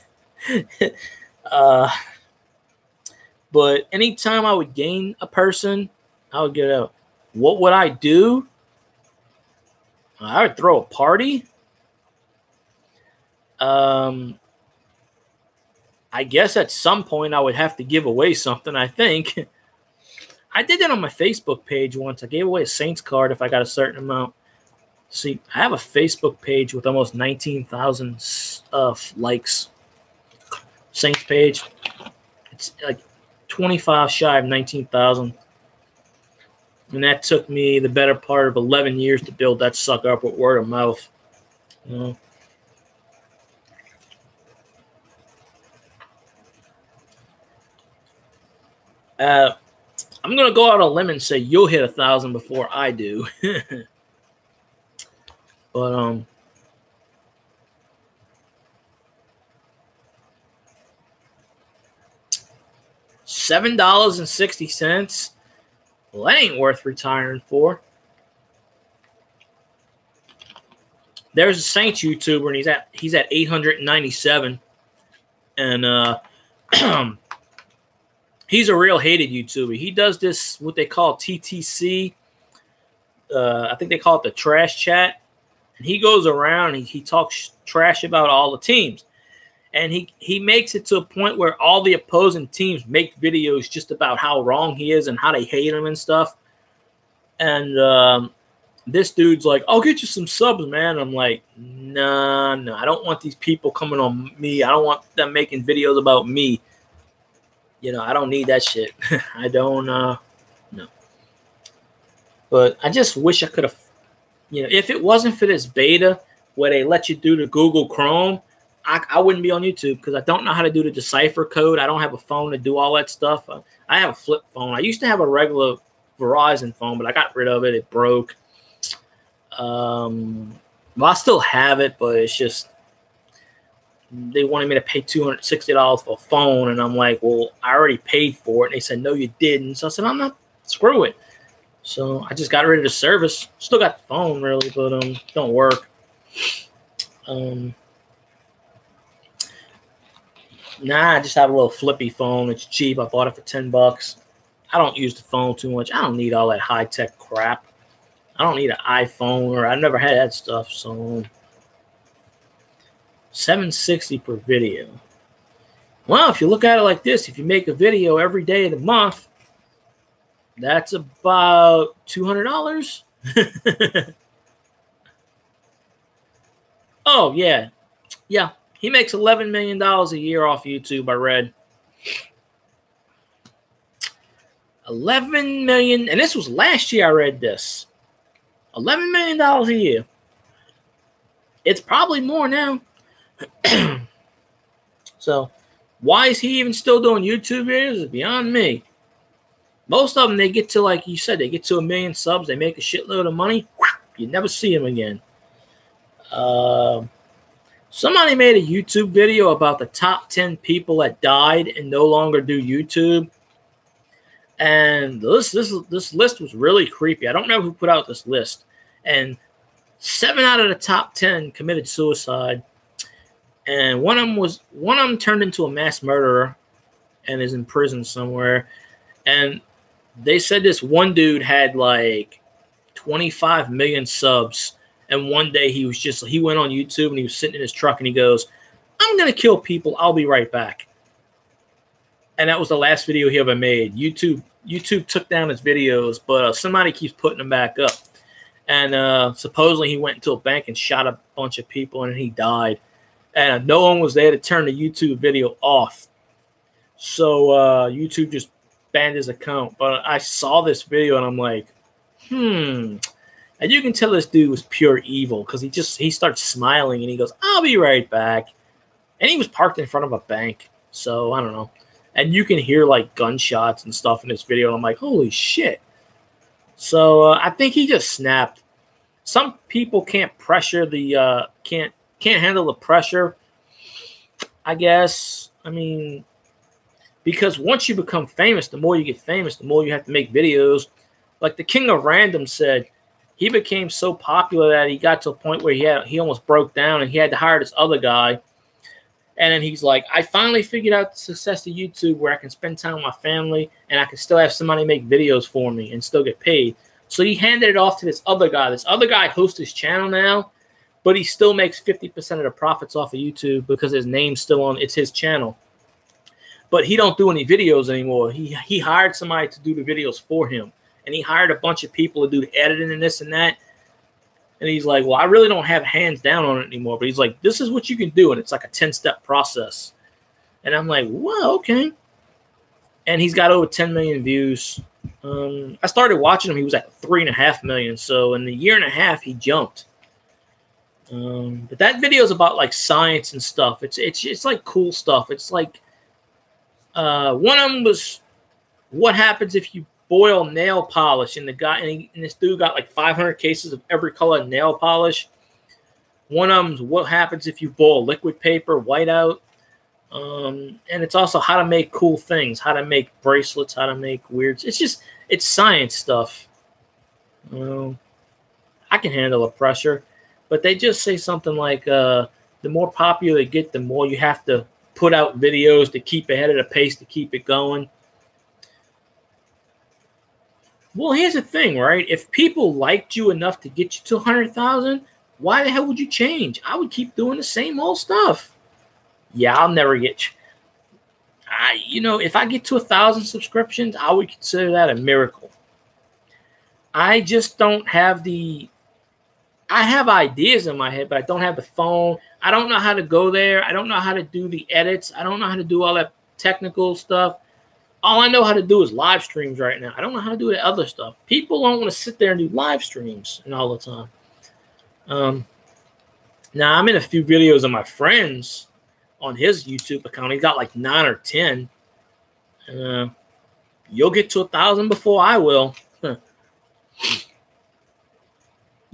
But anytime I would gain a person, I would get out. What would I do? I would throw a party. I guess at some point I would have to give away something, I think. I did that on my Facebook page once. I gave away a Saints card if I got a certain amount. See, I have a Facebook page with almost 19,000 likes. Saints page. It's like 25 shy of 19,000. And that took me the better part of 11 years to build that sucker up with word of mouth. You know? I'm going to go out on a limb and say you'll hit 1,000 before I do. But, $7.60. Well, that ain't worth retiring for. There's a Saints YouTuber, and he's at 897. And he's a real hated YouTuber. He does this, what they call TTC. I think they call it the trash chat. And he goes around and he talks trash about all the teams. And he makes it to a point where all the opposing teams make videos just about how wrong he is and how they hate him and stuff. And this dude's like, I'll get you some subs, man. I'm like, no, I don't want these people coming on me. I don't want them making videos about me. You know, I don't need that shit. I don't, no. But I just wish I could have, you know, if it wasn't for this beta where they let you do the Google Chrome, I wouldn't be on YouTube because I don't know how to do the decipher code. I don't have a phone to do all that stuff. I have a flip phone. I used to have a regular Verizon phone, but I got rid of it. It broke. Well, I still have it, but it's just they wanted me to pay $260 for a phone, and I'm like, well, I already paid for it. And they said, no, you didn't. So I said, I'm not. Screw it. So I just got rid of the service. Still got the phone, really, but don't work. Nah, I just have a little flippy phone. It's cheap. I bought it for $10. I don't use the phone too much. I don't need all that high-tech crap. I don't need an iPhone, or I never had that stuff. So $7.60 per video. Well, if you look at it like this, if you make a video every day of the month, that's about $200. Oh, yeah. Yeah. He makes $11 million a year off YouTube, I read. $11 million, and this was last year I read this. $11 million a year. It's probably more now. So, why is he even still doing YouTube videos is beyond me. Most of them, they get to, like you said, they get to 1 million subs, they make a shitload of money, you never see them again. Somebody made a YouTube video about the top 10 people that died and no longer do YouTube. And this list was really creepy. I don't know who put out this list. And 7 out of the top 10 committed suicide, and one of them turned into a mass murderer and is in prison somewhere. And they said this one dude had like 25 million subs, and one day he went on YouTube and he was sitting in his truck and he goes, "I'm gonna kill people. I'll be right back." And that was the last video he ever made. YouTube took down his videos, but somebody keeps putting them back up. And supposedly he went into a bank and shot a bunch of people, and he died. And no one was there to turn the YouTube video off. So YouTube just banned his account. But I saw this video, and I'm like, And you can tell this dude was pure evil because he starts smiling, and he goes, "I'll be right back." And he was parked in front of a bank. So I don't know. And you can hear like gunshots and stuff in this video. And I'm like, holy shit. So I think he just snapped. Some people can't pressure the can't handle the pressure, I guess. I mean, because once you become famous, the more you get famous, the more you have to make videos. Like the King of Random said, he became so popular that he got to a point where he almost broke down, and he had to hire this other guy. And then he's like, I finally figured out the success of YouTube where I can spend time with my family and I can still have somebody make videos for me and still get paid. So he handed it off to this other guy. This other guy hosts his channel now, but he still makes 50% of the profits off of YouTube because his name's still on. It's his channel. But he don't do any videos anymore. He hired somebody to do the videos for him. And he hired a bunch of people to do the editing and this and that. And he's like, well, I really don't have hands down on it anymore. But he's like, this is what you can do. And it's like a 10-step process. And I'm like, well, okay. And he's got over 10 million views. I started watching him. He was at 3.5 million. So in a year and a half, he jumped. But that video is about like science and stuff. It's like cool stuff. It's like one of them was what happens if you boil nail polish, and this dude got like 500 cases of every color nail polish. One of them's what happens if you boil liquid paper, whiteout. And it's also how to make cool things, how to make bracelets, how to make weird. It's science stuff. I can handle the pressure, but they just say something like the more popular they get, the more you have to put out videos to keep ahead of the pace, to keep it going. Well, here's the thing, right? If people liked you enough to get you to 100,000, why the hell would you change? I would keep doing the same old stuff. Yeah, I'll never get if I get to 1,000 subscriptions, I would consider that a miracle. I just don't have I have ideas in my head, but I don't have the phone. I don't know how to go there. I don't know how to do the edits. I don't know how to do all that technical stuff. All I know how to do is live streams right now. I don't know how to do the other stuff. People don't want to sit there and do live streams and all the time. Now, I'm in a few videos of my friends on his YouTube account. He's got like 9 or 10. You'll get to 1,000 before I will. Huh.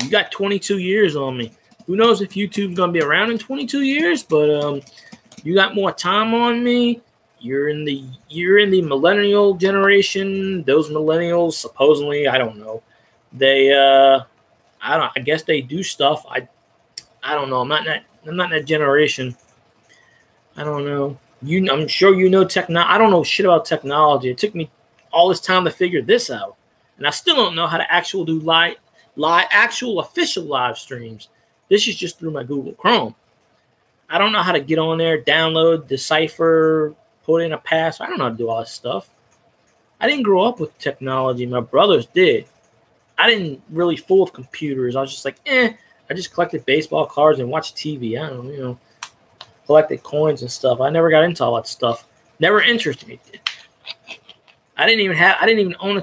You got 22 years on me. Who knows if YouTube's going to be around in 22 years, but you got more time on me. You're in the millennial generation. Those millennials, supposedly, I don't know. They I guess they do stuff. I don't know. I'm not in that generation. I don't know. I'm sure you know I don't know shit about technology. It took me all this time to figure this out. And I still don't know how to actually do actual official live streams. This is just through my Google Chrome. I don't know how to get on there, download, decipher, put in a password. I don't know how to do all this stuff. I didn't grow up with technology. My brothers did. I didn't really fool with computers. I was just like, I just collected baseball cards and watched TV. I don't know, collected coins and stuff. I never got into all that stuff. Never interested me. I didn't even own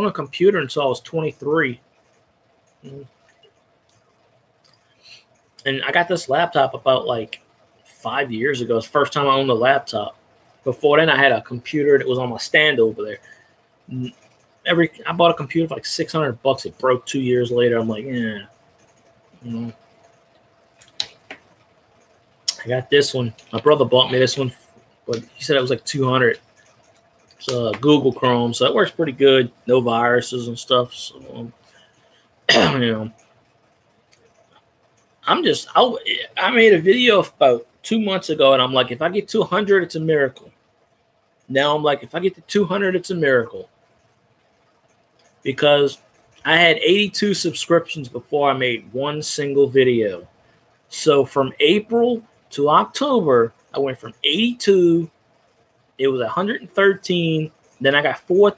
a computer until I was 23. And I got this laptop about like 5 years ago. It's the first time I owned a laptop. Before then, I had a computer that was on my stand over there. I bought a computer for like $600. It broke 2 years later. I'm like, I got this one. My brother bought me this one, but he said it was like $200. It's Google Chrome, so it works pretty good. No viruses and stuff. So, I made a video about 2 months ago, and I'm like, if I get to 100, it's a miracle. Now I'm like, if I get to 200, it's a miracle. Because I had 82 subscriptions before I made one single video. So from April to October, I went from 82, it was 113, then I got four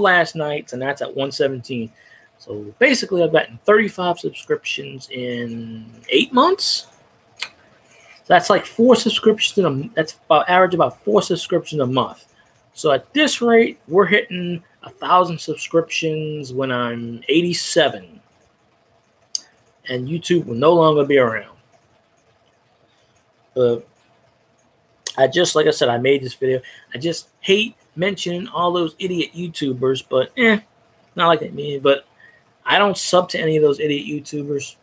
last nights, and that's at 117. So basically, I've gotten 35 subscriptions in 8 months. That's like 4 subscriptions that's about average about 4 subscriptions a month. So at this rate, we're hitting 1,000 subscriptions when I'm 87, and YouTube will no longer be around. Like I said, I made this video. I just hate mentioning all those idiot YouTubers, but not like that mean. But I don't sub to any of those idiot YouTubers.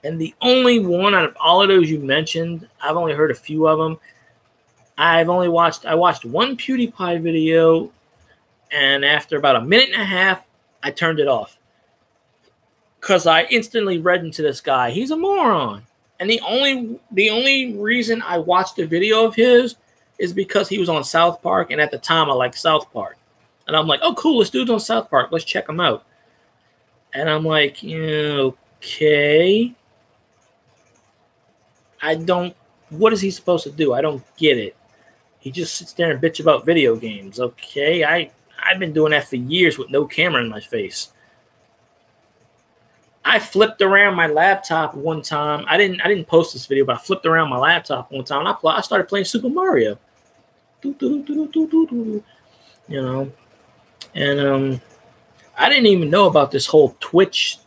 And the only one out of all of those you mentioned, I've only heard a few of them. I watched one PewDiePie video, and after about a minute and a half, I turned it off. Because I instantly read into this guy. He's a moron. And the only reason I watched a video of his is because he was on South Park, and at the time I liked South Park. And I'm like, oh, cool, this dude's on South Park. Let's check him out. And I'm like, yeah, okay. What is he supposed to do? I don't get it. He just sits there and bitch about video games. Okay, I've been doing that for years with no camera in my face. I flipped around my laptop one time. I didn't post this video, but I flipped around my laptop one time, and I started playing Super Mario. You know, and I didn't even know about this whole Twitch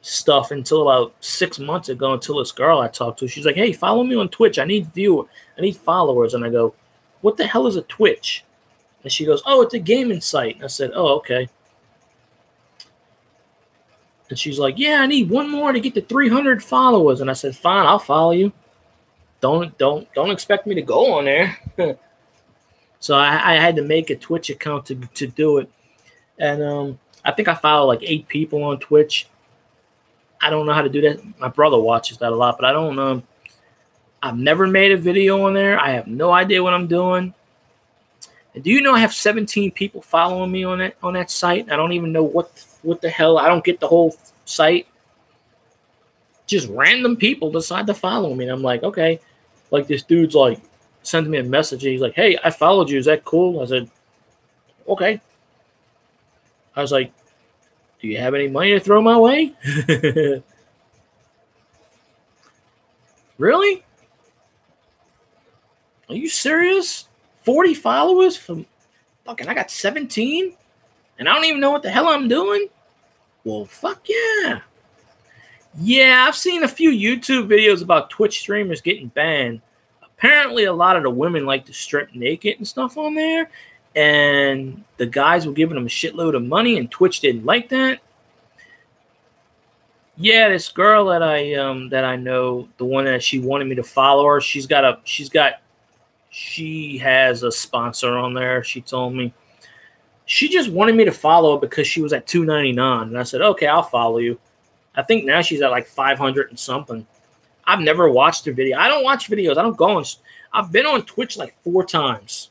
stuff until about 6 months ago, until this girl I talked to, she's like, hey, follow me on Twitch. I need followers. And I go, what the hell is a Twitch? And she goes, oh, it's a gaming site. And I said, oh, okay. And she's like, yeah, I need one more to get to 300 followers. And I said, fine, I'll follow you. Don't expect me to go on there. So I had to make a Twitch account to do it. And I think I follow like 8 people on Twitch. I don't know how to do that. My brother watches that a lot, but I don't know. I've never made a video on there. I have no idea what I'm doing. And do you know I have 17 people following me on that site? I don't even know what the hell. I don't get the whole site. Just random people decide to follow me. And I'm like, okay. Like this dude's like sends me a message. And he's like, hey, I followed you. Is that cool? I said, okay. I was like, do you have any money to throw my way? Really? Are you serious? 40 followers from fucking, I got 17 and I don't even know what the hell I'm doing? Well, fuck yeah. Yeah, I've seen a few YouTube videos about Twitch streamers getting banned. Apparently, a lot of the women like to strip naked and stuff on there. And the guys were giving them a shitload of money, and Twitch didn't like that. Yeah, this girl that I know, the one that she wanted me to follow her, she has a sponsor on there. She told me she just wanted me to follow her because she was at $2.99, and I said, okay, I'll follow you. I think now she's at like 500 and something. I've never watched her video. I don't watch videos. I don't go on. I've been on Twitch like 4 times.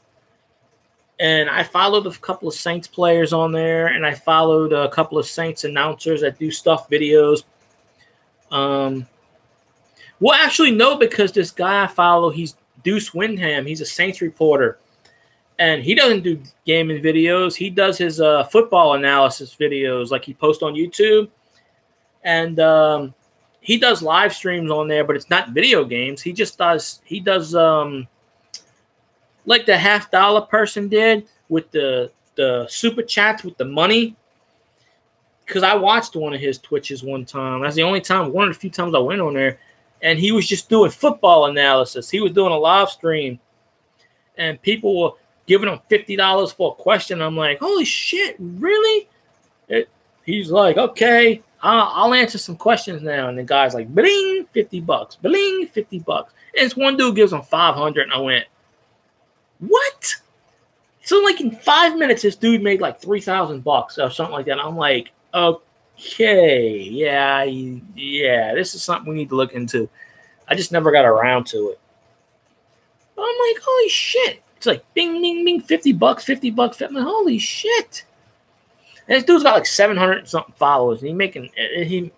And I followed a couple of Saints players on there, and I followed a couple of Saints announcers that do stuff videos. Well, actually, no, because this guy I follow, he's Deuce Windham. He's a Saints reporter, and he doesn't do gaming videos. He does his football analysis videos, like he posts on YouTube, and he does live streams on there, but it's not video games. He does like the $50 person did with the super chats with the money. Because I watched one of his Twitches one time. That's the only time, one of the few times I went on there. And he was just doing football analysis. He was doing a live stream. And people were giving him $50 for a question. I'm like, holy shit, really? He's like, okay, I'll answer some questions now. And the guy's like, bling, $50. Bling, $50. And this one dude gives him 500. And I went, what? So like in 5 minutes, this dude made like $3,000 or something like that. And I'm like, Okay, yeah, this is something we need to look into. I just never got around to it. But I'm like, holy shit. It's like bing, bing, bing, $50, $50. I'm like, holy shit. And this dude's got like 700 something followers. And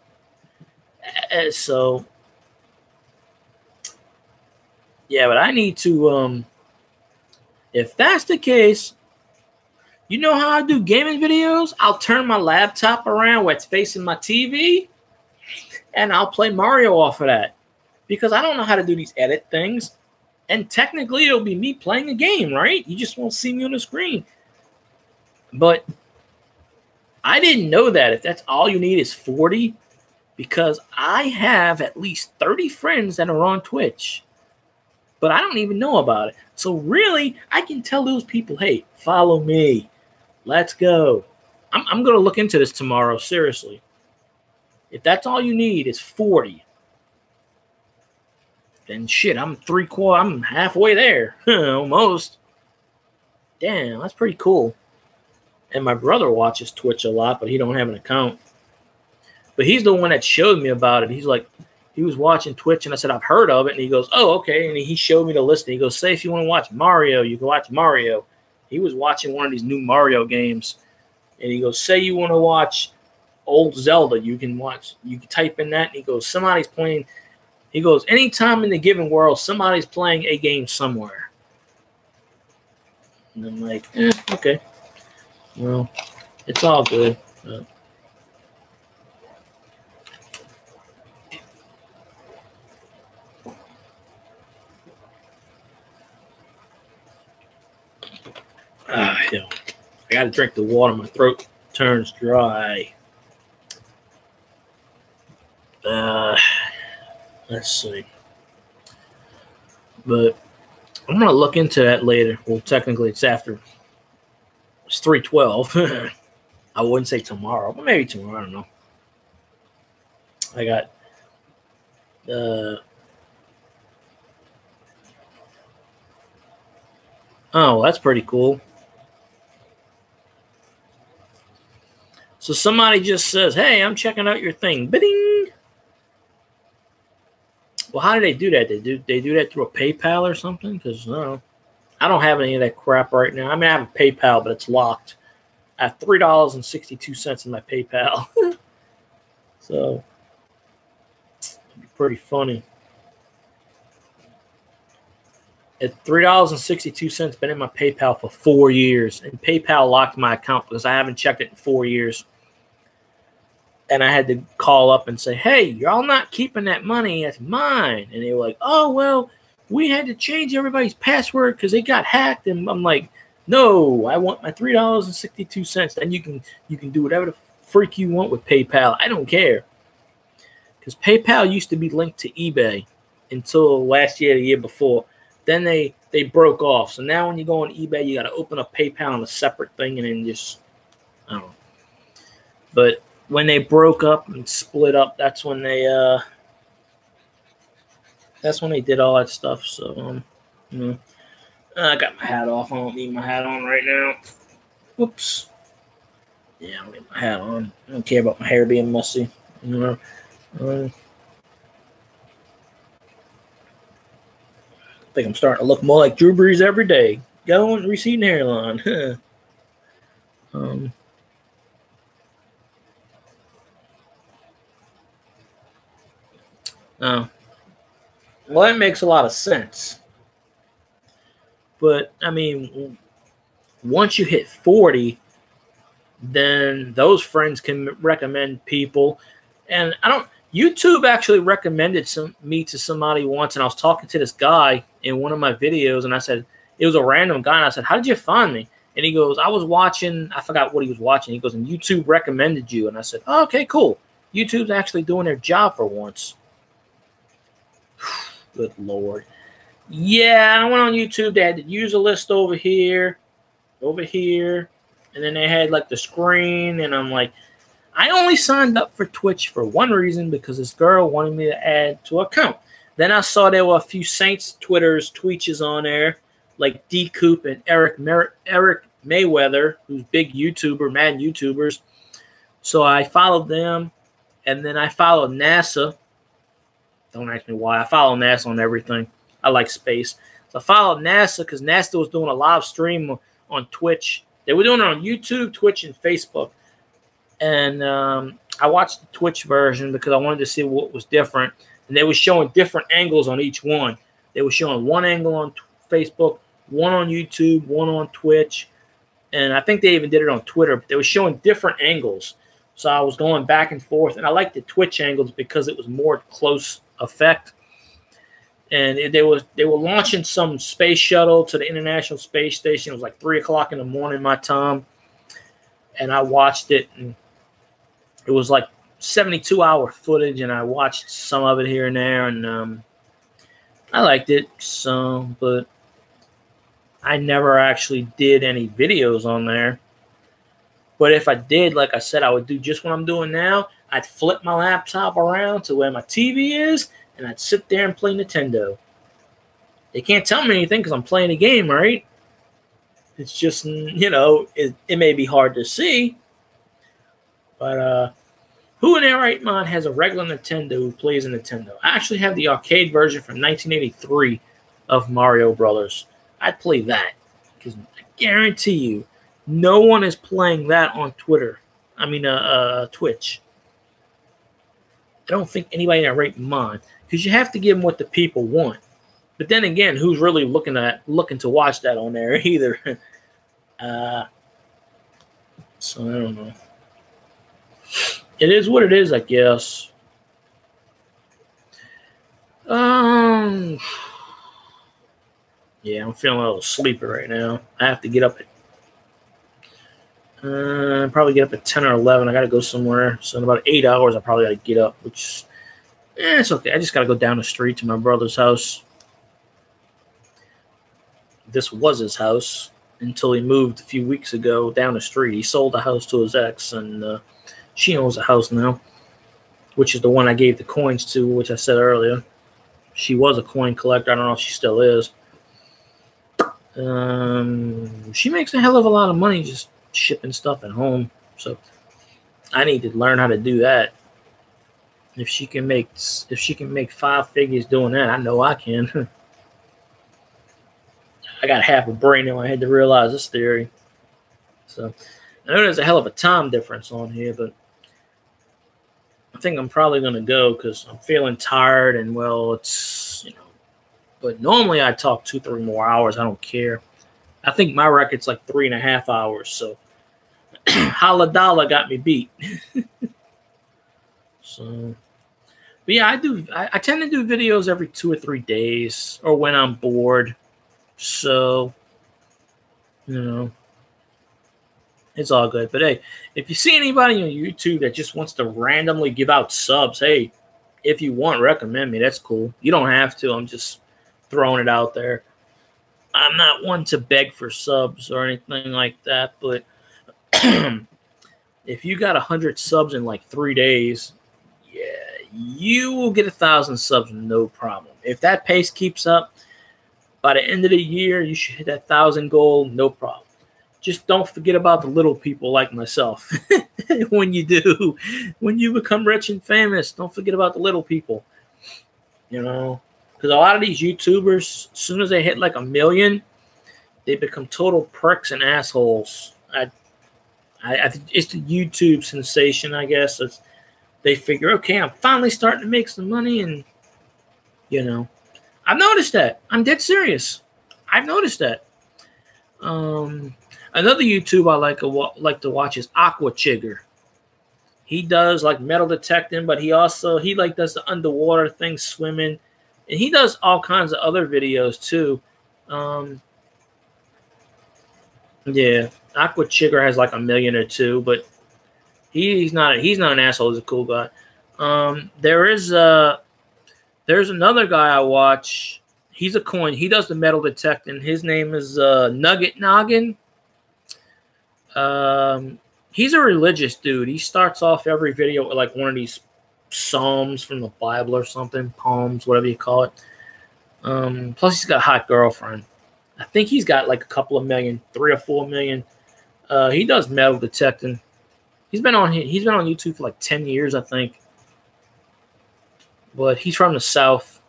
so yeah, but I need to if that's the case, you know how I do gaming videos? I'll turn my laptop around where it's facing my TV and I'll play Mario off of that. Because I don't know how to do these edit things. And technically it'll be me playing a game, right? You just won't see me on the screen. But I didn't know that if that's all you need is 40, because I have at least 30 friends that are on Twitch, but I don't even know about it. So really, I can tell those people, hey, follow me. Let's go. I'm going to look into this tomorrow, seriously. If that's all you need is 40, then shit, I'm halfway there, almost. Damn, that's pretty cool. And my brother watches Twitch a lot, but he don't have an account. But he's the one that showed me about it. He's like, he was watching Twitch, and I said, I've heard of it. And he goes, oh, okay. And he showed me the list. And he goes, say if you want to watch Mario, you can watch Mario. He was watching one of these new Mario games. And he goes, say you want to watch old Zelda, you can type in that. And he goes, somebody's playing. He goes, anytime in the given world, somebody's playing a game somewhere. And I'm like, okay. Well, it's all good. I got to drink the water. My throat turns dry. Let's see. But I'm going to look into that later. Well, technically, it's 3:12. I wouldn't say tomorrow, but maybe tomorrow. I don't know. I got oh, that's pretty cool. So somebody just says, hey, I'm checking out your thing. Ba-ding! Well, how do they do that? They do that through a PayPal or something? Because I don't have any of that crap right now. I mean, I have a PayPal, but it's locked. I have $3.62 in my PayPal. So it'd be pretty funny. At $3.62 been in my PayPal for 4 years, and PayPal locked my account because I haven't checked it in 4 years. And I had to call up and say, hey, y'all not keeping that money. That's mine. And they were like, oh, well, we had to change everybody's password because they got hacked. And I'm like, no, I want my $3.62. Then you can do whatever the freak you want with PayPal. I don't care. Because PayPal used to be linked to eBay until last year, the year before. Then they broke off. So now when you go on eBay, you got to open up PayPal on a separate thing and then just, I don't know. But when they broke up and split up, that's when they did all that stuff. So, I got my hat off. I don't need my hat on right now. Whoops. Yeah, I'll get my hat on. I don't care about my hair being messy. I think I'm starting to look more like Drew Brees every day. Going receding hairline. Well, that makes a lot of sense. But, I mean, once you hit 40, then those friends can recommend people. And YouTube actually recommended me to somebody once, and I was talking to this guy in one of my videos, and I said, it was a random guy, and I said, how did you find me? And he goes, I was watching, I forgot what he was watching. He goes, and YouTube recommended you. And I said, oh, okay, cool. YouTube's actually doing their job for once. Good Lord. Yeah, I went on YouTube. They had the user list over here, and then they had like the screen, and I'm like, I only signed up for Twitch for one reason, because this girl wanted me to add to her account. Then I saw there were a few Saints Twitches on there, like D Coop and Eric Mayweather, who's big YouTuber, mad YouTubers. So I followed them, and then I followed NASA. Don't ask me why. I follow NASA on everything. I like space. So I followed NASA because NASA was doing a live stream on Twitch. They were doing it on YouTube, Twitch, and Facebook. And I watched the Twitch version because I wanted to see what was different. And they were showing different angles on each one. They were showing one angle on Facebook, one on YouTube, one on Twitch. And I think they even did it on Twitter. But they were showing different angles. So I was going back and forth. And I liked the Twitch angles because it was more close effect. And they were launching some space shuttle to the International Space Station. It was like 3 o'clock in the morning my time. And I watched it. And it was like 72-hour footage. And I watched some of it here and there. And I liked it. So, but I never actually did any videos on there. But if I did, like I said, I would do just what I'm doing now. I'd flip my laptop around to where my TV is. And I'd sit there and play Nintendo. They can't tell me anything because I'm playing a game, right? It's just, you know, it may be hard to see. But who in their right mind has a regular Nintendo who plays a Nintendo? I actually have the arcade version from 1983 of Mario Brothers. I'd play that because I guarantee you no one is playing that on Twitter. I mean, Twitch. I don't think anybody in their right mind. Because you have to give them what the people want. But then again, who's really looking to watch that on there either? So I don't know. It is what it is, I guess. Yeah, I'm feeling a little sleepy right now. I have to get up at probably get up at 10 or 11. I got to go somewhere. So in about 8 hours, I probably got to get up, which it's okay. I just got to go down the street to my brother's house. This was his house until he moved a few weeks ago down the street. He sold the house to his ex, and she owns a house now, which is the one I gave the coins to, which I said earlier. She was a coin collector. I don't know if she still is. She makes a hell of a lot of money just shipping stuff at home. So I need to learn how to do that. If she can make 5 figures doing that, I know I can. I got half a brain in my head to realize this theory. So I know there's a hell of a time difference on here, but I think I'm probably going to go because I'm feeling tired and, well, it's, you know, but normally I talk 2-3 more hours. I don't care. I think my record's like 3.5 hours. So Holla Dollar got me beat. So, but yeah, I tend to do videos every 2 or 3 days or when I'm bored. So, you know, it's all good. But hey, if you see anybody on YouTube that just wants to randomly give out subs, hey, if you want, recommend me. That's cool. You don't have to. I'm just throwing it out there. I'm not one to beg for subs or anything like that, but if you got 100 subs in like 3 days, yeah, you will get 1,000 subs, no problem. If that pace keeps up, by the end of the year, you should hit that 1,000 goal, no problem. Just don't forget about the little people like myself. When you do, when you become rich and famous, don't forget about the little people. You know, because a lot of these YouTubers, as soon as they hit like 1 million, they become total pricks and assholes. I think it's the YouTube sensation, I guess. They figure, okay, I'm finally starting to make some money, and you know, I've noticed that. I'm dead serious. I've noticed that. Another YouTube I like to watch is Aqua Chigger. He does like metal detecting, but he does the underwater thing, swimming, and he does all kinds of other videos too. Yeah, Aqua Chigger has like 1 million or 2, but he's not an asshole. He's a cool guy. There's another guy I watch. He's a coin. He does the metal detecting. His name is Nugget Noggin. He's a religious dude. He starts off every video with like one of these psalms from the Bible or something, poems, whatever you call it. Plus, he's got a hot girlfriend. I think he's got like a couple of million, 3 or 4 million. He does metal detecting. He's been on YouTube for like 10 years, I think. But he's from the South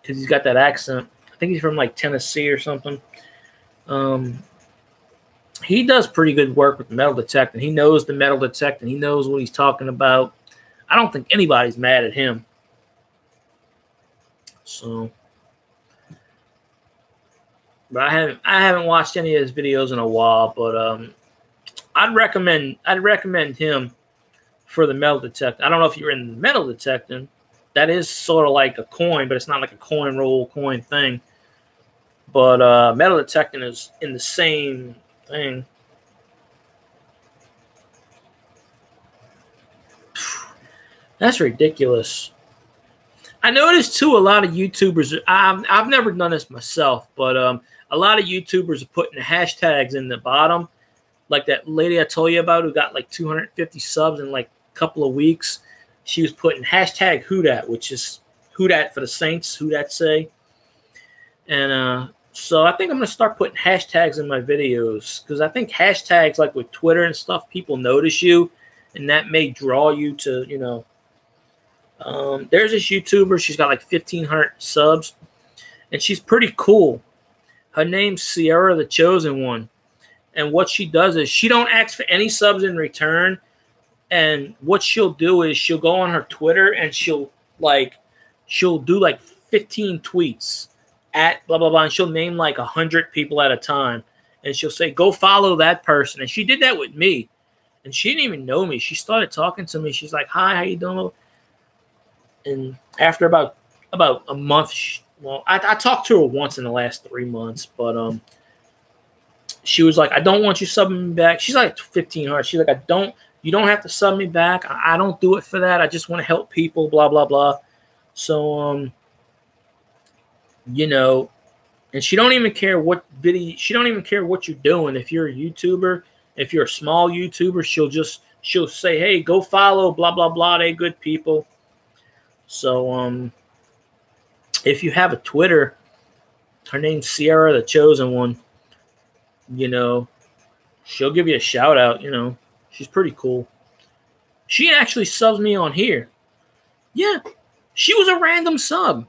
because he's got that accent. I think he's from like Tennessee or something. He does pretty good work with metal detecting. He knows the metal detecting. He knows what he's talking about. I don't think anybody's mad at him. So, but I haven't watched any of his videos in a while. But I'd recommend him for the metal detecting. I don't know if you're in the metal detecting. That is sort of like a coin, but it's not like a coin roll coin thing. But metal detecting is in the same thing. That's ridiculous. I noticed too a lot of YouTubers. I've never done this myself, but a lot of YouTubers are putting hashtags in the bottom, like that lady I told you about who got like 250 subs in like a couple of weeks. She was putting hashtag Who Dat, which is Who Dat for the Saints, Who Dat say. And so I think I'm going to start putting hashtags in my videos because I think hashtags like with Twitter and stuff, people notice you, and that may draw you to, you know. There's this YouTuber. She's got like 1,500 subs, and she's pretty cool. Her name's Sierra the Chosen One. And what she does is she don't ask for any subs in return. And what she'll do is she'll go on her Twitter and she'll do like 15 tweets at blah, blah, blah. And she'll name like 100 people at a time. And she'll say, go follow that person. And she did that with me. And she didn't even know me. She started talking to me. She's like, hi, how you doing? And after about a month, I talked to her once in the last 3 months. But she was like, I don't want you subbing me back. She's like 1,500. She's like, you don't have to sub me back. I don't do it for that. I just want to help people, blah, blah, blah. So, you know, and she don't even care what video, she don't even care what you're doing. If you're a YouTuber, if you're a small YouTuber, she'll say, hey, go follow, blah, blah, blah. They good people. So, if you have a Twitter, her name's Sierra the Chosen One, you know, she'll give you a shout out, you know. She's pretty cool. She actually subs me on here. Yeah. She was a random sub.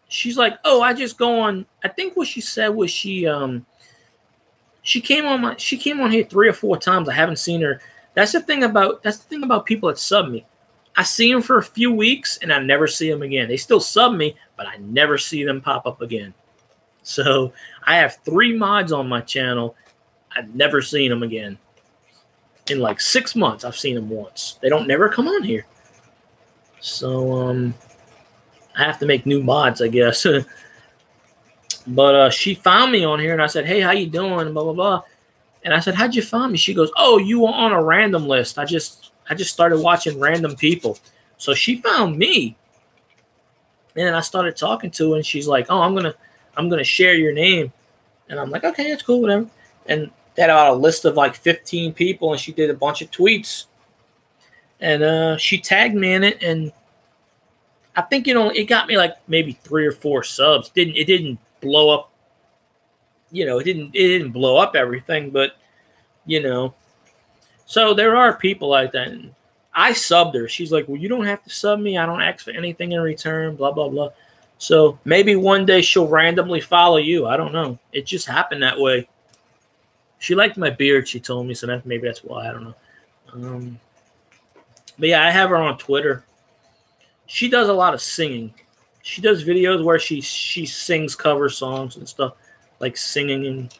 She's like, oh, I just go on. I think what she said was she came on here 3 or 4 times. I haven't seen her. That's the thing about people that sub me. I see them for a few weeks and I never see them again. They still sub me, but I never see them pop up again. So I have 3 mods on my channel. I've never seen them again. In like 6 months, I've seen them once. They don't never come on here. So I have to make new mods, I guess. But she found me on here, and I said, hey, how you doing? Blah, blah, blah. And I said, how'd you find me? She goes, oh, you were on a random list. I just started watching random people. So she found me. And then I started talking to her, and she's like, oh, I'm gonna share your name. And I'm like, okay, that's cool, whatever. And they had about a list of like 15 people, and she did a bunch of tweets. And she tagged me in it, and I think, you know, it got me like maybe 3 or 4 subs. It didn't blow up, you know, it didn't blow up everything, but you know. So there are people like that. And I subbed her. She's like, well, you don't have to sub me. I don't ask for anything in return, blah, blah, blah. So maybe one day she'll randomly follow you. I don't know. It just happened that way. She liked my beard, she told me, so maybe that's why. I don't know. But yeah, I have her on Twitter. She does a lot of singing. She does videos where she sings cover songs and stuff, like singing and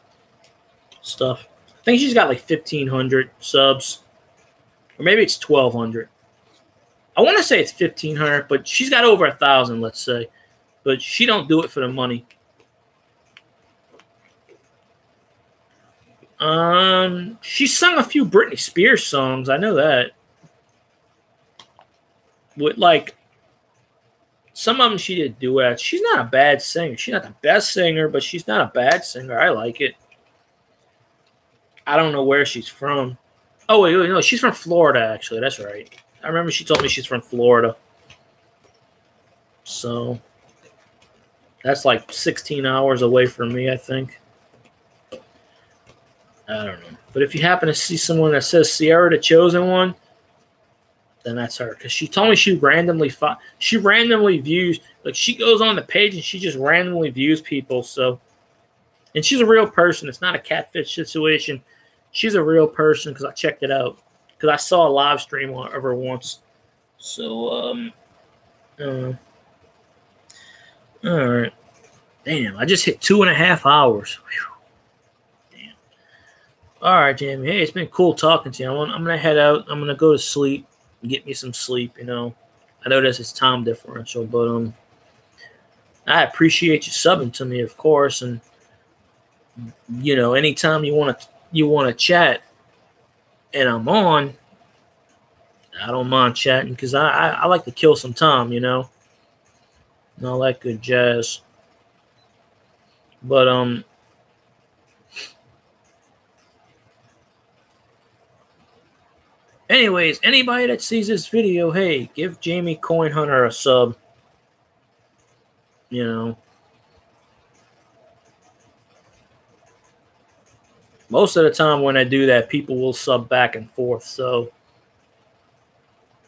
stuff. I think she's got like 1,500 subs, or maybe it's 1,200. I want to say it's 1,500, but she's got over 1,000, let's say. But she don't do it for the money. She sung a few Britney Spears songs. I know that. With like some of them, she did duets. She's not a bad singer. She's not the best singer, but she's not a bad singer. I like it. I don't know where she's from. Oh, wait, no, she's from Florida, actually. That's right. I remember she told me she's from Florida. So that's like 16 hours away from me, I think. I don't know. But if you happen to see someone that says Sierra the Chosen One, then that's her. Because she told me she randomly views, like she goes on the page and she just randomly views people. So, and she's a real person. It's not a catfish situation. She's a real person because I checked it out. Because I saw a live stream of her once. So, all right. Damn, I just hit 2.5 hours. Whew. Damn. All right, Jamie. Hey, it's been cool talking to you. I'm going to head out. I'm going to go to sleep and get me some sleep, you know. I know this is time differential, but I appreciate you subbing to me, of course. And, you know, anytime you want to chat and I'm on, I don't mind chatting because I like to kill some time, you know. And all that good jazz. But anyways, anybody that sees this video, hey, give Jamie Coin Hunter a sub. You know. Most of the time when I do that, people will sub back and forth. So,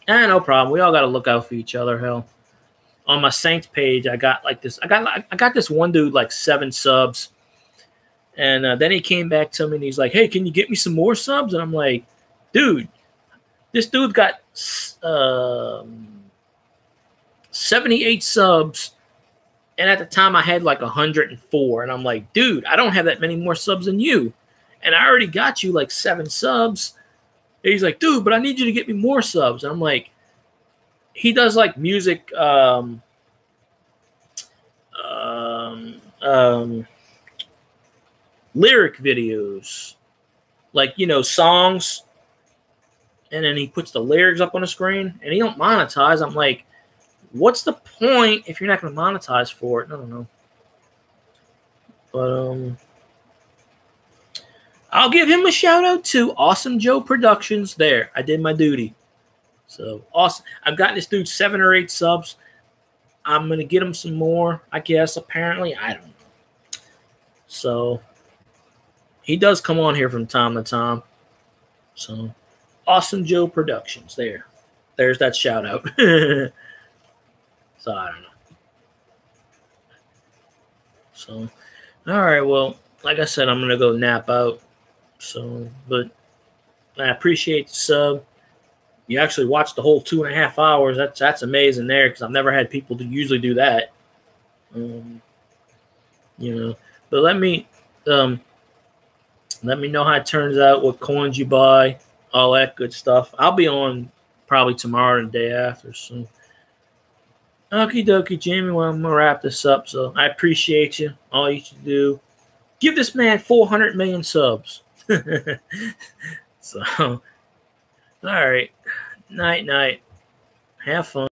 no problem. We all got to look out for each other. Hell, on my Saints page, I got like this. I got this one dude like 7 subs, and then he came back to me and he's like, "Hey, can you get me some more subs?" And I'm like, "Dude, this dude got 78 subs, and at the time I had like 104, and I'm like, dude, I don't have that many more subs than you, and I already got you like 7 subs." And he's like, "Dude, but I need you to get me more subs." And I'm like, he does like music, lyric videos, like, you know, songs, and then he puts the lyrics up on the screen, and he don't monetize. I'm like, what's the point if you're not going to monetize for it? I don't know. But I'll give him a shout out to Awesome Joe Productions. There, I did my duty. So awesome. I've gotten this dude 7 or 8 subs. I'm gonna get him some more, I guess. Apparently, I don't know. So he does come on here from time to time. So Awesome Joe Productions. There's that shout out. So I don't know. So all right, well, like I said, I'm gonna go nap out. So, but I appreciate the sub. You actually watched the whole 2.5 hours. That's amazing there, because I've never had people to usually do that. You know, but let me know how it turns out, what coins you buy, all that good stuff. I'll be on probably tomorrow and the day after. So, okie dokie, Jamie. Well, I'm gonna wrap this up. So I appreciate you. All you should do, give this man 400 million subs. So, all right. Night. Have fun.